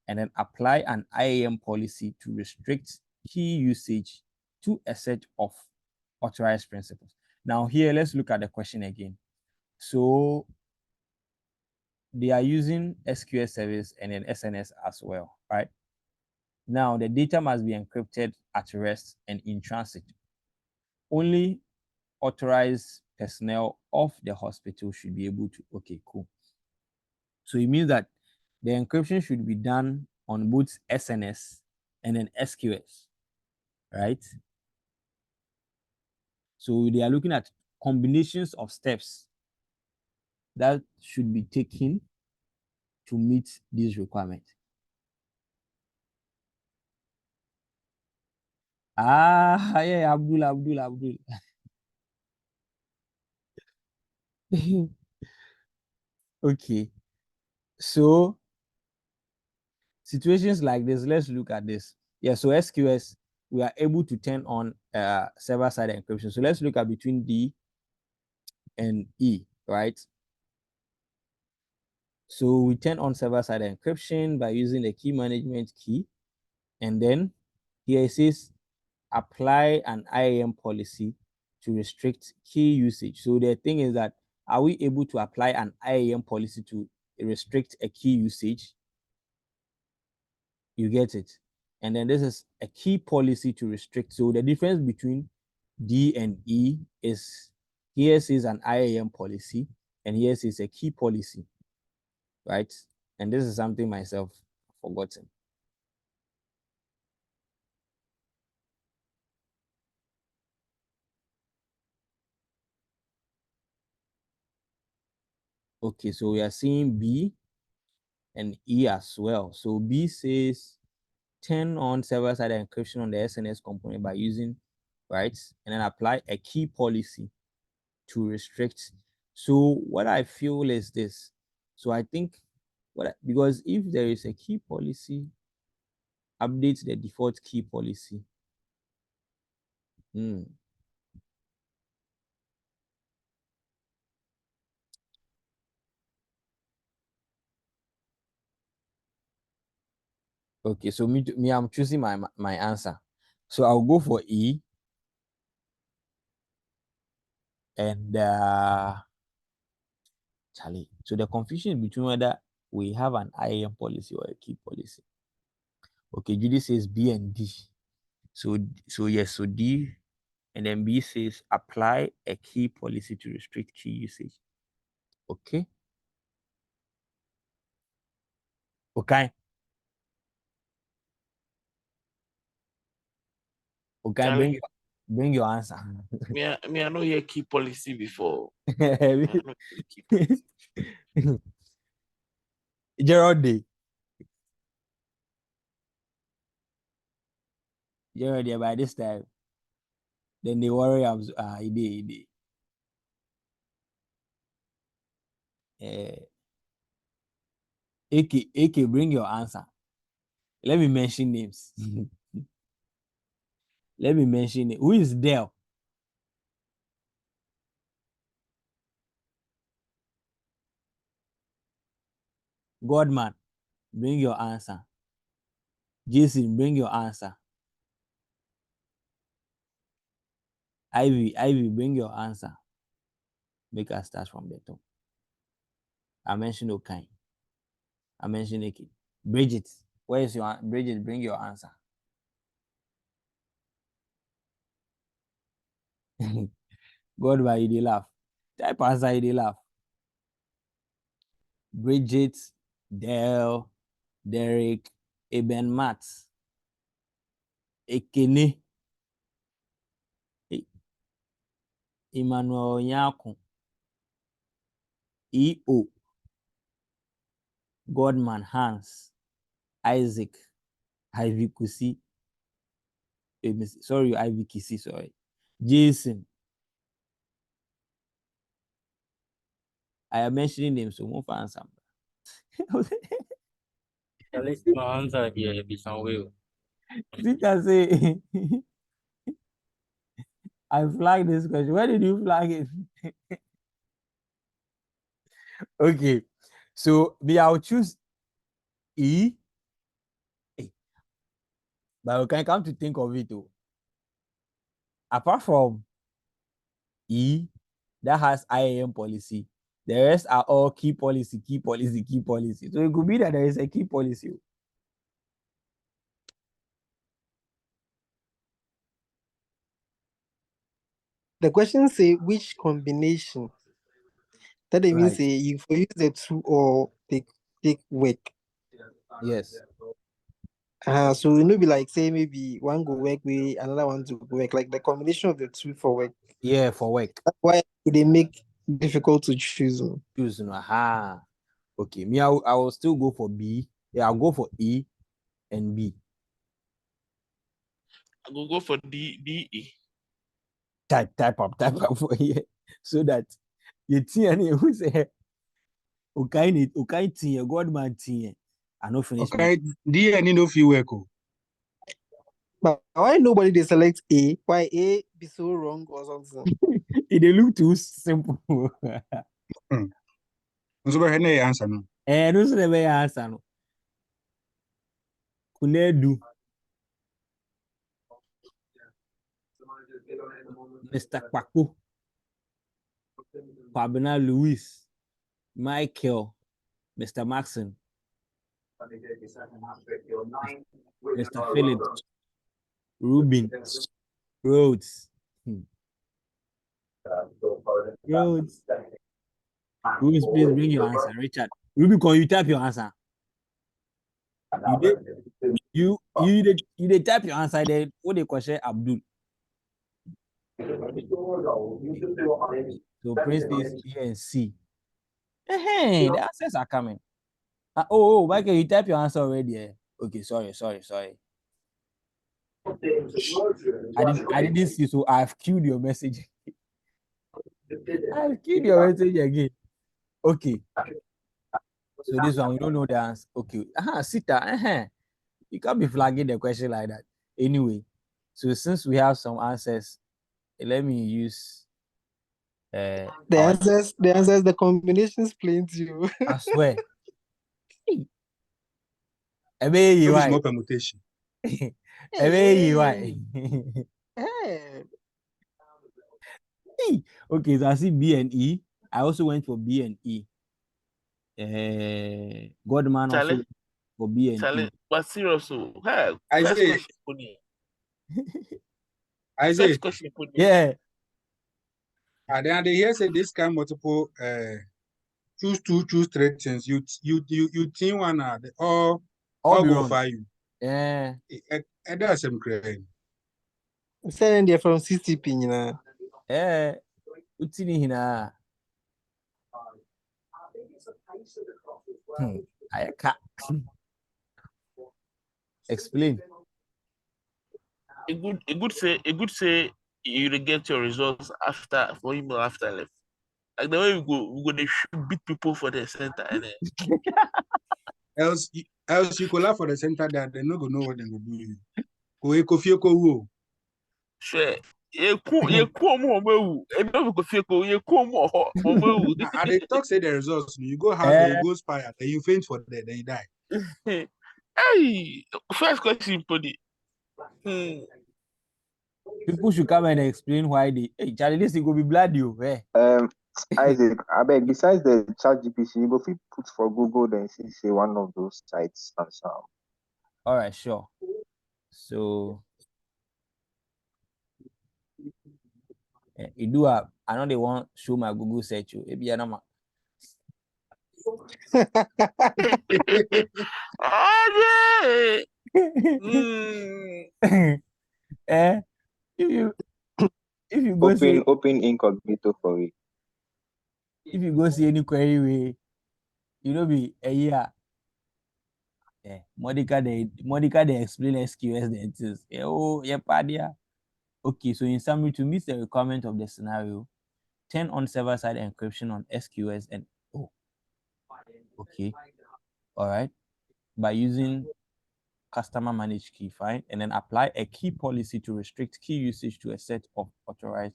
and then apply an IAM policy to restrict key usage to a set of authorized principals. Now here, let's look at the question again. So they are using SQS service and then SNS as well, right? Now the data must be encrypted at rest and in transit. Only authorized personnel of the hospital should be able to, okay, cool. So it means that the encryption should be done on both SNS and then SQS, right? So they are looking at combinations of steps that should be taken to meet this requirement. Yeah, Abdul. Okay, so situations like this, let's look at this. Yeah, so SQS, we are able to turn on server-side encryption. So let's look at between D and E, right? So we turn on server-side encryption by using the key management key. And then here it says, apply an IAM policy to restrict key usage. So the thing is that, are we able to apply an IAM policy to restrict a key usage? You get it? And then this is a key policy to restrict. So the difference between D and E is, here is an IAM policy and here is a key policy, right? And this is something myself forgotten. Okay, so we are seeing B and E as well. So B says turn on server-side encryption on the SNS component by using, right? And then apply a key policy to restrict. So what I feel is this. So I think because if there is a key policy, update the default key policy. Okay, so me, I'm choosing my answer. So I'll go for E. And Charlie. So the confusion between whether we have an IAM policy or a key policy. Okay, Judy says B and D. So yes, so D, and then B says apply a key policy to restrict key usage. Okay. Okay. Okay, Charlie, bring your answer. I know your key policy before. I know your key policy. Gerald D. Gerald D, by this time, then they worry he AK, bring your answer. Let me mention names. Let me mention it. Who is Dell? Godman, bring your answer. Jason, bring your answer. Ivy, bring your answer. Make us start from the top. I mentioned Okai. I mentioned Ike. Bridget, where is your Bridget? Bring your answer. Godman, you dey laugh. Type answer, you dey laugh. Bridget, Dell, Derek, Eben Matt, Ekene, Emmanuel Nyako, EO, Godman Hans, Isaac, Ivy Kusi, sorry, Ivy Kisi, sorry. Jason. I am mentioning names, so move answer. At least my answer here be some way. Teacher say, I flagged this question. Where did you flag it? Okay, so I'll choose E. But we can come to think of it too. Apart from E, that has IAM policy, the rest are all key policy. So it could be that there is a key policy. The question say which combination. That they mean say you for use the two or take work. Yes. So it will be like say maybe one go work with another one to work, like the combination of the two for work. Yeah, for work. That's why they make difficult to choose. Choose. Okay, me, I will still go for B. Yeah, I'll go for E and B. I will go for DE. Type up for here so that you see any who say okay tea Godman tea. I know finish. Okay, D and no fee work. But why nobody they select A? Why A be so wrong or something? It they look too simple. So where any answer no? No so the way answer no. Kunedu. Mr. Kwaku. Kwabena Louis. Michael. Mr. Maxon. Mr. Phillips. Rubin. Rhodes. Rhodes. Rhodes, please bring your answer. Richard. Rubicon, you type your answer. You did type your answer there. What they question Abdul. So Prince is E and C. Hey, the answers are coming. Oh, Michael, you type your answer already. Eh? Okay, sorry. I didn't see, so I've queued your message. I've queued your message again. Okay. So this one we don't know the answer. Okay. Sita. You can't be flagging the question like that. Anyway, so since we have some answers, let me use The answers, the combinations plain to you. I swear. No be Why? small permutation. Why? Hey. Okay, so I see B and E. I also went for B and E. Godman also Charlie, went for B and Charlie, E. but serious, so hey, I first say, question for me. I say, First question for me. Yeah. and then they hear say this kind multiple choose 2, choose 3 things. You think one all be go wrong. for you. Yeah. And that's some crazy. Saying they're from CCP, you know. Yeah. Utini hina. I can't explain. A good say you will get your results after for email after left. Like the way we go they should beat people for the center and then Else you go laugh for the center that they no go know what they go do. Go ekofie ko wo. sure. You come home, and don't go feel you come home. And they talk say the results. You go house, they go spire, then you faint for that, then you die. Hey, first question for the. People should come and explain why they. Hey, Charlie, this will be blood you. Eh? Isaac, I beg. Besides the chat GPT, you go fit put for Google, then see say one of those sites answer. All right, sure. So, you do I know they want show my Google search you. Maybe I know. If you go see Open incognito for it. if you go see any query way, you know be a year. Monica they explain SQS then too. Padia. Okay, so in summary, to meet the requirement of the scenario, turn on server-side encryption on SQS and okay, all right, by using customer managed key, fine, and then apply a key policy to restrict key usage to a set of authorized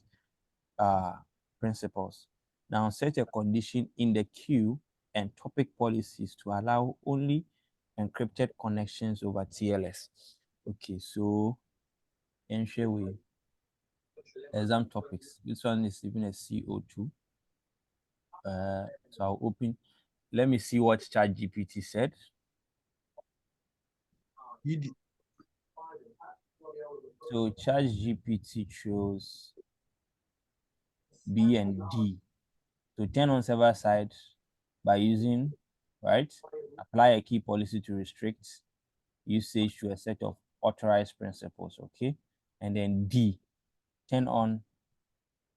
principles. Now set a condition in the queue and topic policies to allow only encrypted connections over TLS. Okay, so ensure we exam topics. This one is even a CO2. So I'll open. Let me see what ChatGPT said. So ChatGPT chose B and D. So turn on server side by using, right? Apply a key policy to restrict usage to a set of authorized principles, okay? And then D, turn on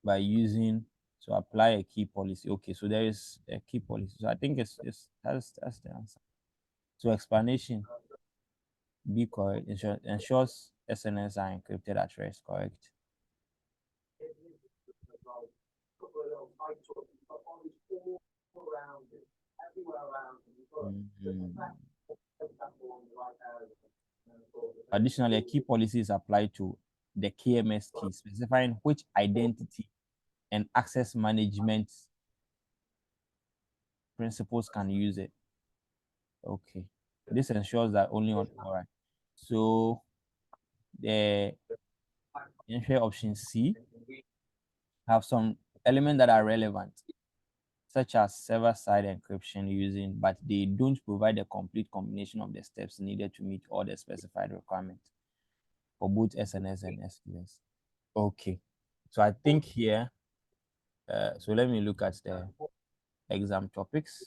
by using, so apply a key policy. Okay, so there is a key policy. So I think that's the answer. So explanation, be correct, ensures SNS are encrypted at rest, correct? Additionally, a key policy is applied to the KMS key, specifying which identity and access management principles can use it. Okay, this ensures that only on, all right. So the ensure option C have some elements that are relevant, such as server-side encryption using, but they don't provide a complete combination of the steps needed to meet all the specified requirements for both SNS and SQS. Okay, so I think here, so let me look at the exam topics.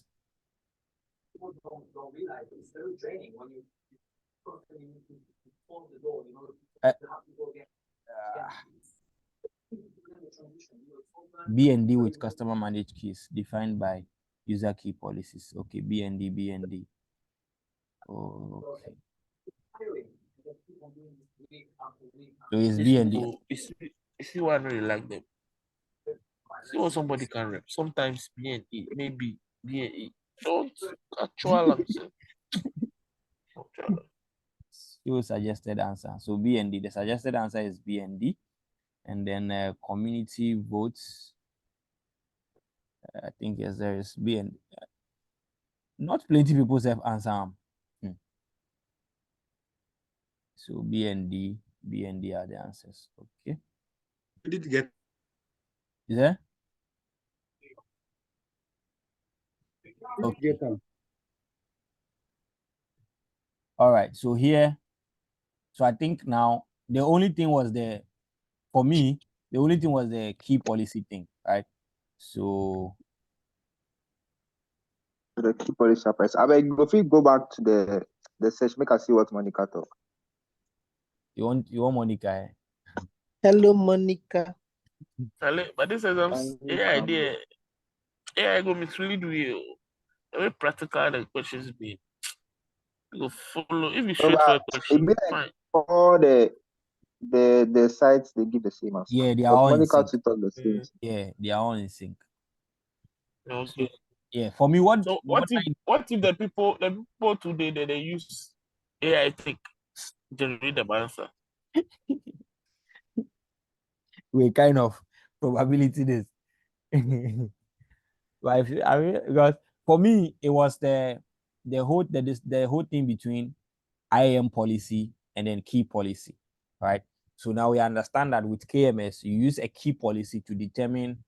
B and D with customer managed keys defined by User key policies. Okay, BND. Okay. So it's These BND. people, you see why I really like them. See what somebody can rep. Sometimes BNE, maybe BNE. Don't actual answer. Your suggested answer. So BND. The suggested answer is BND. And then community votes. I think yes, there is BND. Not plenty people have answer. So BND are the answers. Okay. Did you get? Is there? Okay. Get them. All right. So here, so I think now the only thing was for me, the only thing was the key policy thing, right? So The key policy surprise. I beg, if we go back to the search, make us see what Monica talk. you want Monica? Eh? Hello, Monica. But this is AI go mislead you. The way practical the questions be. You go follow. If you straight for a question, It be fine. like all the sites they give the same answer. Yeah, they are But all in Monica sync. to talk the same. Yeah, they are all in sync. Okay. Yeah, for me, what if the people today that they use AI to generate the answer? we kind of probability this. But because for me, it was the whole thing between IAM policy and then key policy, right? So now we understand that with KMS, you use a key policy to determine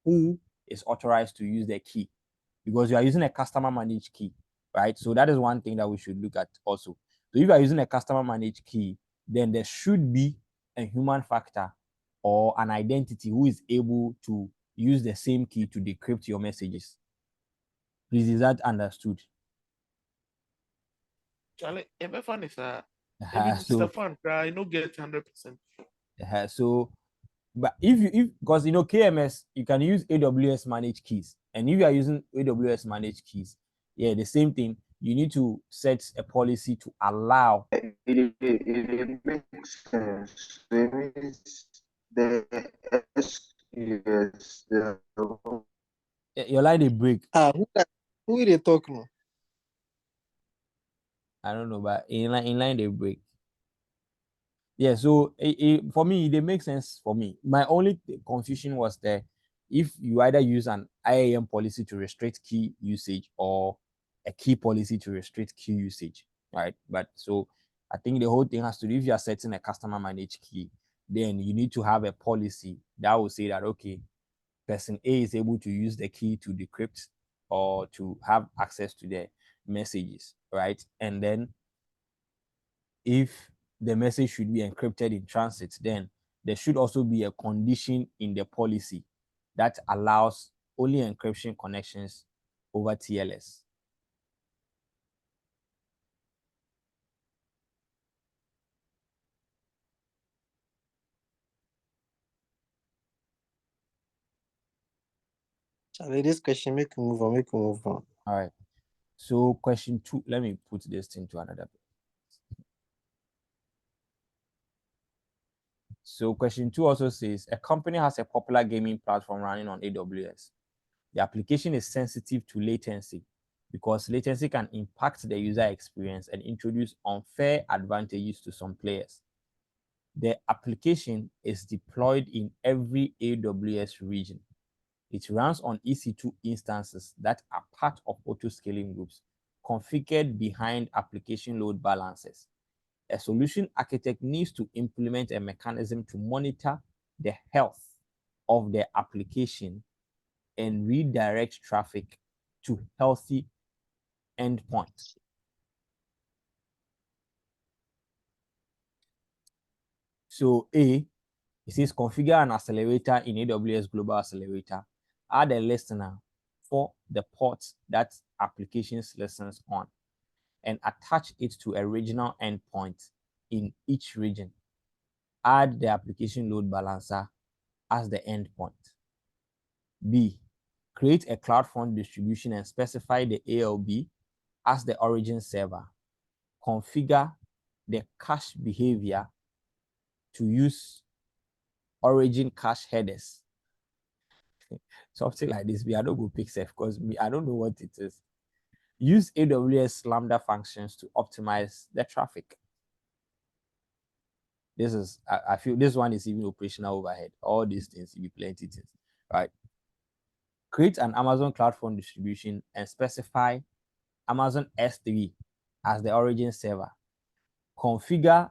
who is authorized to use the key, because you are using a customer managed key, right? So that is one thing that we should look at also. So if you are using a customer managed key, then there should be a human factor or an identity who is able to use the same key to decrypt your messages. Please, is that understood? Charlie, if fun is So, fun, I no get 100%. so, but if because KMS, you can use AWS managed keys, and if you are using AWS managed keys, yeah, the same thing. You need to set a policy to allow. It makes sense. It means the SQS, Your line they break. Who they talk now? I don't know, but in line they break. Yeah, so for me, they make sense for me. My only confusion was that if you either use an IAM policy to restrict key usage or a key policy to restrict key usage, right? But so I think the whole thing has to do, if you are setting a customer managed key, then you need to have a policy that will say that, okay, person A is able to use the key to decrypt or to have access to the messages, right? And then if the message should be encrypted in transit, then there should also be a condition in the policy that allows only encryption connections over TLS. Charlie, this question make you move on. All right. So question 2, let me put this thing to another. So question 2 also says, a company has a popular gaming platform running on AWS. The application is sensitive to latency because latency can impact the user experience and introduce unfair advantages to some players. The application is deployed in every AWS region. It runs on EC2 instances that are part of auto-scaling groups configured behind application load balancers. A solution architect needs to implement a mechanism to monitor the health of the application and redirect traffic to healthy endpoints. So A, it says configure an accelerator in AWS Global Accelerator. Add a listener for the ports that applications listens on and attach it to a regional endpoint in each region. Add the application load balancer as the endpoint. B, Create a CloudFront distribution and specify the ALB as the origin server. Configure the cache behavior to use origin cache headers. Something like this. I don't go pick safe because I don't know what it is. Use AWS Lambda functions to optimize the traffic. This is, I feel this one is even operational overhead. All these things, will be plenty things, right? Create an Amazon CloudFront distribution and specify Amazon S3 as the origin server. Configure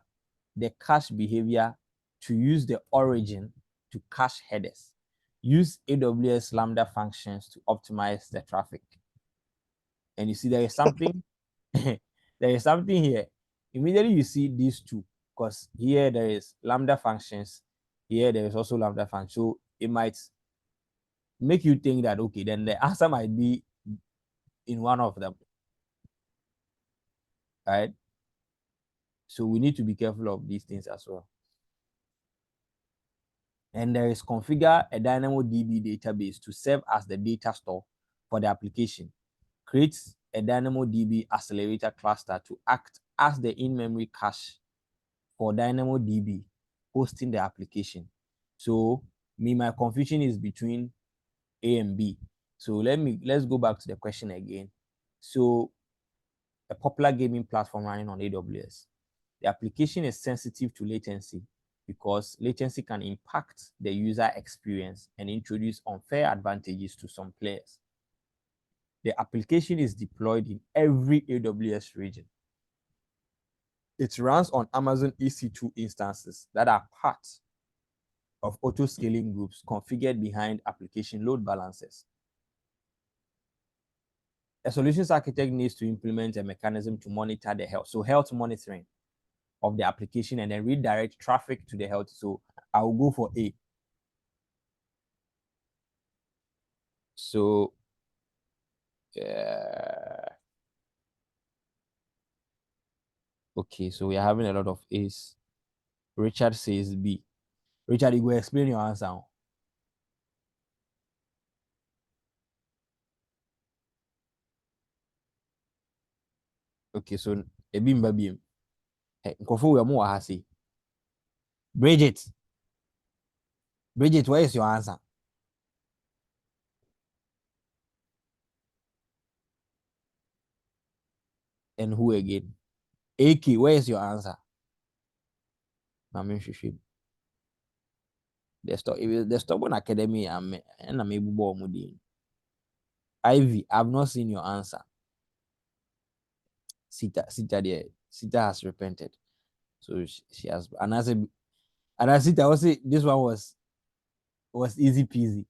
the cache behavior to use the origin to cache headers. Use AWS Lambda functions to optimize the traffic. And you see there is something, there is something here. Immediately you see these two, because here there is Lambda functions, here there is also Lambda function. So it might make you think that, okay, then the answer might be in one of them, right? So we need to be careful of these things as well. And there is configure a DynamoDB database to serve as the data store for the application. Create a DynamoDB accelerator cluster to act as the in-memory cache for DynamoDB hosting the application. So my confusion is between A and B. So let's go back to the question again. So a popular gaming platform running on AWS. The application is sensitive to latency because latency can impact the user experience and introduce unfair advantages to some players. The application is deployed in every AWS region. It runs on Amazon EC2 instances that are part of auto-scaling groups configured behind application load balancers. A solutions architect needs to implement a mechanism to monitor the health. So health monitoring of the application and then redirect traffic to the health. So I will go for A. So okay, so we are having a lot of A's. Richard says B. Richard, you go explain your answer. Okay, so a bim babim. Nkofu we mo ahasi. Bridget. Bridget, where is your answer? And who again? AK, where is your answer? The stubborn academy and I'm able to Ivy, I've not seen your answer. Sita there. Sita has repented. So she has, and I said, Sita also, this one was easy peasy.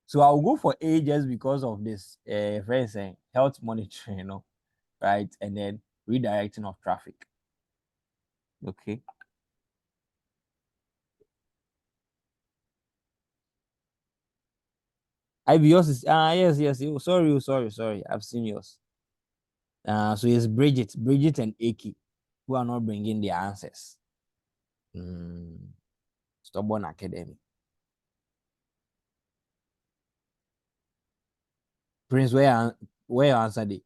So I'll go for A just because of this friend saying health monitoring, right? And then redirecting of traffic. Okay. Ivy, yours is yes. Oh, sorry. I've seen yours. So it's Bridget and Aki who are not bringing their answers. Stubborn academy. Prince, where your answer did?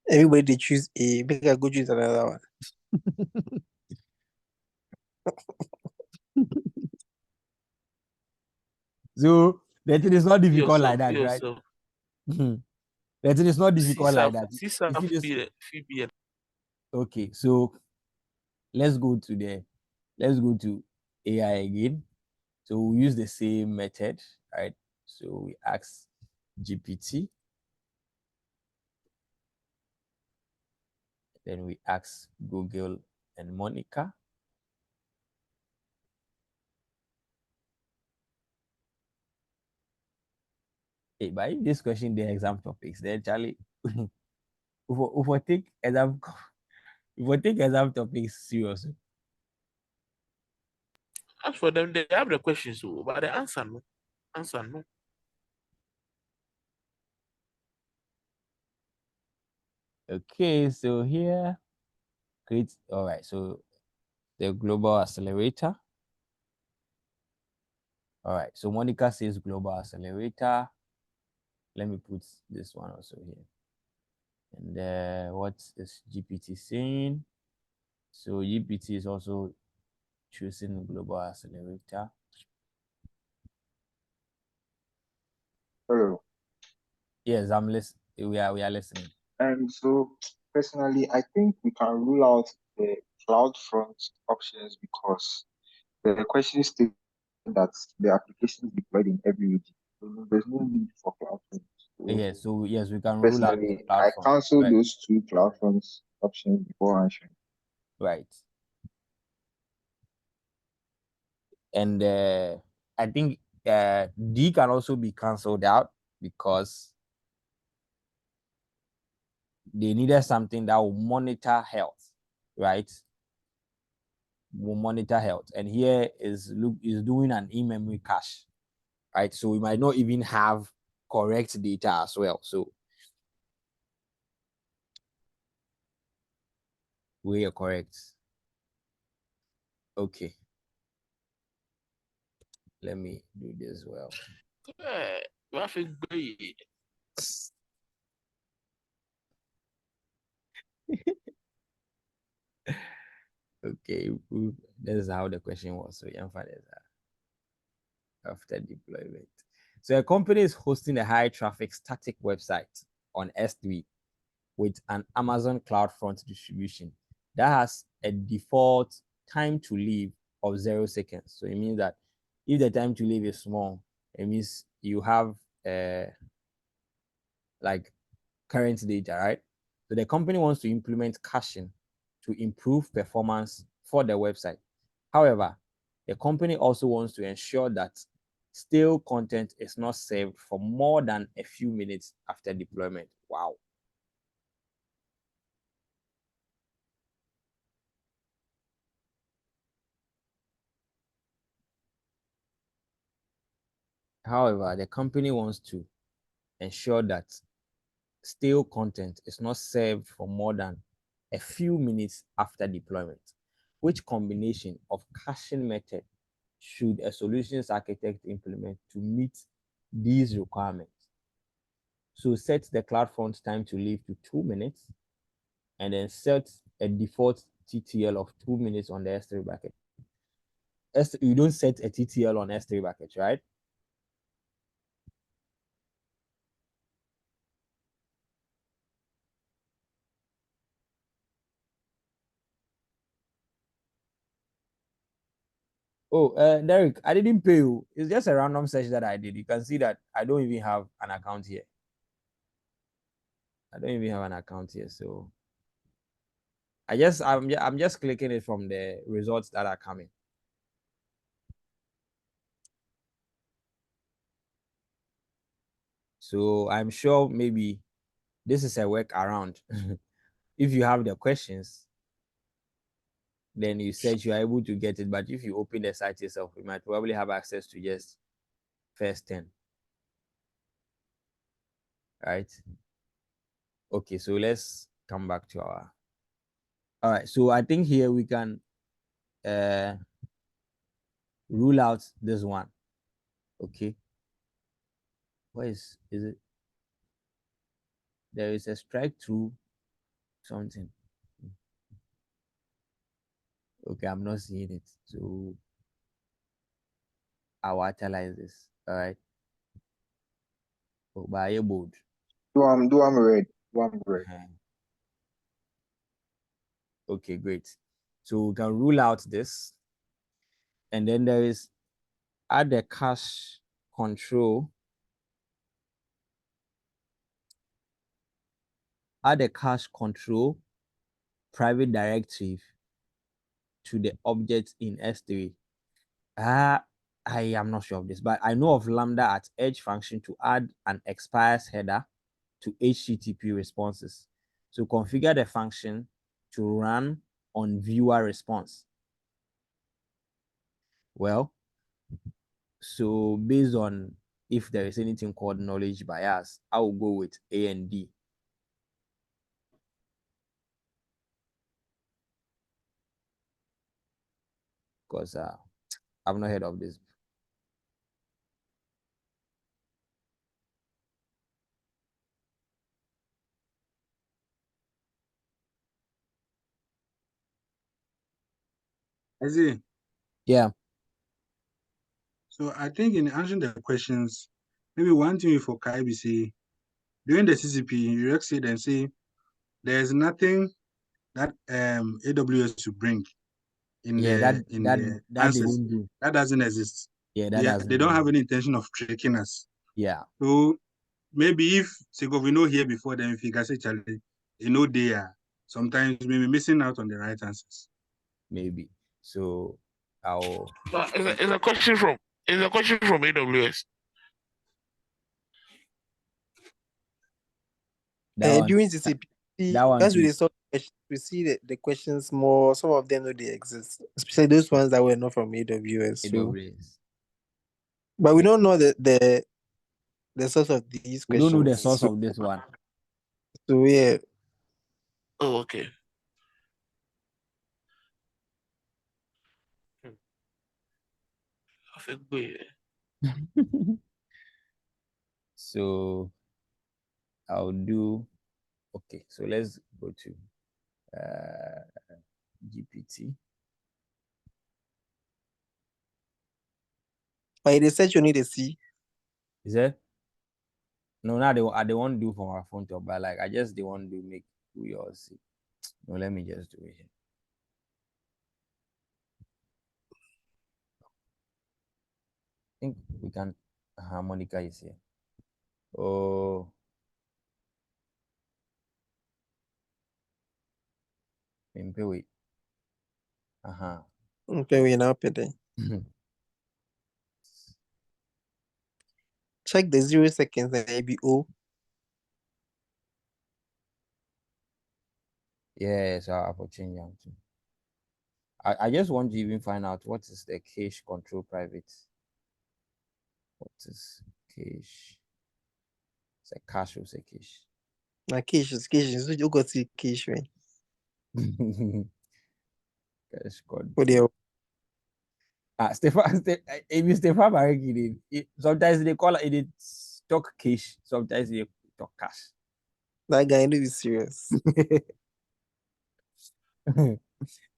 Everybody they choose A. Make I go choose another one. So that it is not difficult Yourself, like that, right? yourself. That it is not difficult like that. Okay, so let's go to AI again. So we use the same method, right? So we ask GPT, then we ask Google and Monica. Hey, by this question, the exam topics, then Charlie, if we take exam topics seriously. As for them, they have the questions, but the answer no. Okay, so here, all right, so the global accelerator. All right, so Monica says global accelerator. Let me put this one also here. And what is GPT saying? So GPT is also choosing global accelerator. Hello. Yes, I'm listening. We are listening. And so personally, I think we can rule out the cloud front options because the question states that the application is deployed in every region. So there's no need for cloud front. Yes, so yes, we can rule out the Personally, cloud I front. cancel Right. those two cloud front options before answering. Right. And I think D can also be cancelled out because they needed something that will monitor health, right? Will monitor health. And here is doing an in-memory cache, right? So we might not even have correct data as well. So we are correct. Okay. Let me do this well. Graphic great. Okay, this is how the question was. So after deployment. So a company is hosting a high traffic static website on S3 with an Amazon CloudFront distribution that has a default time to leave of 0 seconds. So it means that if the time to leave is small, it means you have like current data, right? So the company wants to implement caching to improve performance for the website. However, the company also wants to ensure that stale content is not saved for more than a few minutes after deployment. Wow. However, the company wants to ensure that stale content is not saved for more than a few minutes after deployment. Which combination of caching method should a solutions architect implement to meet these requirements? So set the CloudFront time to leave to 2 minutes and then set a default TTL of 2 minutes on the S3 bucket. You don't set a TTL on S3 buckets, right? Oh, Derek, I didn't pay you. It's just a random search that I did. You can see that I don't even have an account here. I don't even have an account here, so I'm just clicking it from the results that are coming. So I'm sure maybe this is a workaround. If you have the questions, then you search, you are able to get it. But if you open the site yourself, you might probably have access to just first 10. Right? Okay, so let's come back to our. All right, so I think here we can rule out this one. Okay. Where is it? There is a strike through something. Okay, I'm not seeing it. So I'll utilize this. All right. Oh, by a board. Do I'm red. Do I'm red. Okay, great. So we can rule out this. And then there is add the cache control. Add a cache control private directive to the object in S3. I am not sure of this, but I know of Lambda at Edge function to add an expires header to HTTP responses. So configure the function to run on viewer response. Well, so based on if there is anything called knowledge bias, I will go with A and D. because I've not heard of this. I see. Yeah. So I think in answering the questions, maybe one thing for Kaibi say during the CCP, you exit and say there's nothing that AWS to bring in Yeah, the that they answers. don't do. That doesn't exist. Yeah, that doesn't. They don't have any intention of tricking us. Yeah. So maybe if we know here before, then if you can say Charlie, they are sometimes maybe missing out on the right answers. Maybe. So I'll. It's a question from AWS. During CCP, that one as too. we saw, we see the questions more. Some of them know they exist, especially those ones that were not from AWS. So, AWS. but we don't know the source of these We questions. don't know the source of this one. So yeah. Oh, okay. I think So I'll do. Okay, so let's go to GPT. But they said you need a C. Is it? No, now they won't do for my phone top, but like I just they want to make yours see. No, let me just do it here. I think we can. Monica is here. Oh. Wait. Okay, we now pay them. Check the 0 seconds and maybe O. Yeah, so I will change them too. I just want to even find out what is the cache control private. What is cache? It's a cache or a cache. Na cache. So you got see cache, right? Cache control. For the Stefan, sometimes they call it stock cache. Sometimes they talk cache. that guy need to be serious.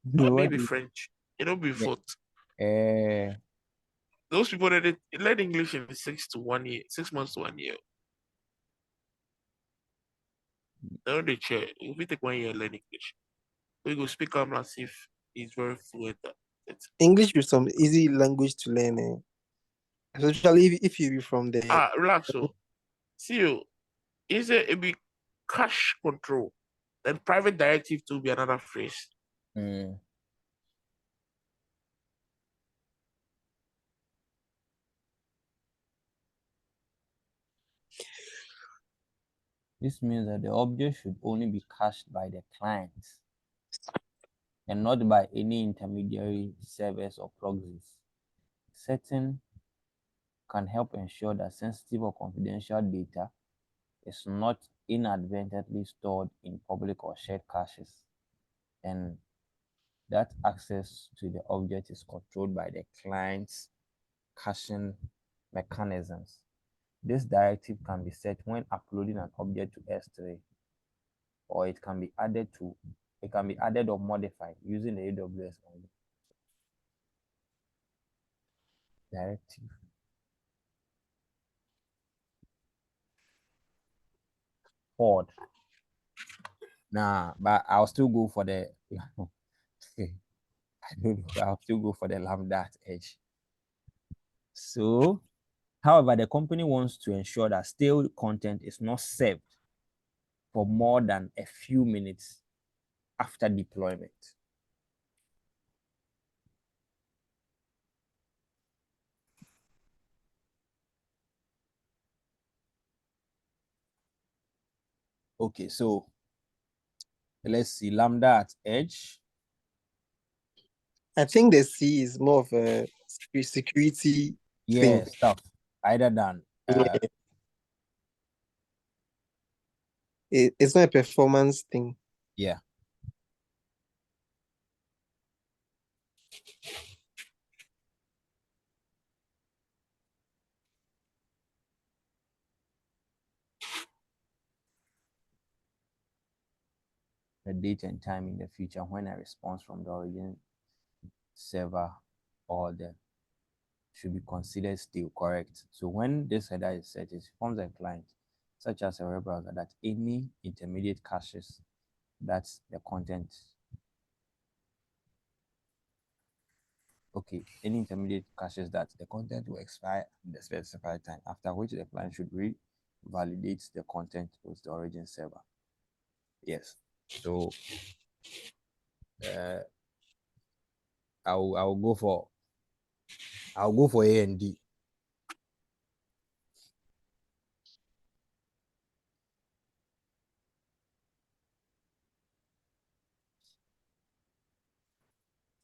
Maybe French. It'll be foot. Those people that learn English in 6 months to 1 year. Now they chair. If we take 1 year learn English, we go speak up as if he's very fluent. English is some easy language to learn, especially if you be from the. Relax. So, see you. Is it be cache control? Then private directive to be another phrase. This means that the object should only be cached by the client and not by any intermediary servers or proxies. Setting can help ensure that sensitive or confidential data is not inadvertently stored in public or shared caches, and that access to the object is controlled by the client's caching mechanisms. This directive can be set when uploading an object to S3, or it can be added or modified using the AWS only. Directive. Forward. Nah, but I'll still go for the I don't know, I'll still go for the Lambda at edge. So, however, the company wants to ensure that stale content is not saved for more than a few minutes after deployment. Okay, so let's see, Lambda at edge. I think the C is more of a security thing. Stuff. Either than it's not a performance thing. Yeah. the date and time in the future when a response from the origin server or the should be considered still correct. So when this header is set, it forms a client, such as a web browser, that any intermediate caches that's the content. Okay, any intermediate caches that the content will expire at the specified time, after which the client should revalidate the content with the origin server. Yes. So I'll go for A and D.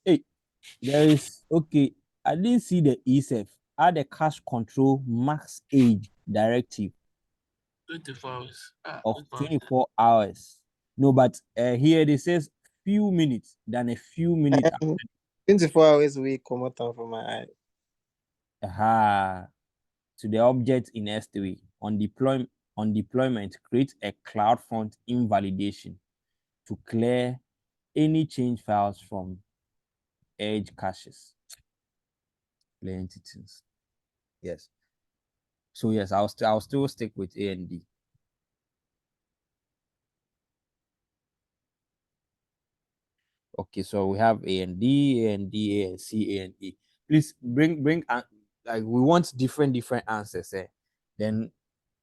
Hey, there is okay. I didn't see the ESF. Add the cache control max age directive 24 hours. of 24 hours. No, but here it says few minutes than a few minutes. 24 hours away, come out from my eye. Aha. To the object in S3 on deployment, create a CloudFront invalidation to clear any change files from edge caches. Plenty things. Yes. So yes, I'll still stick with A and D. Okay, so we have A and D, A and D, A and C, A and E. Please bring like we want different answers. Then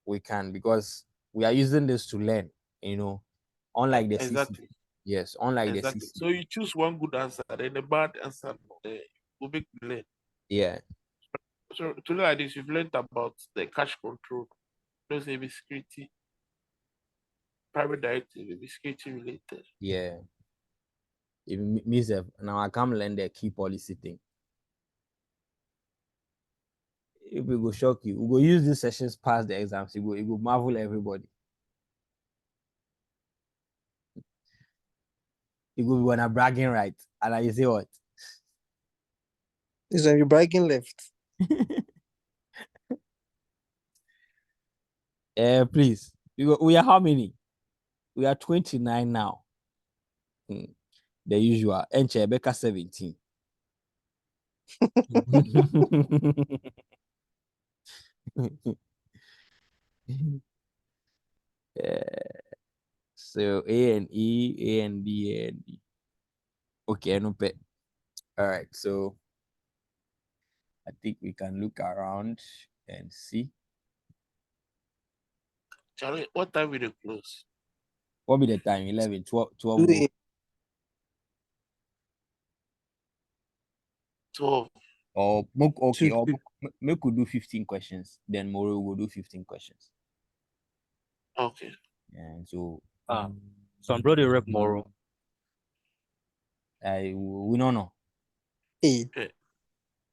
we can, because we are using this to learn. Unlike the Exactly. CC. Yes, unlike Exactly. the CC. So you choose one good answer, then a bad answer will make you learn. Yeah. So today like this, you've learned about the cache control. Those maybe security, private directive, maybe security related. Yeah. It means that now I come learn the key policy thing. If we go shock you, we go use these sessions past the exams. You go marvel everybody. You go be on a bragging right, and I say what? Is you bragging left? Please. We are how many? We are 29 now. The usual. Enche Becca 17. So A and E, A and D, A and D. Okay, no pet. All right, so I think we can look around and see. Charlie, what time will they close? What be the time? 11, 12, 12. 12. Or okay, or we could do 15 questions. Then Moro will do 15 questions. Okay. And so some brother rep Moro. we don't know. Hey. Okay.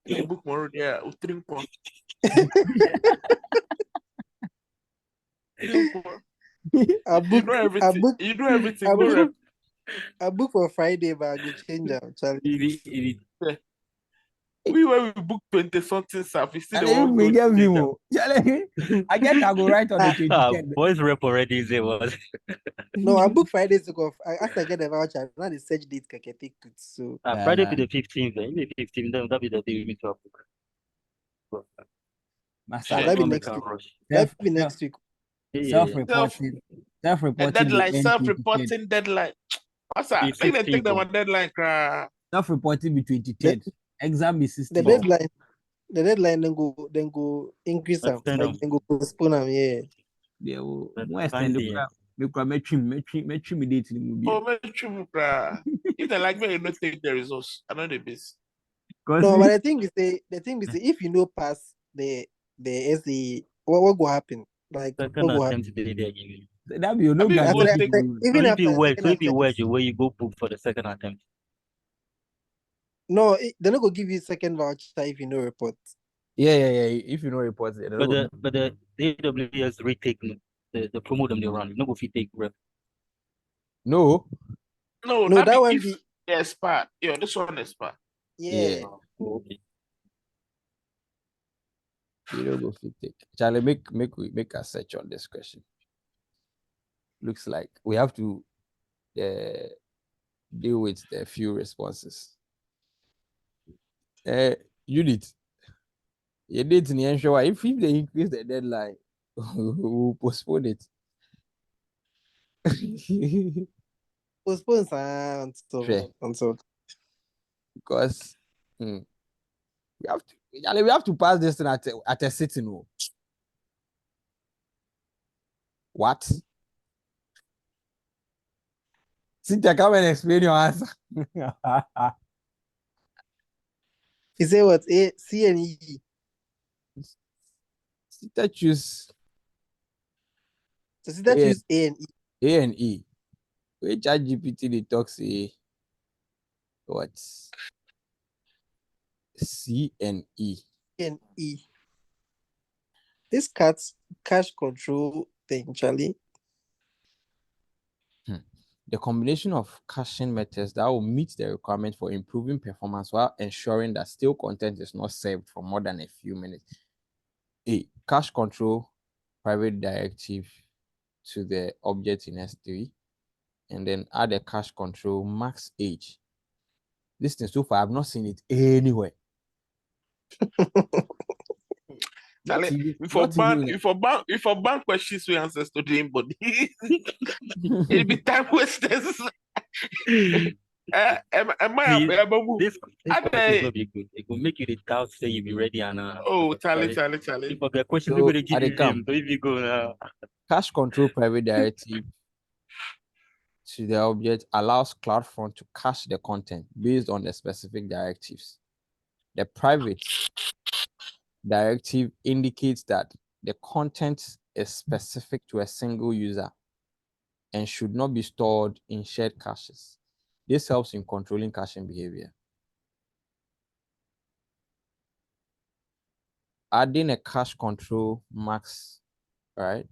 You book Moro, yeah, drink one. I book everything. You do everything. Go rep. I book for Friday, but I go change out, Charlie. We were we book 20 something stuff. You still And the one go give change him. I guess I go right on the 23rd. Boys rep already is it was. No, I book Fridays to go. After I get the voucher, now the search date can take it. So Friday be the 15th. The 15th, then that'll be the day we meet up. that'll be next week. That'll be next week. Self-reporting. Deadline, self-reporting deadline. What's that? Make them take them on deadline. Self-reporting be 23rd. Exam be 16th. The deadline then go increase them. Like then go postpone them. Yeah. Yeah. More extend the me date in the movie. Oh, man, true, if they like me, you not take the results. I know the base. No, but the thing is, if you know pass the SAA, what will happen? Like what will happen? That be no guarantee. Even if you after wedge where you go book for the second attempt. No, they're not gonna give you second voucher if you know report. Yeah. If you know reports, but the AWS retake the promote them they run. No go fit take rep. No, that one be expert. Yeah, this one expert. Yeah. Okay. You don't go fit take. Charlie, make a search on this question. Looks like we have to deal with the few responses. Unit. You did in the ensure if they increase the deadline, we'll postpone it. Postpone Sure. until Because we have to pass this thing at a sitting. Oh. What? Cynthia, come and explain your answer. he said what A C and E. Cynthia choose So that A, choose A and E. A and E. Which GPT they talk say what? C and E. And E. This cash control thing, Charlie. The combination of caching methods that will meet the requirement for improving performance while ensuring that stale content is not saved for more than a few minutes. A, cache control private directive to the object in S3, and then add a cache control max age. This thing so far, I've not seen it anywhere. Not even If a bank questions we answers to the anybody, it'll be time wasters. Am I this question is not be good. It will make you the doubt say you be ready and Charlie. If I get question, So, we're going to give they you come. them. So if you go now, Cache control private directive to the object allows CloudFront to cache the content based on the specific directives. The private directive indicates that the content is specific to a single user and should not be stored in shared caches. This helps in controlling caching behavior. Adding a cache control max, right,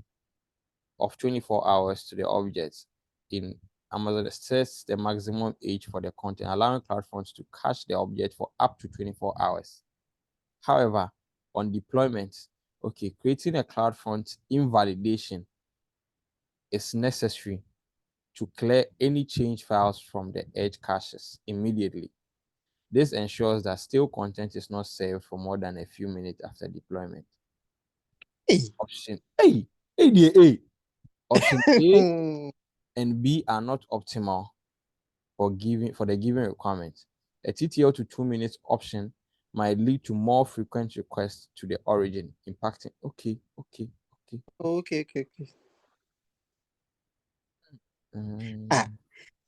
of 24 hours to the object in Amazon sets the maximum age for the content, allowing CloudFront to cache the object for up to 24 hours. However, on deployment, creating a CloudFront invalidation is necessary to clear any change files from the edge caches immediately. This ensures that stale content is not saved for more than a few minutes after deployment. Option A and B are not optimal for the given requirement. A TTL to 2 minutes option might lead to more frequent requests to the origin, impacting. Okay.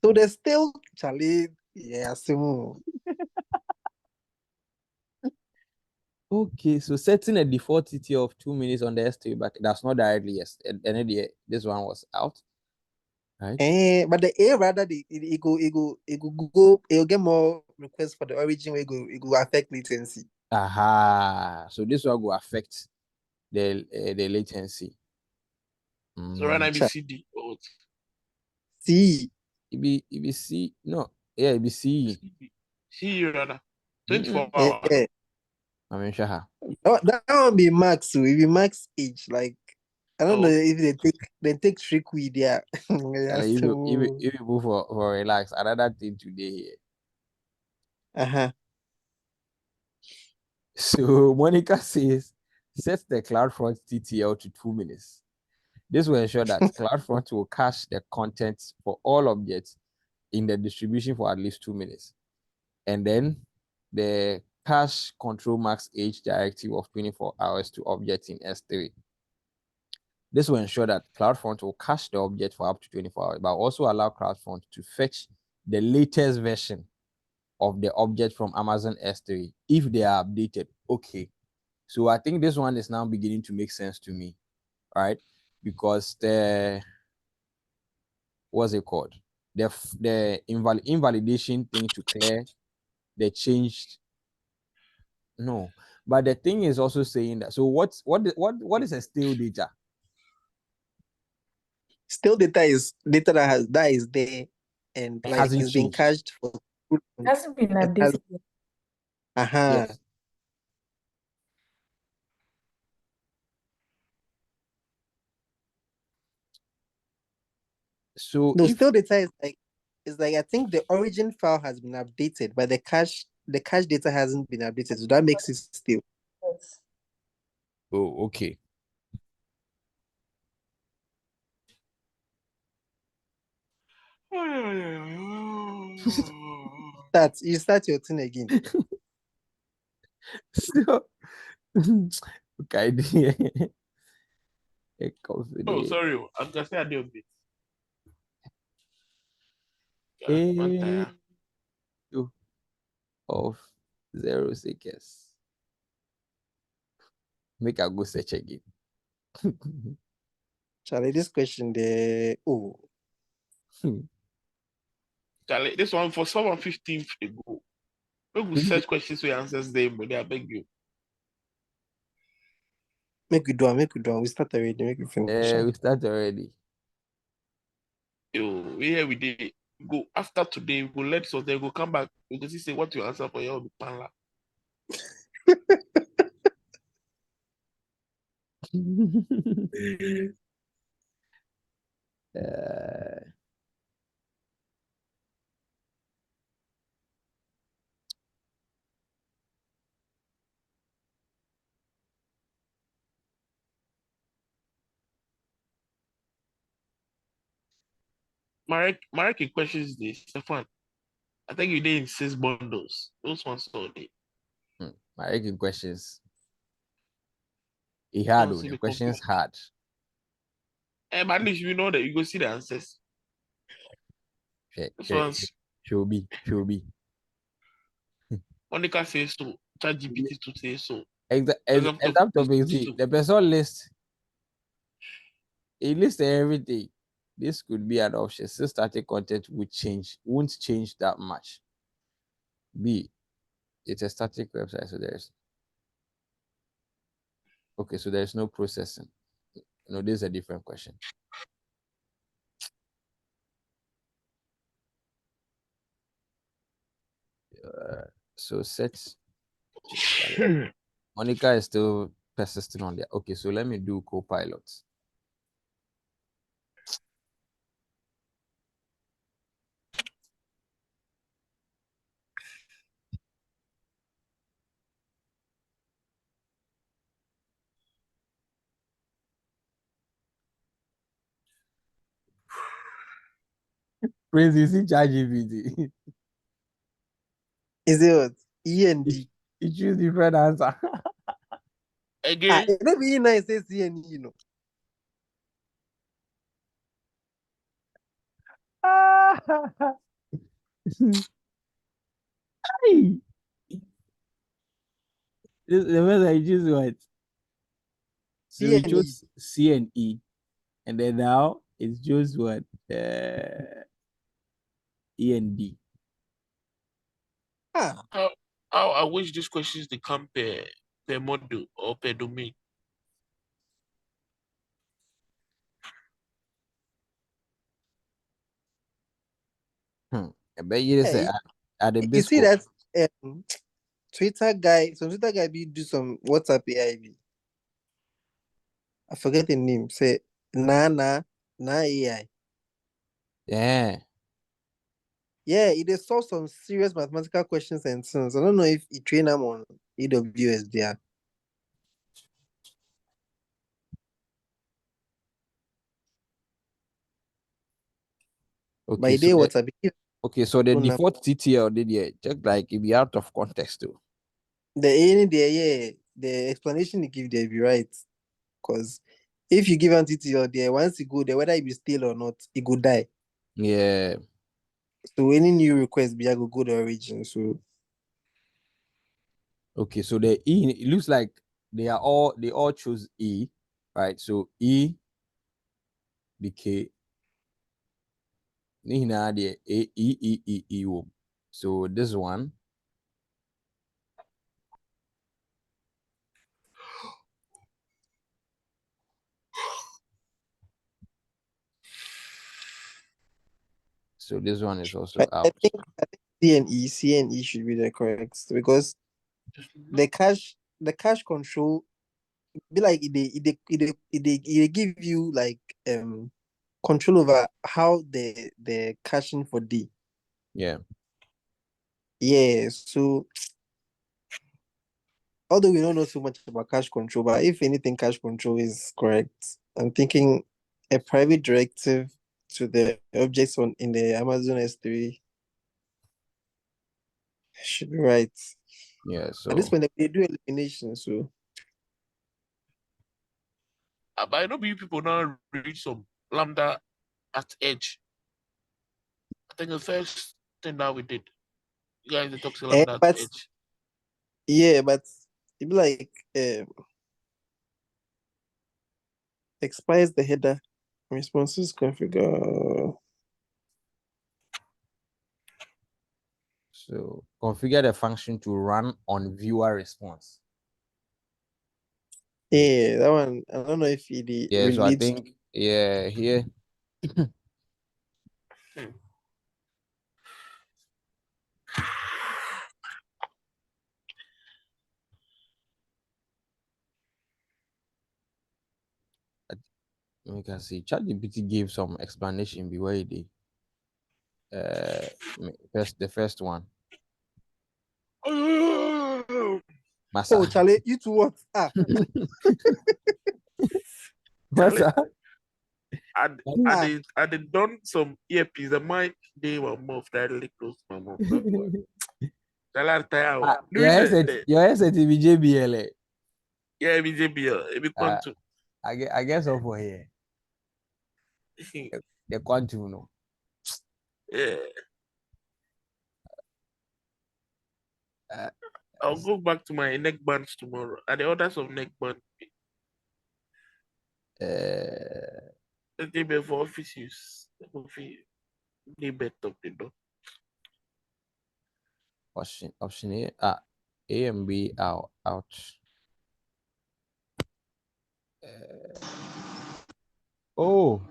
So there's still Charlie. Yeah, so okay, so setting a default TTL of 2 minutes on the S3, but that's not directly yes. And then this one was out. Right? But the A rather it'll get more requests for the origin where it go affect latency. So this one will affect the latency. So right now be CD. C. It be C. No, yeah, it be C. C rather 24 hours. I mean, sure. Oh, that one be max. So it be max age. Like I don't know if they take trick with there. If you go for relax, another thing today here. So Monica says, set the CloudFront TTL to 2 minutes. This will ensure that CloudFront will cache the content for all objects in the distribution for at least 2 minutes. And then the cache control max age directive of 24 hours to objects in S3. This will ensure that CloudFront will cache the object for up to 24 hours, but also allow CloudFront to fetch the latest version of the object from Amazon S3 if they are updated. Okay. So I think this one is now beginning to make sense to me, right? Because what's it called? The invalidation thing to clear the changed. No, but the thing is also saying that. So what is a stale data? Stale data is data that is there and It like hasn't it's been changed. cached for. Hasn't been updated. Yes. So no, stale data is like It's like I think the origin file has been updated, but the cache data hasn't been updated. So that makes it still. Yes. Oh, okay. You start your thing again. So, okay. Oh, sorry. I'm just saying a little bit. A of 0 seconds. Make a go search again. Charlie, this question there. Oh, Charlie, this one for someone 15th ago. We will search questions with answers there, but I beg you. make we do it. We start already. Make we finish. We start already. Yo, here we did go after today. We go let so they go come back. We go see say what you answer for your panla. Marek questions this. Stefan, I think you did in 6 bundles. Those ones all day. Marek questions. He had Don't see the the questions complete. hard. But at least you know that you go see the answers. This one's Should be. Monica says so. ChatGPT to say so. Exam topics, the person list. He lists everything. This could be an option. Still static content won't change that much. B, it's a static website, so there's okay, so there's no processing. No, this is a different question. So set. Monica is still persisting on there. Okay, so let me do Copilot. Prince, you see ChatGPT. Is it what? E and D? You choose different answer. Again. It don't be nice say C and E, you know. Hey. The first I choose what? So we chose C and E, and then now it's just what E and D. How I wish these questions they come per module or per domain. I bet you say at the you see that Twitter guy, some Twitter guy be do some WhatsApp AI. I forget the name. Say na AI. Yeah. Yeah, it solve some serious mathematical questions and things. I don't know if he train them on AWS there. Okay, By so day WhatsApp. so the default TTL did just like it be out of context too. The explanation you give there be right. Because if you give an TTL there, once you go there, whether it be still or not, it could die. Yeah. So any new request be I go the origin. So okay, so the E, it looks like they all choose E, right? So E BK E. So this one. So this one is also out. I think C and E should be the correct because the cache control be like it give you like control over how the caching for D. Yeah. Yeah, so although we don't know so much about cache control, but if anything, cache control is correct. I'm thinking a private directive to the objects on in the Amazon S3 should be right. Yeah. At this So point, they do elimination, so But I know people now reach some lambda at edge. I think the first thing that we did, you guys they talk to lambda at but edge. yeah, but it be like expires the header responses configure. so configure the function to run on viewer response. Yeah, that one. I don't know if it Yeah. So I relates. think here. We can see ChatGPT gave some explanation before they the first one. Massa. Oh, Charlie, you two what? Ah, Massa. I did done some earpiece. The mic they were moved directly close to my mouth. That's why. Your headset will be JBL. Yeah, BJB. It be quantum. I guess over here. The quantum no. Yeah. Uh, I'll go back to my neck bands tomorrow. And the others of neck band. They be for office use. They bet up the door. option A. A and B out. Oh.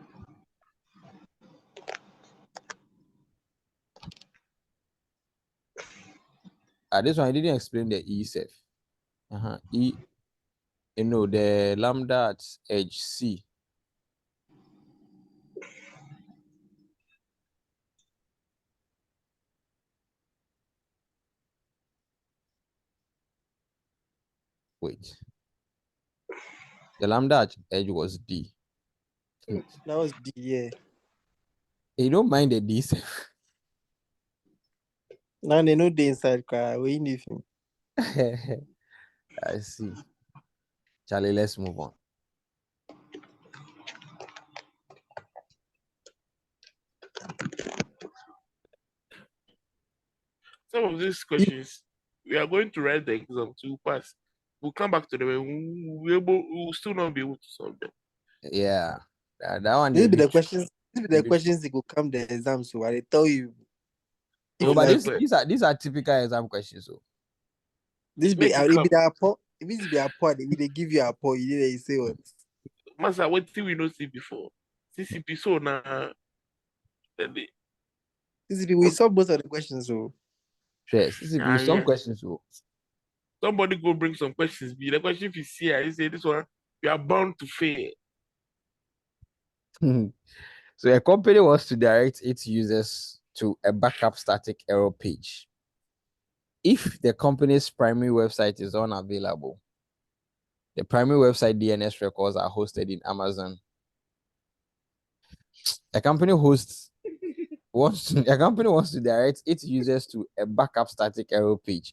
This one I didn't explain the E self. E. You know the lambda at edge C. Wait. The lambda at edge was D. that was D. Yeah. You don't mind the D self. Now they know the inside car. We need him. I see. Charlie, let's move on. Some of these questions, we are going to write the exam to pass. We'll come back to them and we'll still not be able to solve them. Yeah. That one. This be the questions. This be the questions that will come the exam. So I tell you. No, but these are typical exam questions. So this be it be the report. If it be a report, they give you a report. You didn't say what. Master, what thing we not see before? CCP so now. This be we solve most of the questions. So yes, this is some questions. So somebody go bring some questions. Be the question if you see, I say this one, you are bound to fail. So a company wants to direct its users to a backup static error page. If the company's primary website is unavailable, the primary website DNS records are hosted in Amazon. A company wants to direct its users to a backup static error page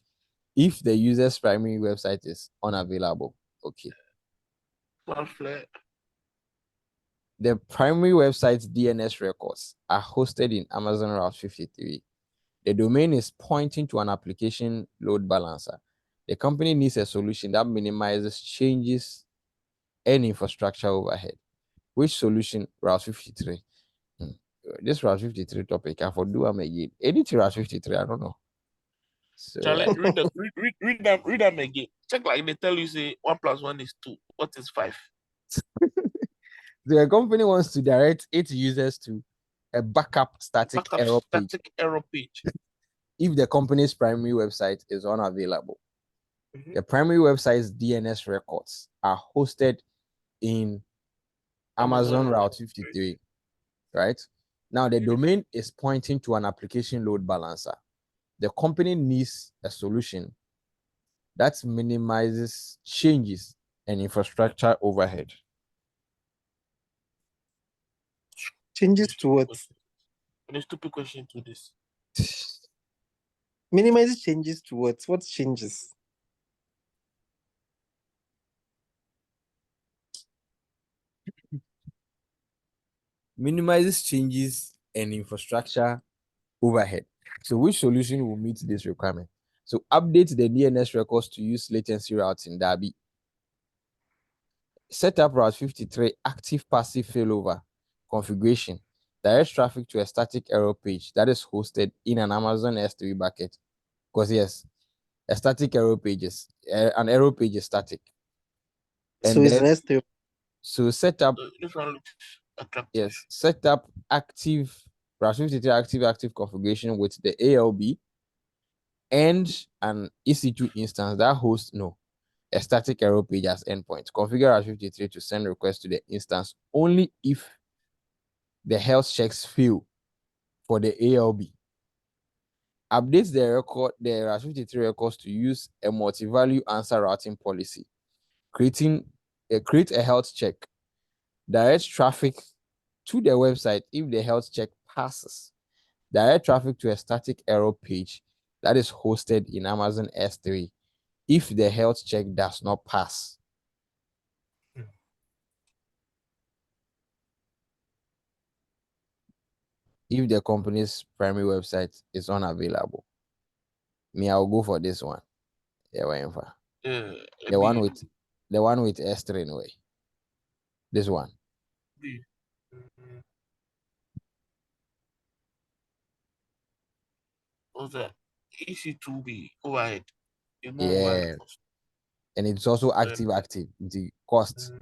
if the user's primary website is unavailable. Okay. The primary website's DNS records are hosted in Amazon Route 53. The domain is pointing to an application load balancer. The company needs a solution that minimizes changes and infrastructure overhead. Which solution? Route 53. This Route 53 topic, I for do again. Anything Route 53, I don't know. So Charlie, read them again. Check like they tell you say 1 + 1 is 2. What is 5? The company wants to direct its users to a backup static error page. If the company's primary website is unavailable, the primary website's DNS records are hosted in Amazon Route 53, right? Now the domain is pointing to an application load balancer. The company needs a solution that minimizes changes and infrastructure overhead. Changes to what? And a stupid question to this. Minimizes changes to what? What changes? Minimizes changes and infrastructure overhead. So which solution will meet this requirement? So update the DNS records to use latency routing. Derby. Set up Route 53 active passive failover configuration. Direct traffic to a static error page that is hosted in an Amazon S3 bucket. Because yes, a static error page is an error page is static. And So it's then, an S3. so set up, This one looks attractive. yes, set up active Route 53 active configuration with the ALB and an EC2 instance that hosts a static error page as endpoint. Configure Route 53 to send requests to the instance only if the health checks fail for the ALB. Update the Route 53 records to use a multi-value answer routing policy. Create a health check. Direct traffic to the website if the health check passes. Direct traffic to a static error page that is hosted in Amazon S3 if the health check does not pass. If the company's primary website is unavailable. Me, I'll go for this one. The one with S3 anyway. This one. What's that? EC2B overhead. Yeah. And it's also active. The cost.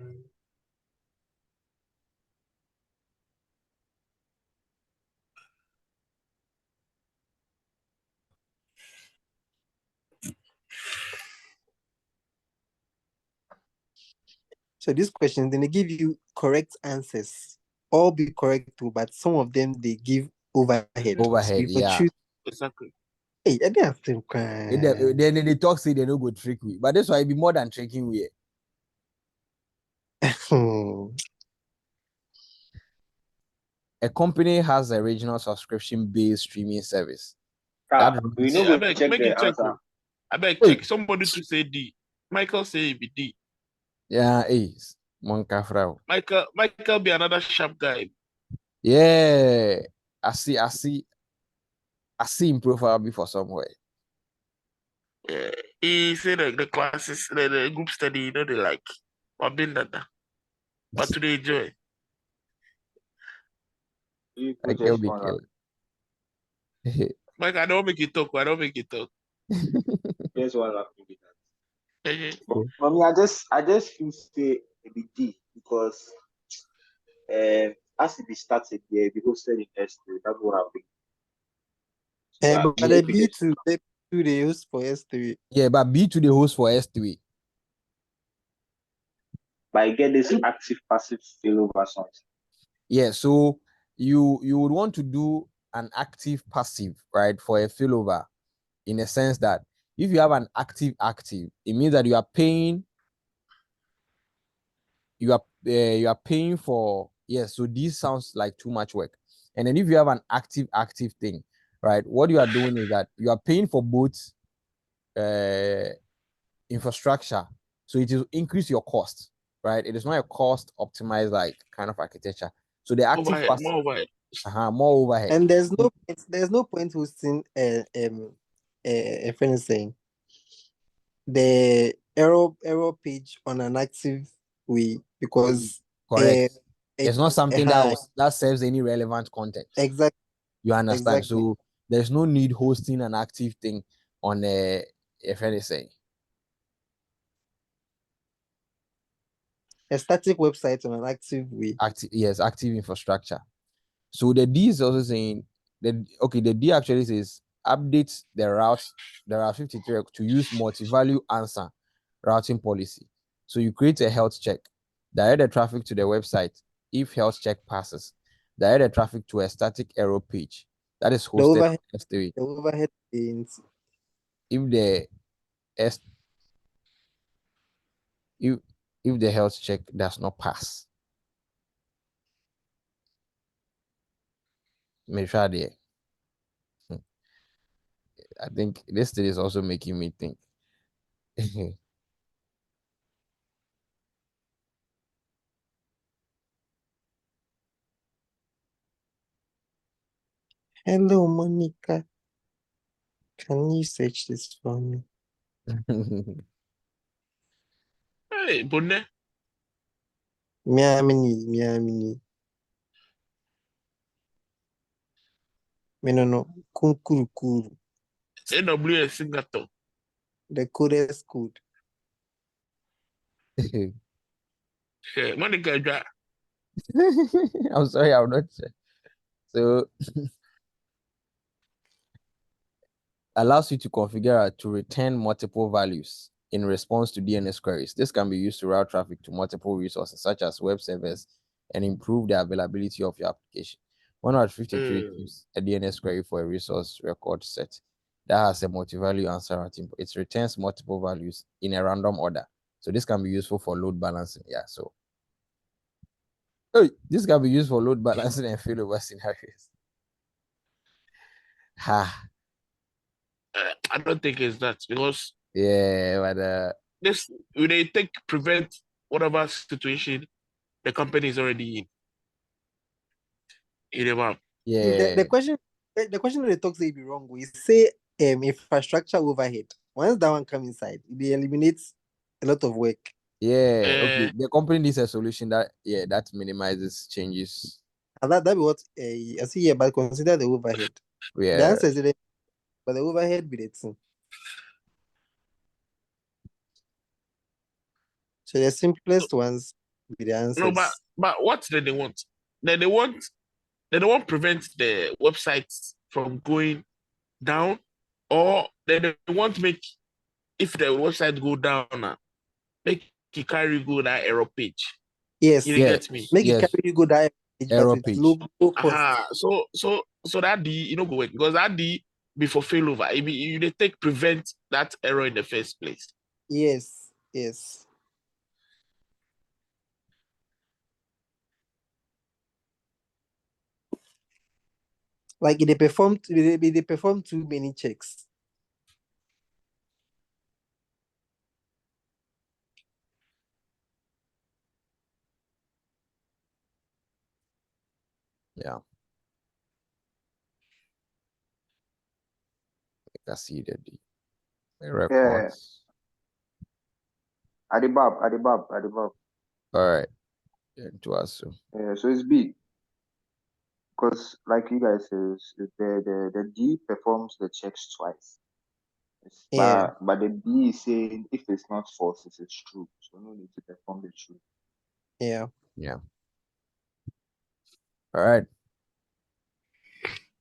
So these questions, then they give you correct answers. All be correct too, but some of them they give overhead. Overhead, so yeah. choose. Exactly. Hey, I didn't think. Then they talk say they don't go trick we, but that's why it be more than tricking we. A company has a regional subscription-based streaming service. We know I check make the it check. answer. I beg check. Somebody to say D. Michael say it be D. Yeah, Monka Frau. Michael be another sharp guy. Yeah, I see him profile before somewhere. Yeah, he said the classes, the group study, they like. I've been that. But today enjoy. Mike, I don't make it talk. Just one laughing with that. For me, I just feel say it be D because as it be started there, it be hosted in S3. That's what I think. But the B2 they host for S3. Yeah, but B2 they host for S3. But I get this active passive failover something. Yeah, so you would want to do an active passive, right, for a failover, in a sense that if you have an active, it means that you are paying for, yes. So this sounds like too much work. And then if you have an active thing, right, what you are doing is that you are paying for both infrastructure, so it will increase your cost, right? It is not a cost optimized like kind of architecture. So the active more overhead. And there's no point hosting a friend is saying the error page on an active way because correct. It's not something that serves any relevant context. Exactly. You understand? Exactly. So there's no need hosting an active thing on a friend is saying. A static website on an active way. Active infrastructure. So the D is also saying that the D actually says update the Route 53 to use multi-value answer routing policy. So you create a health check, direct the traffic to the website if health check passes. direct the traffic to a static error page that is The hosted on overhead, S3. the overhead means If the S if the health check does not pass. Make sure there. I think this thing is also making me think. hello, Monica. Can you search this for me? Hey, Bonne. Miamini. No. Kunkuru. AWS Singapore. The coolest code. Monica, I'm sorry, I'm not sure. So allows you to configure to return multiple values in response to DNS queries. This can be used to route traffic to multiple resources such as web servers and improve the availability of your application. 153 gives a DNS query for a resource record set that has a multi-value answer routing. It returns multiple values in a random order. So this can be useful for load balancing. Yeah, so this can be used for load balancing and failover scenarios. Ha. I don't think it's that because Yeah, but this when they take prevent whatever situation the company is already in the map. yeah, The question they talk say be wrong. We say infrastructure overhead. Once that one come inside, it eliminates a lot of work. yeah. Okay, the company needs a solution that that minimizes changes. And that be what I see here, but consider the overhead. The Yeah, answer is it, but the overhead be the thing. So the simplest ones be the answers. No, but what do they want? They don't want prevent the websites from going down, or they want to make if the website go down, make it carry go that error page. Yes. You yeah, get me? Make yes. it carry you go that page, but Error with page. low cost. So that the you know go work because that the before failover, you they take prevent that error in the first place. Yes. Like they perform too many checks. Yeah. I see the records. Adibab. All right. To us. So it's big because, like you guys says, the D performs the checks twice. Yeah. But the B is saying if it's not false, it's true. So no need to perform the true. Yeah. All right.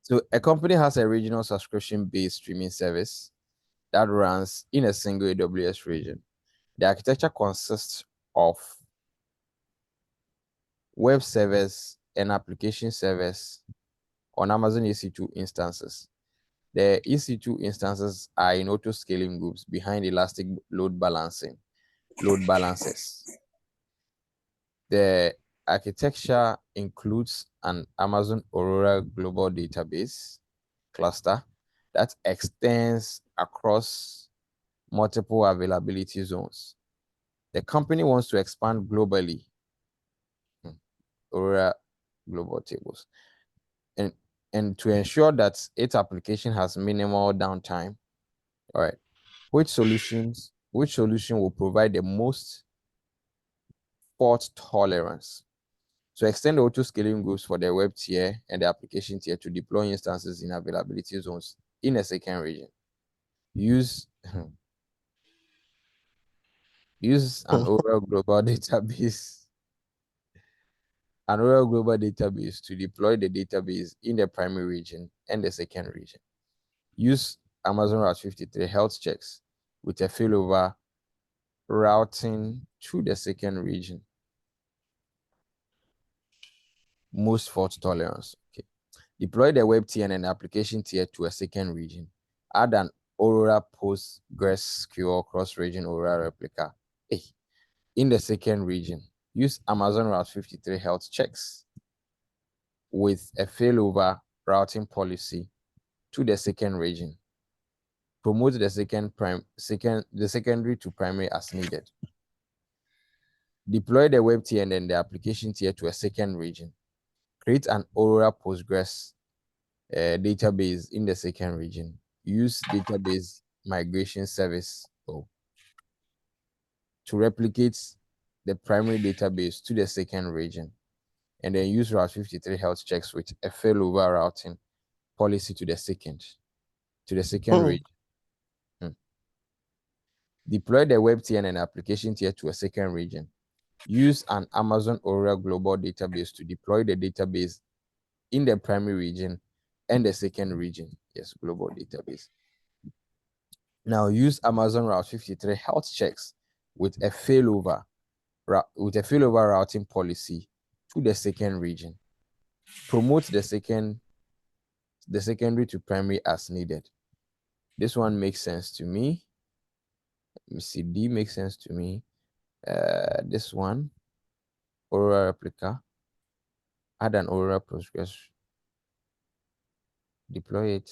So a company has a regional subscription-based streaming service that runs in a single AWS region. The architecture consists of web servers and application servers on Amazon EC2 instances. The EC2 instances are in auto-scaling groups behind elastic load balancers. The architecture includes an Amazon Aurora global database cluster that extends across multiple availability zones. The company wants to expand globally. Aurora global tables. And to ensure that its application has minimal downtime. All right. Which solution will provide the most fault tolerance? So extend the auto-scaling groups for the web tier and the application tier to deploy instances in availability zones in a second region. Use an Aurora global database. An Aurora global database to deploy the database in the primary region and the second region. Use Amazon Route 53 health checks with a failover routing to the second region. most fault tolerance. Okay. Deploy the web tier and application tier to a second region. Add an Aurora PostgreSQL cross-region Aurora replica. Hey, in the second region, use Amazon Route 53 health checks with a failover routing policy to the second region. Promote the secondary to primary as needed. Deploy the web tier and then the application tier to a second region. Create an Aurora Postgres database in the second region. Use database migration service to replicate the primary database to the second region, and then use Route 53 health checks with a failover routing policy to the second region. Deploy the web tier and application tier to a second region. Use an Amazon Aurora Global Database to deploy the database in the primary region and the second region. Yes, global database. Now use Amazon Route 53 health checks with a failover routing policy to the second region. Promote the secondary to primary as needed. This one makes sense to me. Let me see. D makes sense to me. This one, Aurora replica. Add an Aurora Postgres. Deploy it.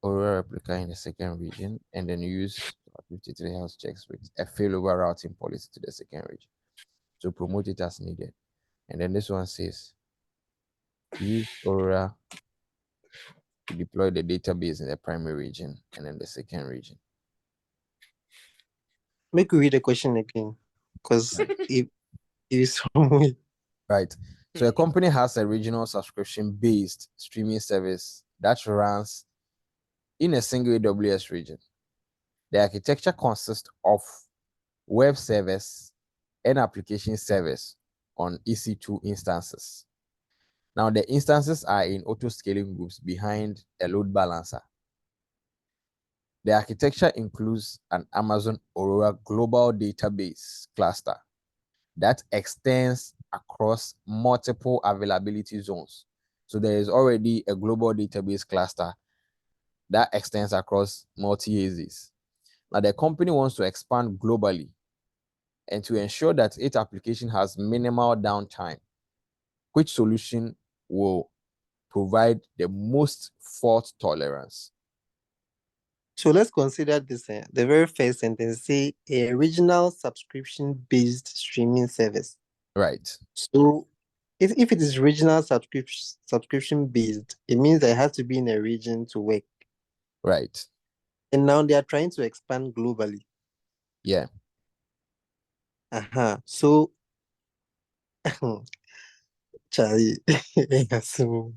Aurora replica in the second region, and then use 53 health checks with a failover routing policy to the second region. So promote it as needed. And then this one says, use Aurora to deploy the database in the primary region and then the second region. Make me read the question again, because it is somewhere. Right. So a company has a regional subscription-based streaming service that runs in a single AWS region. The architecture consists of web service and application service on EC2 instances. Now, the instances are in auto-scaling groups behind a load balancer. The architecture includes an Amazon Aurora Global Database cluster that extends across multiple availability zones. So there is already a global database cluster that extends across multi-AZs. Now, the company wants to expand globally, and to ensure that its application has minimal downtime, which solution will provide the most fault tolerance? So let's consider this. The very first sentence say a regional subscription-based streaming service. Right. So if it is regional subscription-based, it means that it has to be in a region to work. Right. And now they are trying to expand globally. Yeah. So, Charlie, so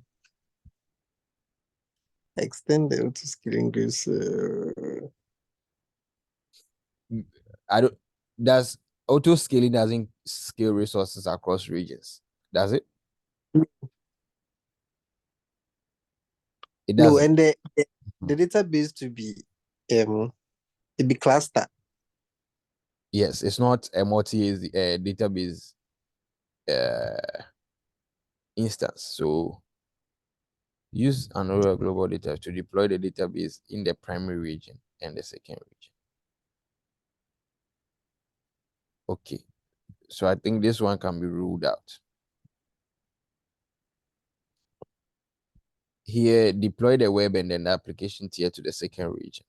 extend the auto scaling goes. I don't. Does auto scaling doesn't scale resources across regions? Does it? It No, doesn't. and the database to be it be cluster. Yes, it's not a multi database instance. So use an Aurora Global Data to deploy the database in the primary region and the second region. Okay, so I think this one can be ruled out. Here, deploy the web and then the application tier to the second region.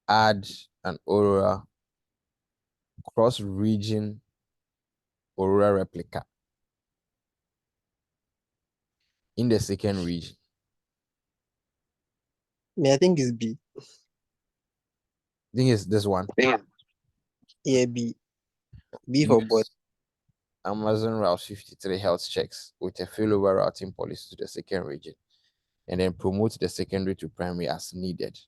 Add an Aurora cross-region Aurora replica in the second region. I think it's B. I think it's this one. Yeah, B. B for boy. Amazon Route 53 health checks with a failover routing policy to the second region, and then promote the secondary to primary as needed.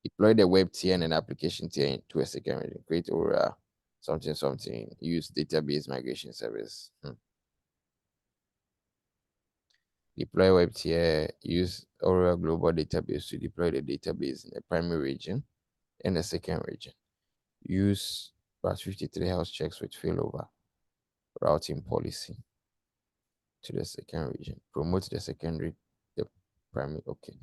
Deploy the web tier and an application tier into a second region. Create Aurora something. Use database migration service. Deploy web tier. Use Aurora Global Database to deploy the database in the primary region. in the second region. Use Route 53 health checks with failover routing policy to the second region. Promote the secondary, the primary. Okay.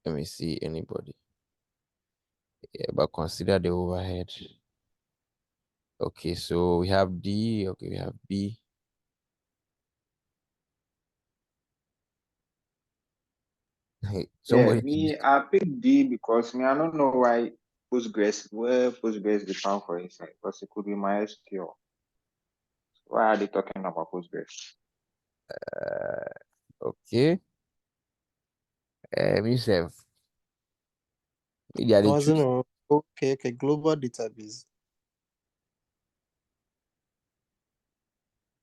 Let me see anybody. Yeah, but consider the overhead. Okay, so we have D. Okay, we have B. Yeah, Somebody. I picked D because I don't know why where Postgres they found for inside, because it could be MySQL. Why are they talking about Postgres? Okay. Myself. Media they choose Amazon. Okay, global database.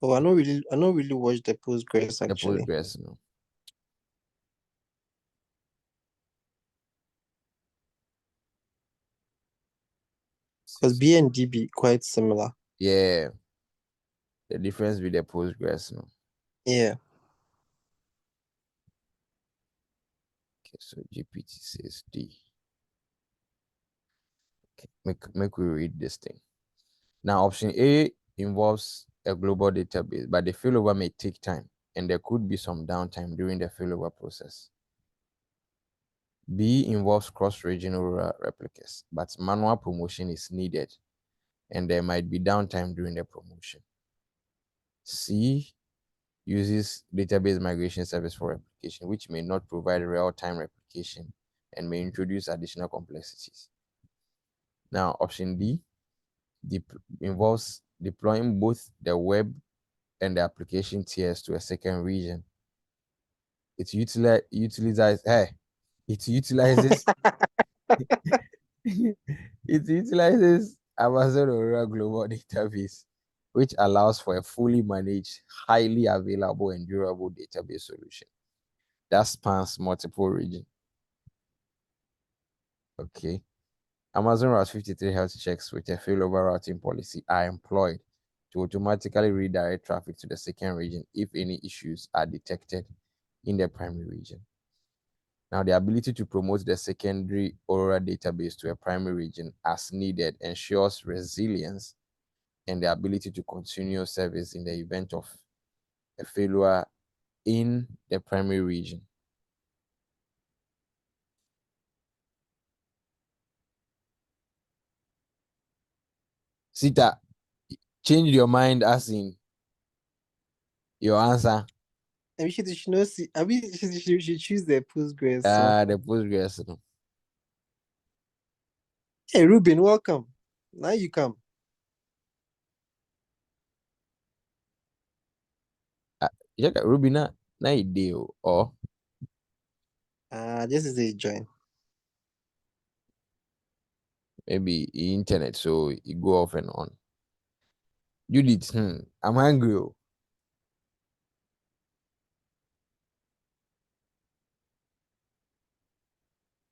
Oh, I don't really watch the Postgres the actually. Postgres. No. Because B and DB quite similar. Yeah. The difference with the Postgres. No. Yeah. Okay, so GPT says D. Okay, make we read this thing. Now, option A involves a global database, but the failover may take time, and there could be some downtime during the failover process. B involves cross-regional replicas, but manual promotion is needed, and there might be downtime during the promotion. C uses database migration service for replication, which may not provide real-time replication and may introduce additional complexities. Now, option D involves deploying both the web and the application tiers to a second region. It utilizes it utilizes Amazon Aurora Global Database, which allows for a fully managed, highly available, and durable database solution that spans multiple regions. Okay. Amazon Route 53 health checks with a failover routing policy are employed to automatically redirect traffic to the second region if any issues are detected in the primary region. Now, the ability to promote the secondary Aurora database to a primary region as needed ensures resilience and the ability to continue service in the event of a failure in the primary region. Sita, change your mind as in your answer. I mean, she should see. I mean, she should choose the Postgres. So. The Postgres. No. Hey, Ruben, welcome. Now you come. Yeah, Ruby na idea or This is a join. maybe internet, so it go off and on. Judith, I'm hungry. Oh.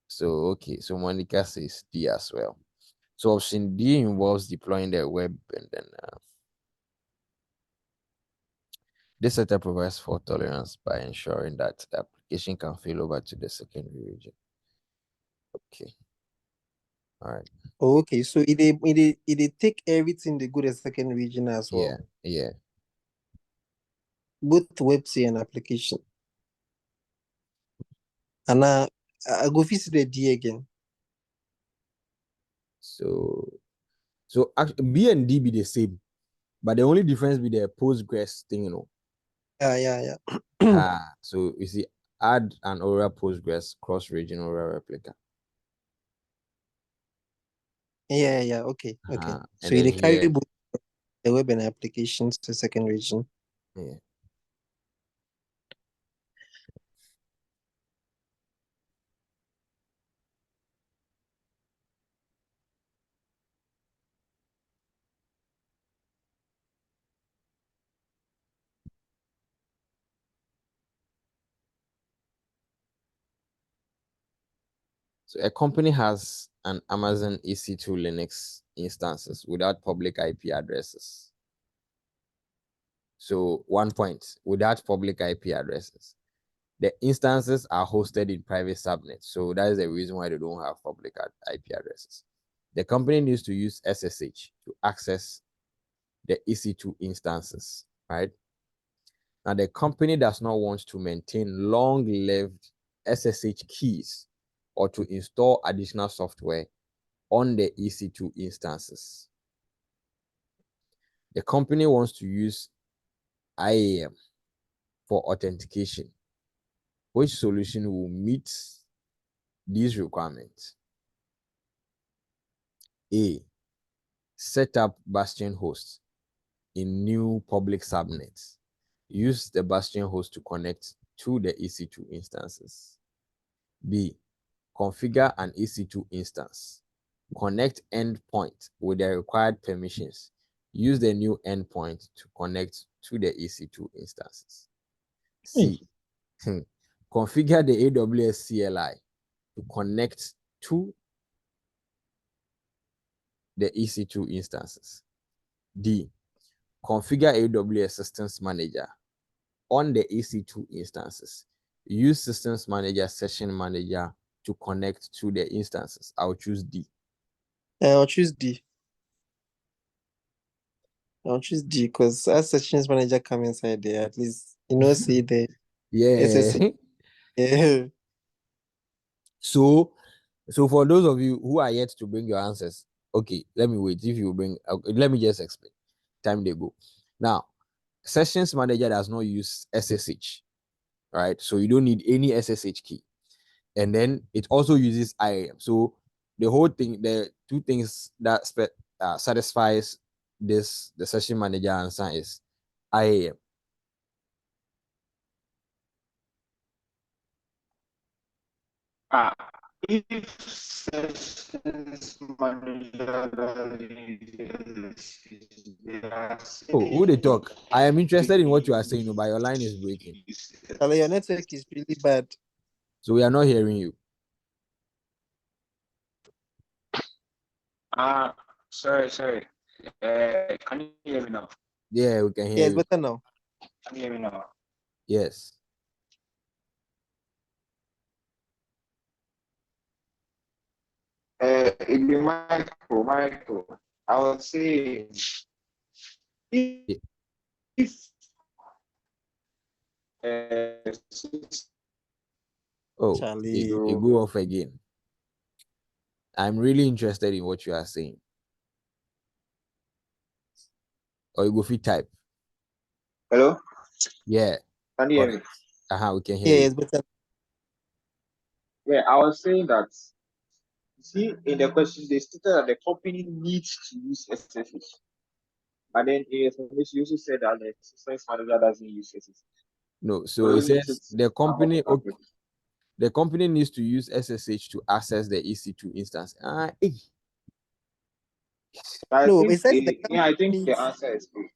So okay, so Monica says D as well. So option D involves deploying the web, and then this setup provides fault tolerance by ensuring that the application can fail over to the secondary region. Okay. All right. Oh, okay, so it take everything they go to second region as well. Yeah. Both website and application. And I go visit the D again. So actually, B and D be the same, but the only difference be the Postgres thing, you know. Yeah. So you see, add an Aurora Postgres cross-region Aurora replica. Yeah. Okay. So And then they carry here, both the web and applications to second region. yeah. So a company has an Amazon EC2 Linux instances without public IP addresses. So 1 point, without public IP addresses. The instances are hosted in private subnets. So that is the reason why they don't have public IP addresses. The company needs to use SSH to access the EC2 instances, right? Now, the company does not want to maintain long-lived SSH keys or to install additional software on the EC2 instances. The company wants to use IAM for authentication. Which solution will meet these requirements? A, set up Bastion hosts in new public subnets. Use the Bastion host to connect to the EC2 instances. B, configure an EC2 instance. Connect endpoint with the required permissions. Use the new endpoint to connect to the EC2 instances. C, configure the AWS CLI to connect to the EC2 instances. D, configure AWS Systems Manager on the EC2 instances. Use Systems Manager Session Manager to connect to the instances. I'll choose D. I'll choose D. I'll choose D because as sessions manager come inside there, at least see the SSH. Yeah. So for those of you who are yet to bring your answers, okay, let me wait. If you bring, let me just explain. Time they go. Now, Sessions Manager does not use SSH, right? So you don't need any SSH key. And then it also uses IAM. So the whole thing, the two things that satisfies the Session Manager answer is IAM. If Sessions Manager Oh, who they talk? I am interested in what you are saying, but your line is breaking. Your network is really bad. So we are not hearing you. Sorry. Can you hear me now? Yeah, we can hear Yeah, you. it's better now. Can you hear me now? Yes. It'd be Michael. I would say if Oh, Charlie. it go off again. I'm really interested in what you are saying. Or you go fit type. Hello? Yeah. Can you hear me? We can hear Yeah, you. it's better. Yeah, I was saying that, see, in the question, they stated that the company needs to use SSH. But then in information, you also said that the systems manager doesn't use SSH. No, so it says the company needs to use SSH to access the EC2 instance. I No, think, it says I think the answer is good.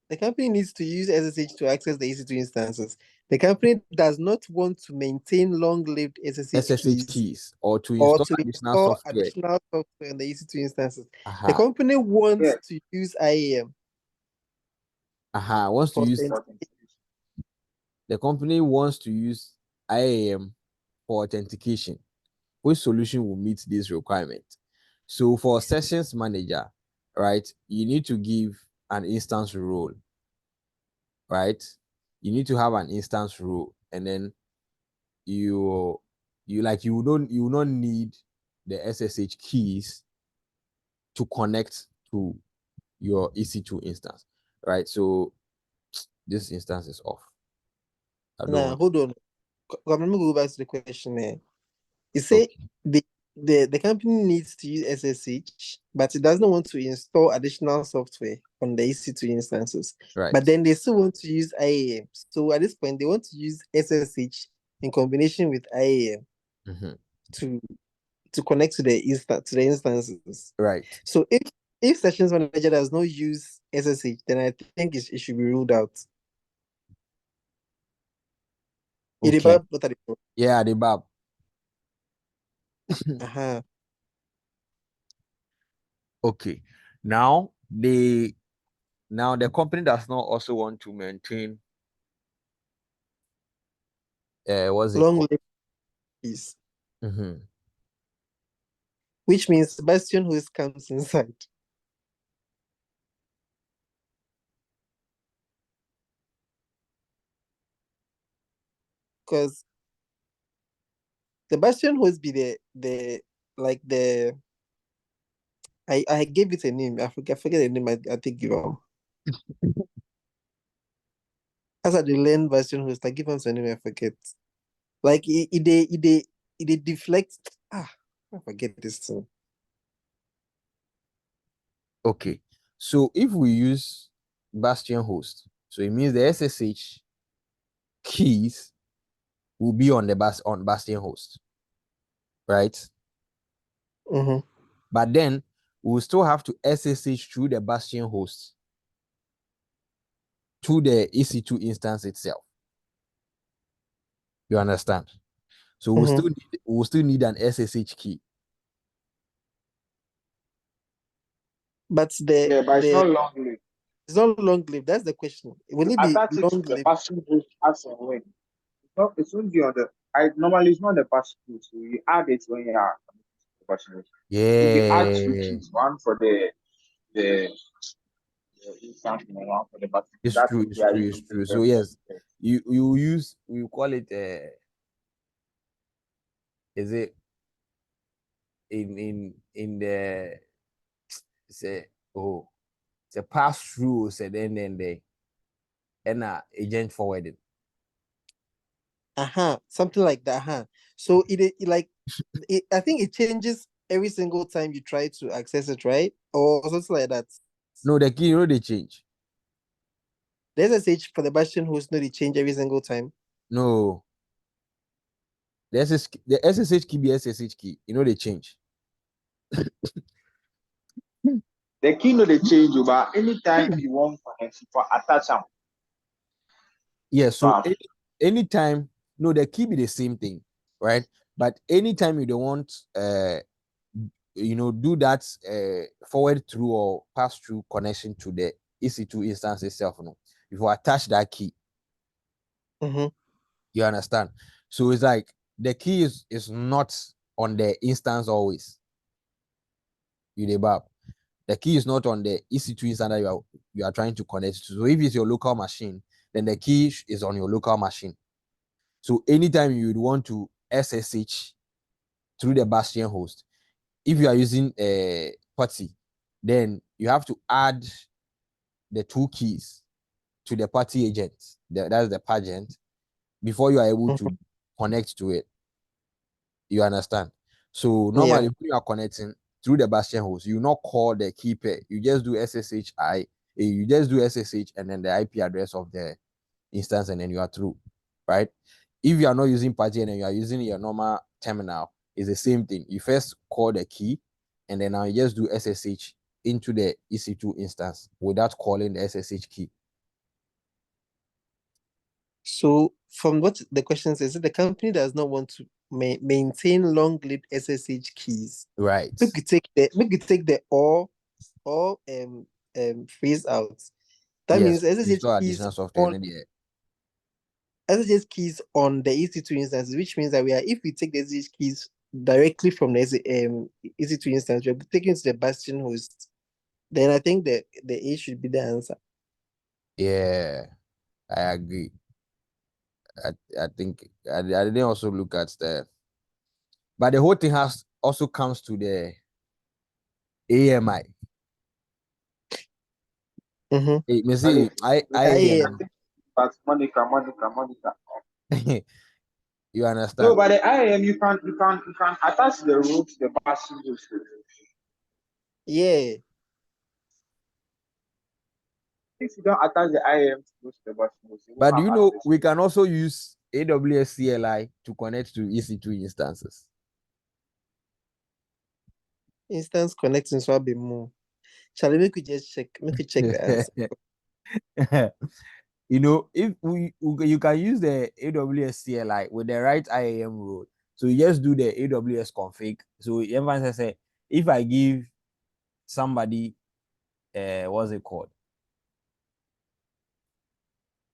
the company needs to use SSH to access the EC2 instances. The company does not want to maintain long-lived SSH keys or to install additional software. Additional software on the EC2 instances. The company wants to use IAM. The company wants to use IAM for authentication. Which solution will meet this requirement? So for Sessions Manager, right, you need to give an instance role, right? You need to have an instance role, and then you will not need the SSH keys to connect to your EC2 instance, right? So this instance is off. Now hold on. Let me go back to the question here. You say the company needs to use SSH, but it doesn't want to install additional software on the EC2 instances. Right. But then they still want to use IAM. So at this point, they want to use SSH in combination with IAM to connect to the instances. Right. So if Sessions Manager does not use SSH, then I think it should be ruled out. Okay. Yeah, the BAB. Okay. Now Now the company does not also want to maintain what's it long called? lived keys, Mm-hmm. which means Sebastian host comes inside. Because Sebastian host be the like the I gave it a name. I forget the name. I think you know. As I learn version host, I give him the name. I forget. Like it deflects. Ah, I forget this thing. Okay, so if we use Bastion host, so it means the SSH keys will be on the Bastion host, right? Mm-hmm. But then we'll still have to SSH through the Bastion host to the EC2 instance itself. You understand? So we'll still need an SSH key. But but it's not long lived. It's not long lived. That's the question. Will it be Attach it to long the lived? passing host as and when. It won't be on the. Normally it's not the passing host. So you add it when you are the passing host. If you add two keys, one for the instance and one for the passing, It's that true, would it's be how true, you it's can true. take So them. yes, we call it is it in the say it's a pass through, so then they and agent forwarded. Something like that. So I think it changes every single time you try to access it, right? Or something like that. No, the key, they change. The SSH for the Bastion host, no, they change every single time. No. The SSH key be SSH key. They change. The key no they change, but anytime you want connection for attach them. Yeah, so anytime, no, the key be the same thing, right? But anytime you don't want do that forward through or pass through connection to the EC2 instance itself, if you attach that key, you understand? So it's like the key is not on the instance always. The key is not on the EC2 instance that you are trying to connect to. So if it's your local machine, then the key is on your local machine. So anytime you would want to SSH through the Bastion host, if you are using a PuTTY, then you have to add the two keys to the PuTTY agent. That's the pageant before you are able to connect to it. You understand? So normally when you are connecting through the Bastion host, you not call the key pair. You just do SSH you just do SSH and then the IP address of the instance, and then you are through, right? If you are not using PuTTY and you are using your normal terminal, it's the same thing. You first call the key, and then now you just do SSH into the EC2 instance without calling the SSH key. So from what the question says, the company does not want to maintain long-lived SSH keys. Right. We could take the or phrase out. That means SSH keys SSH keys on the EC2 instances, which means that if we take the SSH keys directly from the EC2 instance, we're taking to the Bastion host. Then I think the A should be the answer. Yeah, I agree. I think I didn't also look at but the whole thing also comes to the AMI. IAM. But Monica. You understand? No, but the IAM you can attach the root to the Bastion host. Yeah. If you don't attach the IAM to the Bastion host, but you know we can also use AWS CLI to connect to EC2 instances. Instance connecting so I'll be more. Shall we just check? Make it check the answer. If you can use the AWS CLI with the right IAM role. So you just do the AWS config. So everyone say if I give somebody what's it called?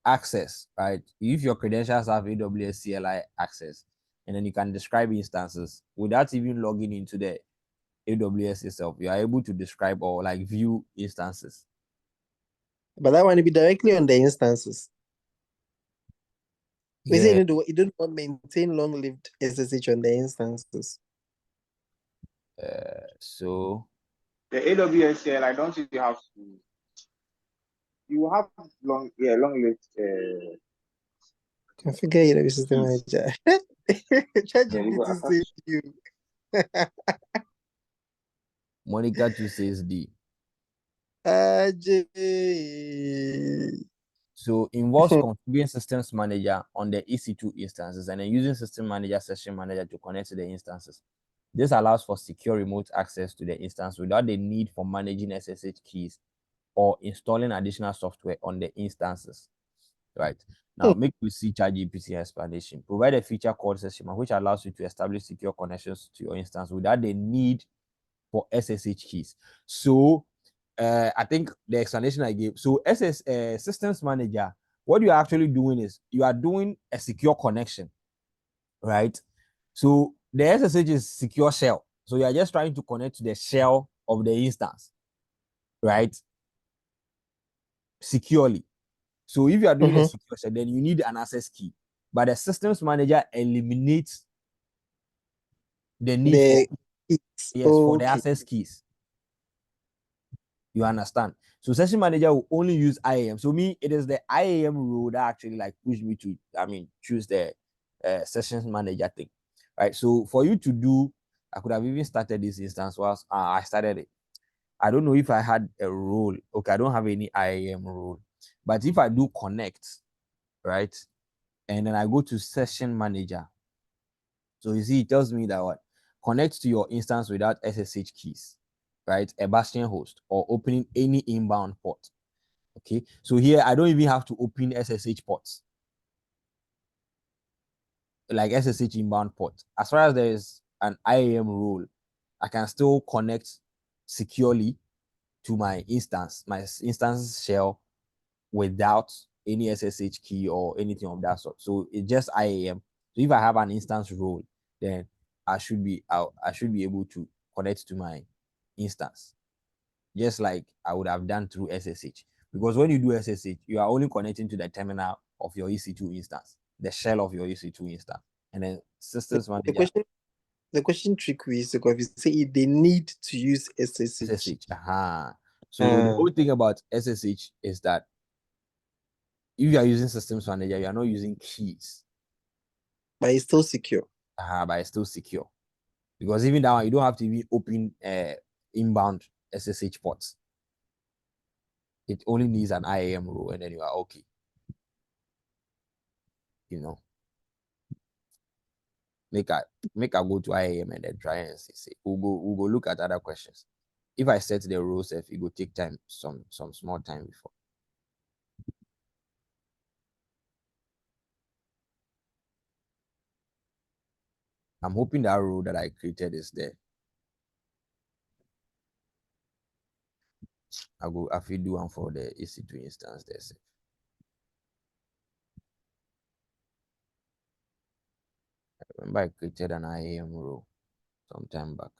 access, right? If your credentials have AWS CLI access, and then you can describe instances without even logging into the AWS itself, you are able to describe or like view instances. But that want to be directly on the instances. We say you don't want to maintain long-lived SSH on the instances. So the AWS CLI, don't you have to? You have long-lived. Configure your system manager. ChatGPT says you. Monica too says D. So involves configuring systems manager on the EC2 instances and then using system manager session manager to connect to the instances. This allows for secure remote access to the instance without the need for managing SSH keys or installing additional software on the instances. Right. Now, make we see ChatGPT explanation. Provide a feature called session which allows you to establish secure connections to your instance without the need for SSH keys. So I think the explanation I gave. So systems manager, what you are actually doing is you are doing a secure connection, right? So the SSH is secure shell. So you are just trying to connect to the shell of the instance, right? Securely. So if you are doing a secure shell, then you need an access key. But the systems manager eliminates the need for the access keys. You understand? So session manager will only use IAM. So it is the IAM rule that actually like pushed me to, choose the sessions manager thing, right? So for you to do, I could have even started this instance whilst I started it. I don't know if I had a rule. Okay, I don't have any IAM rule, but if I do connect, right, and then I go to session manager, so you see, it tells me that what connect to your instance without SSH keys, right? A bastion host or opening any inbound port. Okay, so here I don't even have to open SSH ports, like SSH inbound port. As far as there is an IAM rule, I can still connect securely to my instance shell without any SSH key or anything of that sort. So it's just IAM. So if I have an instance role, then I should be able to connect to my instance, just like I would have done through SSH. Because when you do SSH, you are only connecting to the terminal of your EC2 instance, the shell of your EC2 instance, and then systems manager. The question trick is because you say they need to use SSH. So the whole thing about SSH is that if you are using systems manager, you are not using keys. But it's still secure. But it's still secure. Because even that one, you don't have to even open inbound SSH ports. It only needs an IAM rule and then you are okay. You know. Make I go to IAM and then try and see. We'll go look at other questions. If I set the rules, if it will take time, some small time before. I'm hoping that rule that I created is there. I feel do one for the EC2 instance there. I remember I created an IAM rule some time back.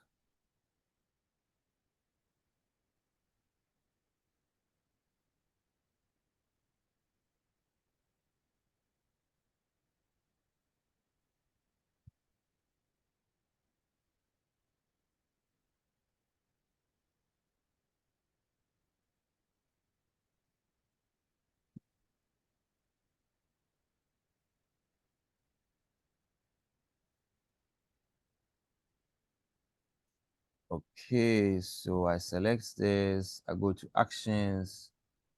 Okay, so I select this, I go to actions,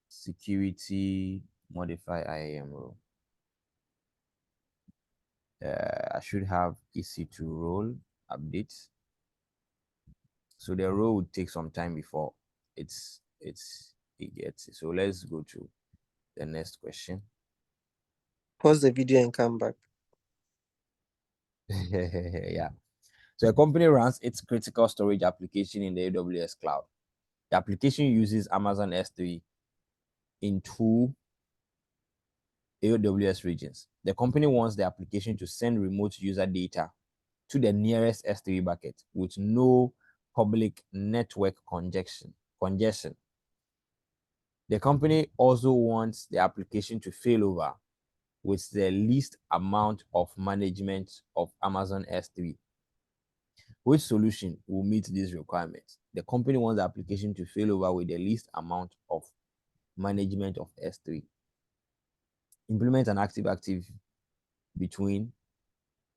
security, modify IAM rule. I should have EC2 role update. So the role would take some time before it gets it. So let's go to the next question. Pause the video and come back. Yeah. So a company runs its critical storage application in the AWS cloud. The application uses Amazon S3 in two AWS regions. The company wants the application to send remote user data to the nearest S3 bucket with no public network congestion. The company also wants the application to fail over with the least amount of management of Amazon S3. Which solution will meet these requirements? The company wants the application to fail over with the least amount of management of S3. Implement an active-active between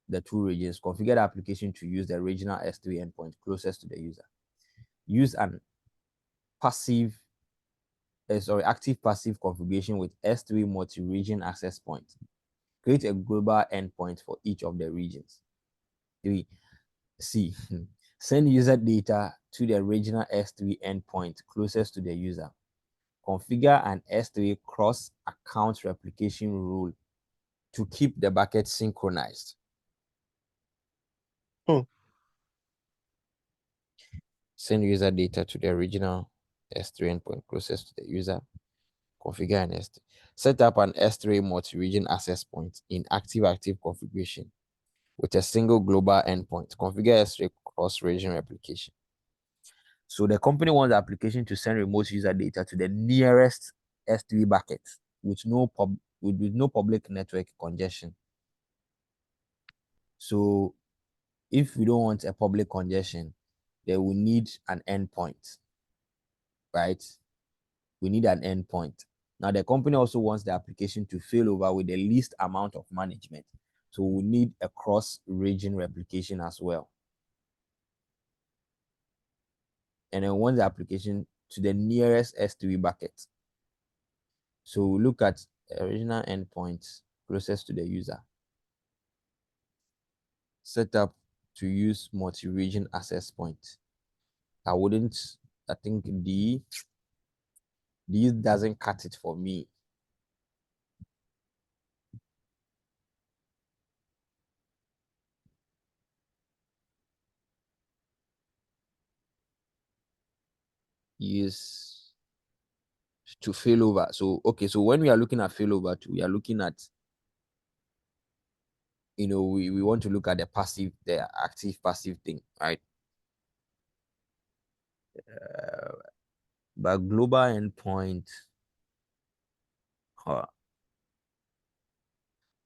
the two regions. Configure the application to use the regional S3 endpoint closest to the user. Use an active-passive configuration with S3 multi-region access point. Create a global endpoint for each of the regions. 3. C. Send user data to the regional S3 endpoint closest to the user. Configure an S3 cross-account replication rule to keep the bucket synchronized. Send user data to the original S3 endpoint closest to the user. Configure an S3. Set up an S3 multi-region access point in active-active configuration with a single global endpoint. Configure S3 cross-region replication. So the company wants the application to send remote user data to the nearest S3 bucket with no public network congestion. So if we don't want a public congestion, then we need an endpoint, right? We need an endpoint. Now, the company also wants the application to fail over with the least amount of management. So we need a cross-region replication as well. And then want the application to the nearest S3 bucket. So we look at original endpoints closest to the user. Set up to use multi-region access point. I think D doesn't cut it for me. Use to failover. So okay, so when we are looking at failover, we are looking at, we want to look at the active passive thing, right? But global endpoint,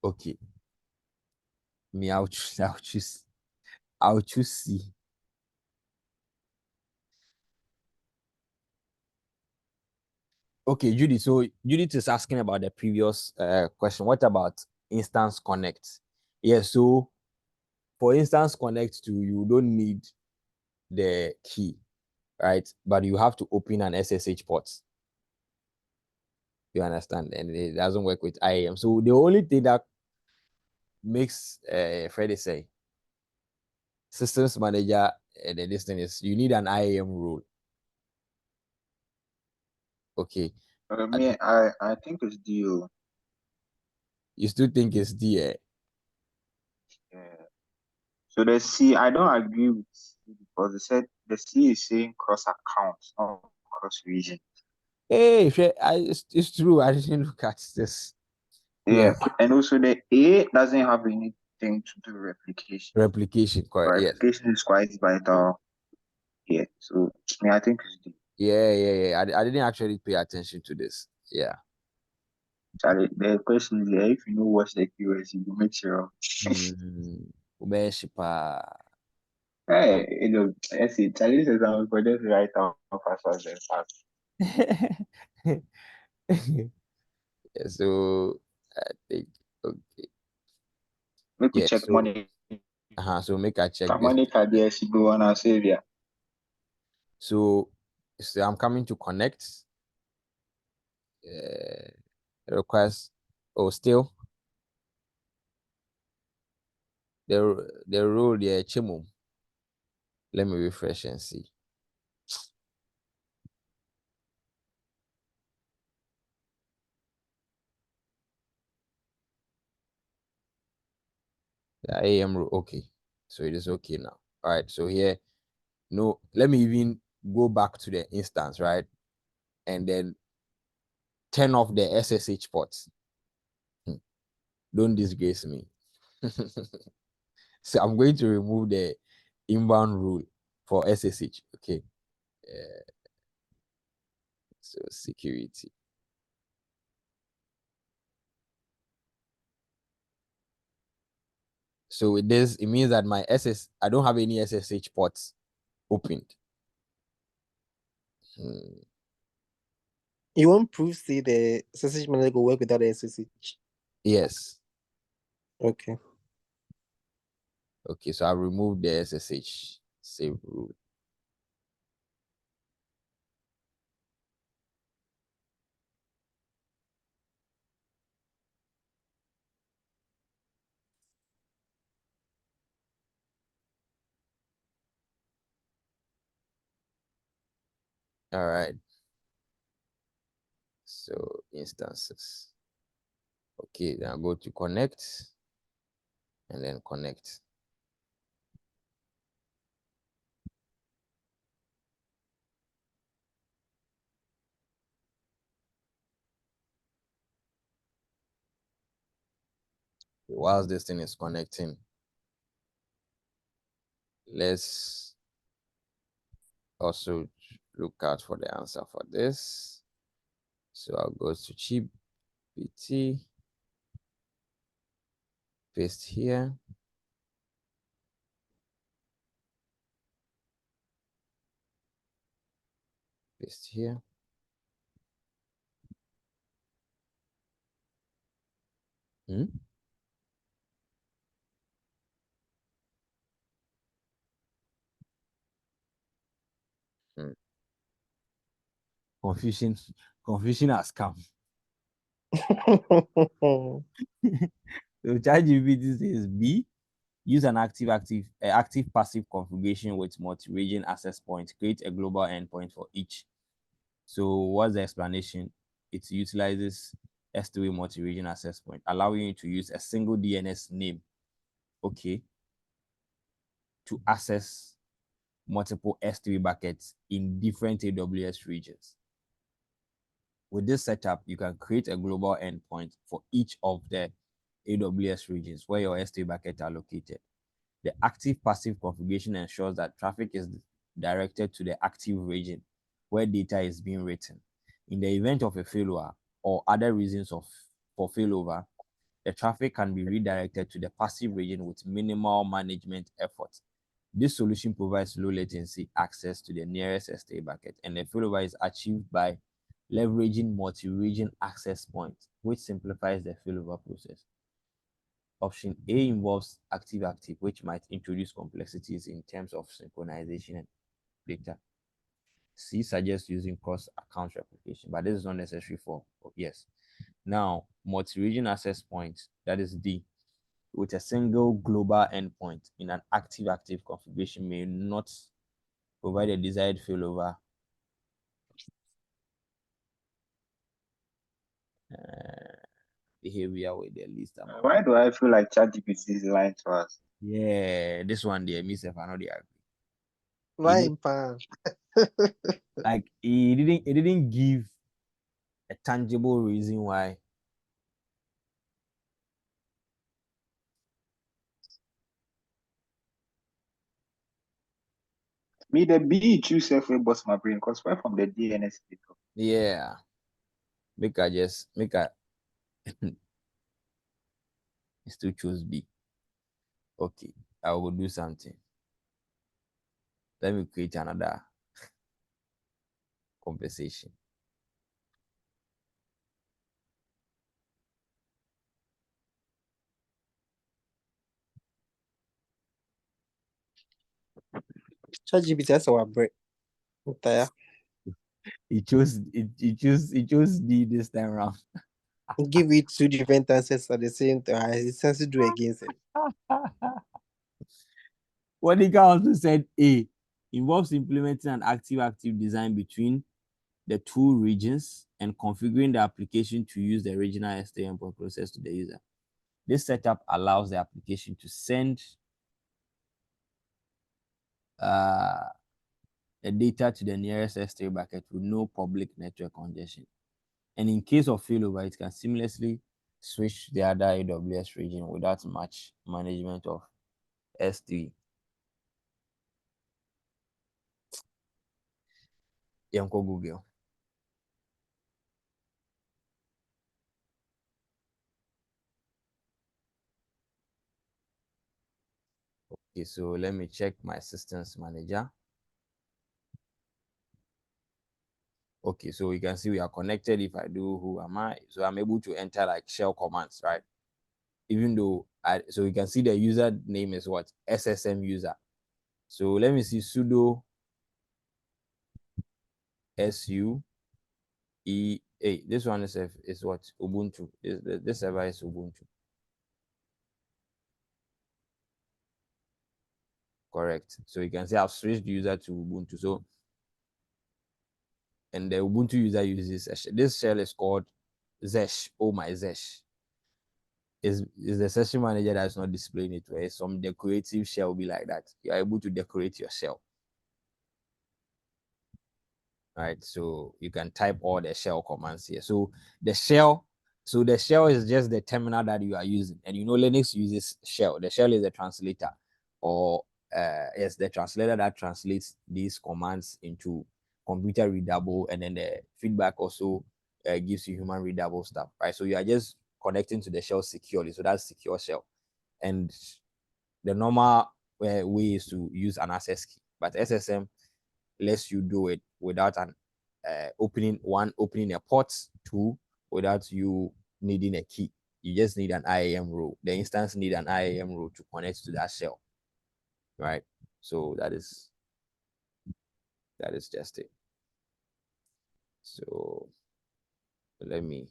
okay. Me, I'll choose C. Okay, Judy. So Judith is asking about the previous question. What about Instance Connect? Yeah, so for Instance Connect you don't need the key, right? But you have to open an SSH port. You understand? And it doesn't work with IAM. So the only thing that makes Freddie say systems manager and this thing is you need an IAM rule. Okay. I think it's D. You still think it's D? Yeah. So the C, I don't agree with C because they said the C is saying cross accounts, not cross region. Hey, it's true. I didn't look at this. Yeah. And also the A doesn't have anything to do with replication. Replication, correct. Replication is quite vital. Yeah. So I think it's D. Yeah. I didn't actually pay attention to this. Yeah. Charlie, the question is, if you know what's the QS, you will make sure. Hey, let's see. Charlie says I'm for just right now as as fast. Yeah, so I think okay. Make we check money. So make I check money card, yes, you go on our savior. So I'm coming to connect. Request. Still the rule there, Chimum. Let me refresh and see. The AM rule, okay. So it is okay now. All right. So here, no, let me even go back to the instance, right? And then turn off the SSH ports. Don't disgrace me. So I'm going to remove the inbound rule for SSH. Okay. So security. So with this, it means that I don't have any SSH ports opened. You won't prove say the SSH manager will work without the SSH. Yes. Okay. Okay, so I removed the SSH save rule. All right. So instances. Okay, then I go to connect and then connect. Whilst this thing is connecting, let's also look out for the answer for this. So I'll go to chip pt, paste here. Paste here. Confusion has come. So ChatGPT says B, use an active passive configuration with multi-region access point. Create a global endpoint for each. So what's the explanation? It utilizes S3 multi-region access point, allowing you to use a single DNS name, okay, to access multiple S3 buckets in different AWS regions. With this setup, you can create a global endpoint for each of the AWS regions where your S3 buckets are located. The active passive configuration ensures that traffic is directed to the active region where data is being written. In the event of a failure or other reasons for failover, the traffic can be redirected to the passive region with minimal management effort. This solution provides low latency access to the nearest S3 bucket, and the failover is achieved by leveraging multi-region access points, which simplifies the failover process. Option A involves active-active, which might introduce complexities in terms of synchronization and data. C suggests using cross-account replication, but this is not necessary for yes. Now, multi-region access point, that is D, with a single global endpoint in an active-active configuration may not provide a desired failover. Behavior with the least amount. Why do I feel like ChatGPT is lying to us? Yeah, this one there, myself, I know they agree. Lying pan. Like it didn't give a tangible reason why. Me, the B choose self-way bust my brain because right from the DNS data. Yeah. Make I still choose B. Okay, I will do something. Let me create another conversation. ChatGPT, that's our break. It chose D this time around. Give it two different answers at the same time. It's sense to do against it. What he also said A involves implementing an active-active design between the two regions and configuring the application to use the regional S3 endpoint process to the user. This setup allows the application to send the data to the nearest S3 bucket with no public network congestion. And in case of failover, it can seamlessly switch the other AWS region without much management of S3. Yanko Google. Okay, so let me check my systems manager. Okay, so you can see we are connected. If I do who am I, so I'm able to enter like shell commands, right? Even though so you can see the user name is what? SSM user. So let me see sudo SUEA. This one is what? Ubuntu. This server is Ubuntu. Correct. So you can see I've switched the user to Ubuntu. So, and the Ubuntu user uses this shell is called Zesh. Oh my Zesh. Is the session manager that's not displaying it, where some decorative shell will be like that. You're able to decorate your shell. Right, so you can type all the shell commands here. So the shell is just the terminal that you are using, and you know Linux uses shell. The shell is a translator, or yes, the translator that translates these commands into computer readable, and then the feedback also gives you human readable stuff, right? So you are just connecting to the shell securely. So that's secure shell, and the normal way is to use an access key, but SSM lets you do it without an opening a port, two, without you needing a key. You just need an IAM role. The instance need an IAM role to connect to that shell, right? So that is just it. So let me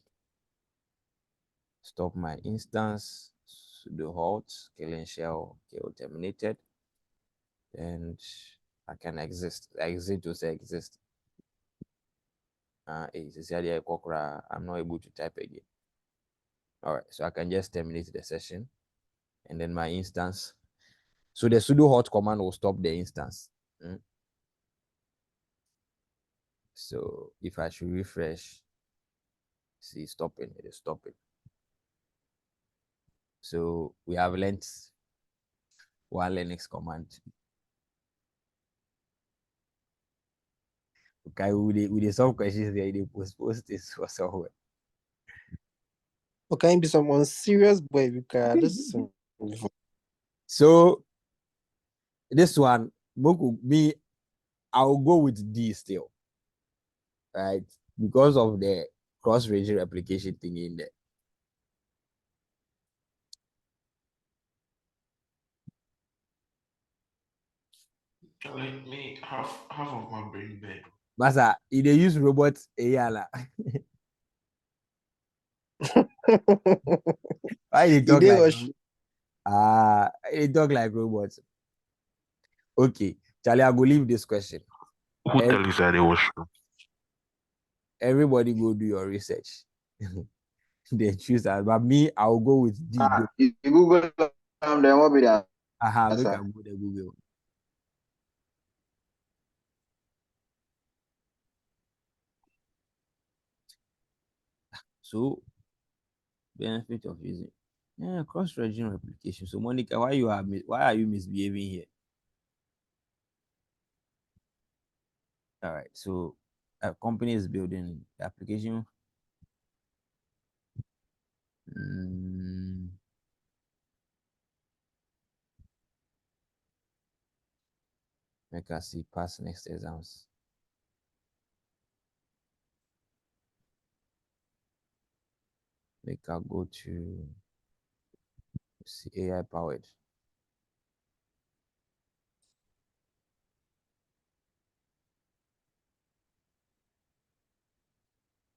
stop my instance, sudo halt, killing shell, kill terminated, and I can exit to say exist. I'm not able to type again. All right, so I can just terminate the session, and then my instance. So the sudo halt command will stop the instance. So if I should refresh, see stopping, it is stopping. So we have learned one Linux command. Okay, with the solve questions there, they post this for somewhere. Okay, be someone serious boy because so this one, me, I'll go with D still, right? Because of the cross-region replication thing in there. Let me half of my brain bed. Masa, they use robot AI. Why they talk they talk like robots? Okay, Charlie, I go leave this question. Who tell you that it was true? Everybody go do your research. They choose that, but me, I'll go with D. If you Google then what be that? We can go to Google. So, benefit of using cross-region replication. So, Monica, why are you misbehaving here? All right. So, a company is building the application. Make us see pass next exams. Make her go to see AI powered.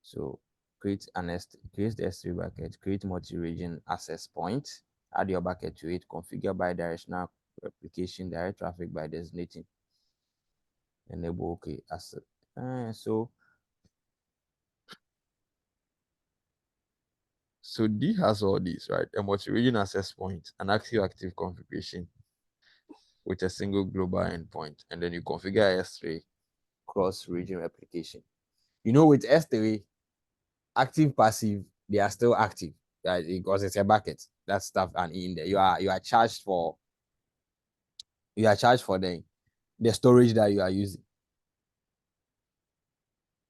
So create the S3 bucket, create multi-region access point, add your bucket to it, configure bidirectional replication, direct traffic by designating, enable okay asset. So D has all these, right? A multi-region access point, an active configuration with a single global endpoint, and then you configure S3 cross-region replication. You know, with S3, active, passive, they are still active. because it's a bucket. That stuff and in there. You are charged for the storage that you are using.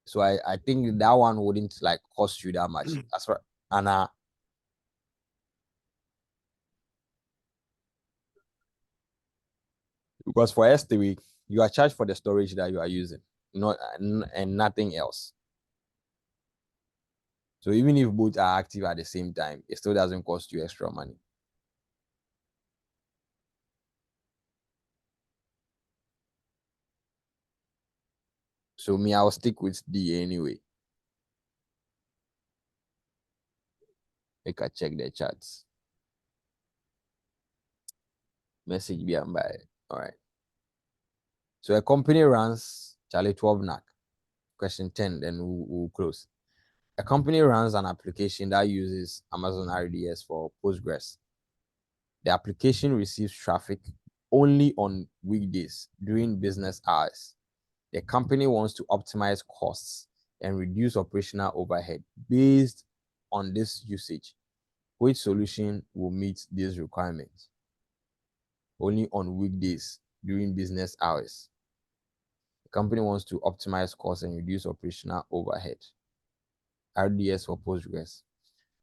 So I think that one wouldn't like cost you that much. As far and because for S3, you are charged for the storage that you are using, and nothing else. So even if both are active at the same time, it still doesn't cost you extra money. So me, I'll stick with D anyway. Make I check the charts. Message be on by. All right. So a company runs Charlie 12 NAC. Question 10, then we'll close. A company runs an application that uses Amazon RDS for Postgres. The application receives traffic only on weekdays during business hours. The company wants to optimize costs and reduce operational overhead based on this usage. Which solution will meet these requirements? Only on weekdays during business hours. The company wants to optimize costs and reduce operational overhead. RDS for Postgres.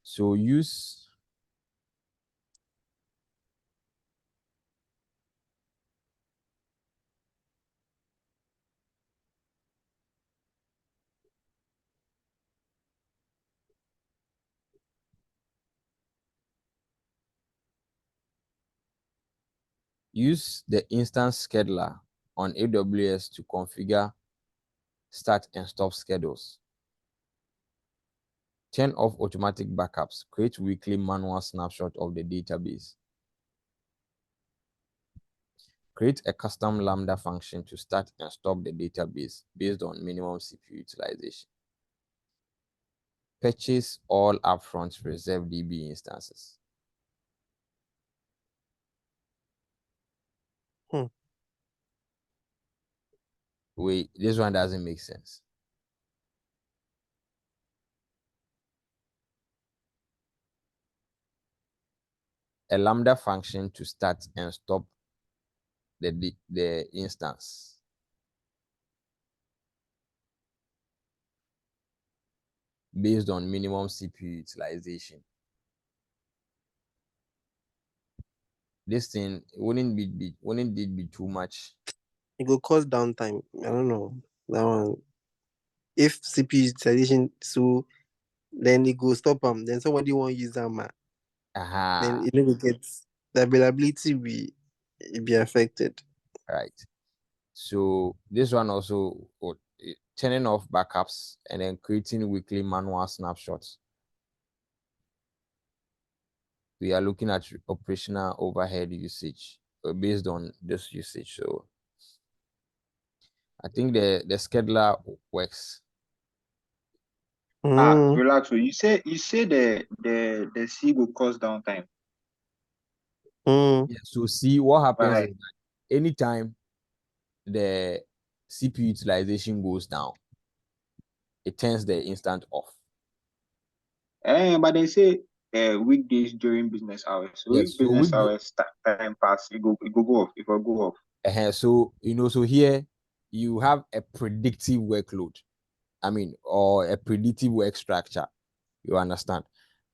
So use the instance scheduler on AWS to configure start and stop schedules. Turn off automatic backups. Create weekly manual snapshot of the database. Create a custom Lambda function to start and stop the database based on minimum CPU utilization. Purchase all upfront reserved DB instances. Wait, this one doesn't make sense. A Lambda function to start and stop the instance. Based on minimum CPU utilization. This thing wouldn't it be too much? It will cause downtime. I don't know that one. If CPU utilization so, then it go stop them. Then somebody won't use them. Then it never gets the availability be affected. Right. So this one also turning off backups and then creating weekly manual snapshots. We are looking at operational overhead usage based on this usage. So I think the scheduler works. Relax. So you say the C will cause downtime. Yeah, so see what happens Right. is that anytime the CPU utilization goes down, it turns the instant off. But they say weekdays during business hours. So Yes, if business hours time pass, it go go off. It will go off. So so here you have a predictive workload. I mean, or a predictive work structure. You understand?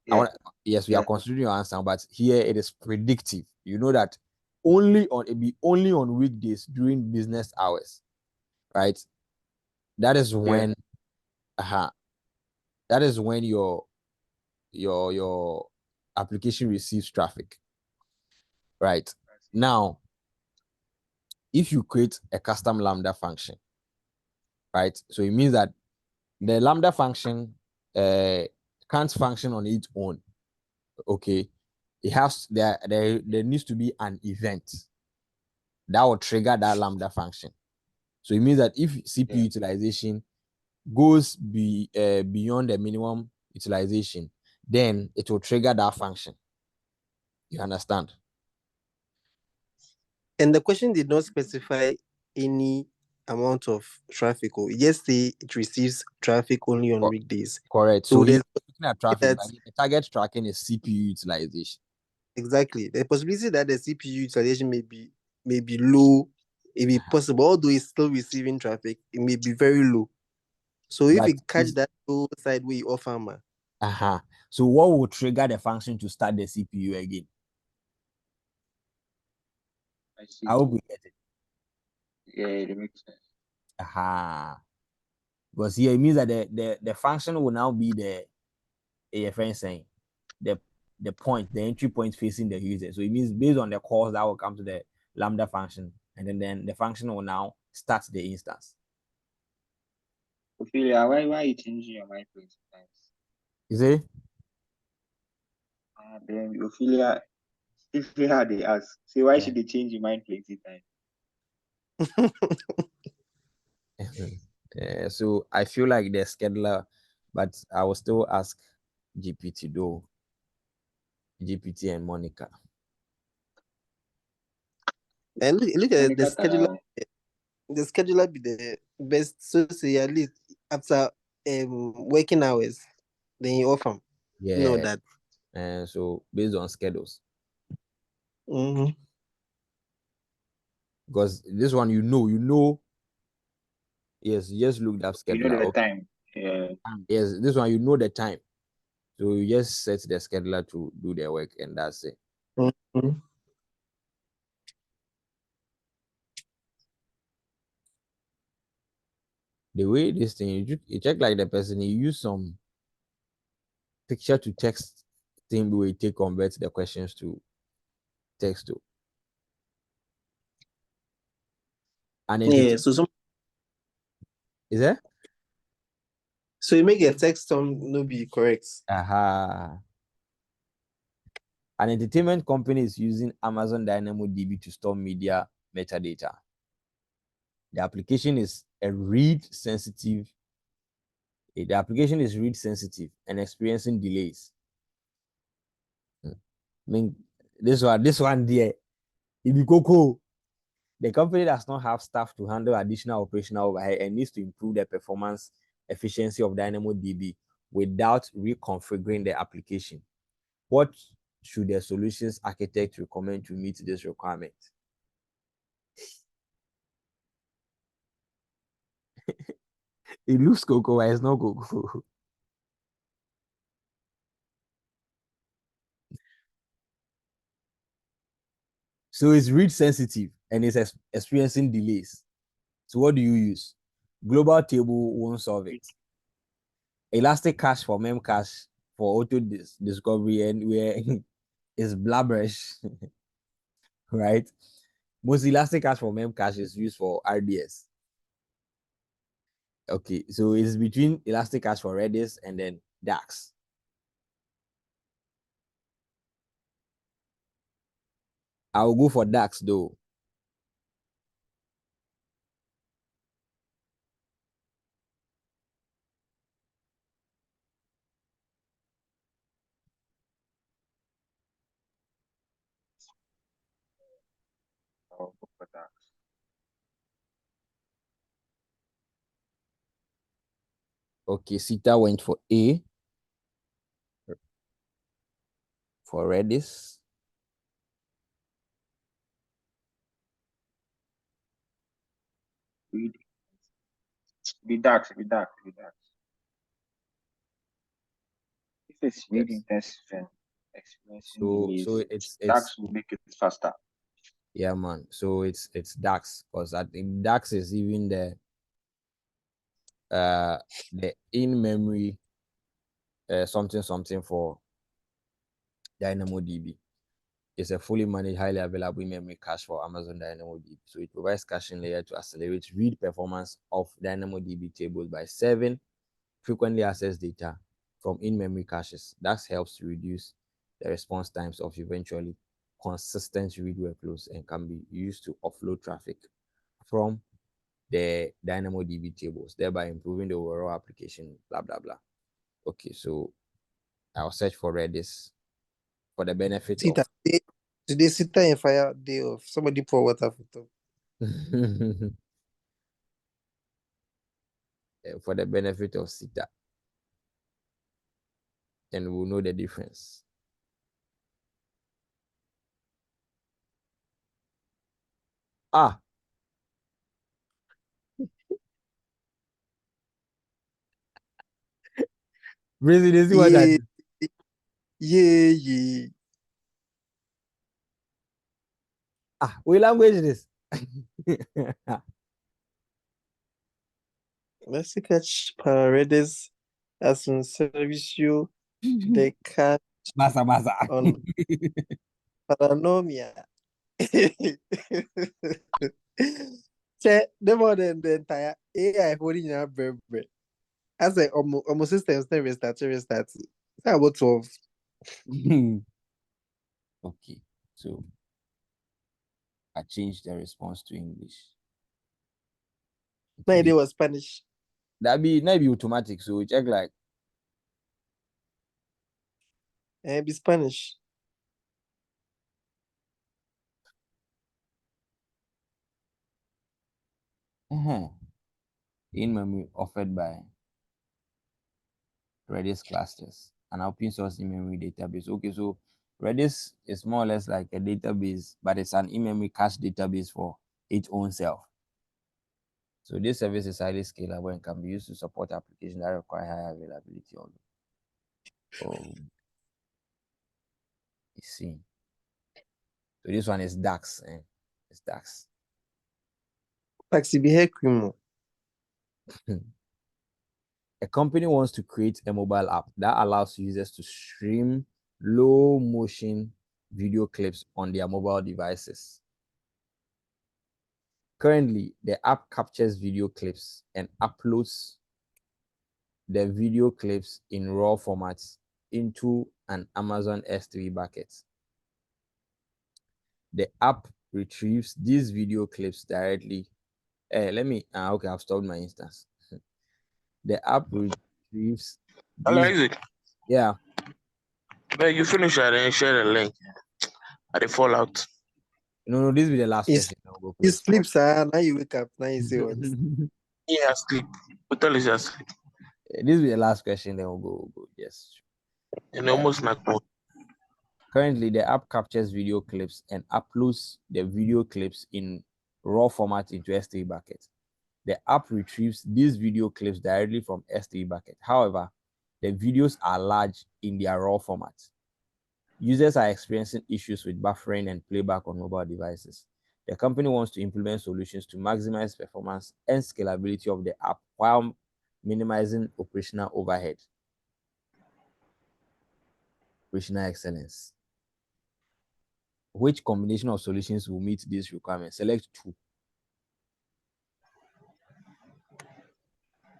Yeah. Yes, we are considering your answer, but here it is predictive. You know that only on weekdays during business hours, right? That is when that is when your application receives traffic. Right. Now, if you create a custom Lambda function, right? So it means that the Lambda function can't function on its own. Okay. It has there needs to be an event that will trigger that Lambda function. So it means that if CPU utilization goes beyond the minimum utilization, then it will trigger that function. You understand? And the question did not specify any amount of traffic. Or just say it receives traffic only on weekdays. Correct. So So there's looking at traffic, that but the target tracking is CPU utilization. exactly the possibility that the CPU utilization may be low, it may be possible, although it's still receiving traffic, it may be very low. So if But you catch that low side way off hammer. So what will trigger the function to start the CPU again? I hope we get it. Yeah, it makes sense. Because here it means that the function will now be a friend saying the entry point facing the user. So it means based on the calls that will come to the Lambda function, and then the function will now start the instance. Ophelia, why are you changing your mind sometimes? You see? Then Ophelia, if you had they ask, say why should they change your mind plenty time? So I feel like the scheduler, but I will still ask GPT though. GPT and Monica. And look at the Monica scheduler. The scheduler be the best. So say at least after working hours, then you offer. Yeah. You know that. And so based on schedules. Because this one you know. Yes, you just looked up scheduler. You know the time. Yeah. Yes, this one you know the time. So you just set the scheduler to do their work and that's it. The way this thing, you check like the person, you use some picture to text thing where you convert the questions to text to. And yeah, so some is that? So you make a text no be correct. An entertainment company is using Amazon DynamoDB to store media metadata. The application is read sensitive and experiencing delays. I mean, this one there, it be cocoa. The company does not have staff to handle additional operational overhead and needs to improve the performance efficiency of DynamoDB without reconfiguring the application. What should the solutions architect recommend to meet this requirement? It looks cocoa, but it's not cocoa. So it's read sensitive and it's experiencing delays. So what do you use? Global table won't solve it. Elastic cache for memcache for auto discovery and where is blabberish, right? Most elastic cache for memcache is used for RDS. Okay, so it's between elastic cache for Redis and then DAX. I'll go for DAX though. I'll go for that. Okay, Sita went for A for Redis. Be dark. If it's read Yes. intensive and experiencing delays, So it's DAX will make it faster. Yeah, man. So it's DAX because I think DAX is even the in-memory something for DynamoDB. It's a fully managed, highly available in-memory cache for Amazon DynamoDB. So it provides caching layer to accelerate read performance of DynamoDB tables by serving frequently accessed data from in-memory caches. That helps to reduce the response times of eventually consistent read workloads and can be used to offload traffic from the DynamoDB tables, thereby improving the overall application, blah, blah, blah. Okay, so I'll search for Redis for the benefit of... Today, Sita and fire day off. Somebody pour water for top. for the benefit of SITA. And we'll know the difference. Ah. Presidency, what that? Yeah. Ah, what language is this? Let's catch Paredes as un servicio de cat Masa. on Paranomia. Check the more than the entire AI holding your brain. I say almost systems then restart. How about 12? Okay, so I changed the response to English. My idea was Spanish. That be automatic, so check like Be Spanish. in memory offered by Redis clusters, an open source in-memory database. Okay, so Redis is more or less like a database, but it's an in-memory cache database for its own self. So this service is highly scalable and can be used to support applications that require high availability. Oh, you see. So this one is DAX. It's DAX. Taxi be here, A company wants to create a mobile app that allows users to stream low motion video clips on their mobile devices. Currently, the app captures video clips and uploads the video clips in raw formats into an Amazon S3 bucket. The app retrieves these video clips directly. Okay, I've stopped my instance. The app retrieves Isaac, yeah. but you finish and then share the link. At the fallout. No, this will be the last question. You sleep, sir. Now you wake up. Now you say what? Yeah, sleep. What tell us sleep? This will be the last question, then we'll go. Yes. And almost like more. Currently, the app captures video clips and uploads the video clips in raw format into S3 bucket. The app retrieves these video clips directly from S3 bucket. However, the videos are large in their raw format. Users are experiencing issues with buffering and playback on mobile devices. The company wants to implement solutions to maximize performance and scalability of the app while minimizing operational overhead. Operational excellence. Which combination of solutions will meet these requirements? Select two.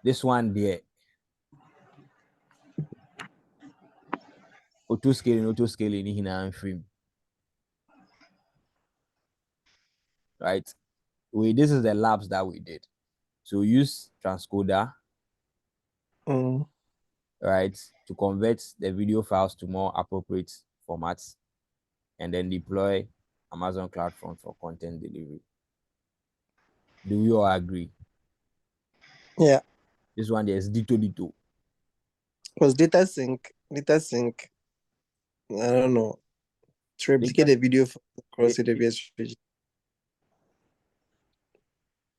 This one there. Auto scaling in and frame. Right? This is the labs that we did. So use transcoder, right, to convert the video files to more appropriate formats, and then deploy Amazon CloudFront for content delivery. Do you all agree? Yeah. This one there is Dito. Because data sync, I don't know, to replicate the video across AWS region.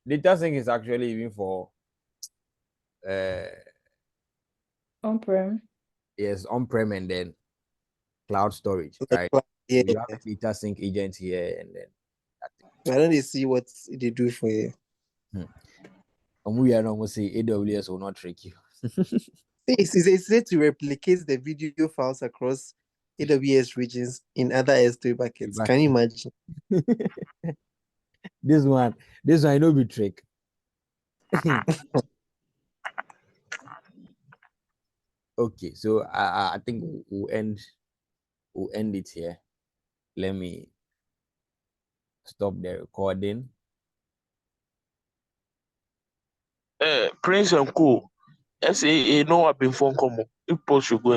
Data sync is actually even for on-prem. Yes, on-prem and then cloud storage, right? Yeah. So you have a data sync agent here and then I don't see what they do for you. And we are almost say AWS will not trick you. It's said to replicate the video files across AWS regions in other S3 buckets. Can you imagine? This one no be trick. Okay, so I think we'll end it here. Let me stop the recording. Prince and Co. SAA no have been phone call. If post you go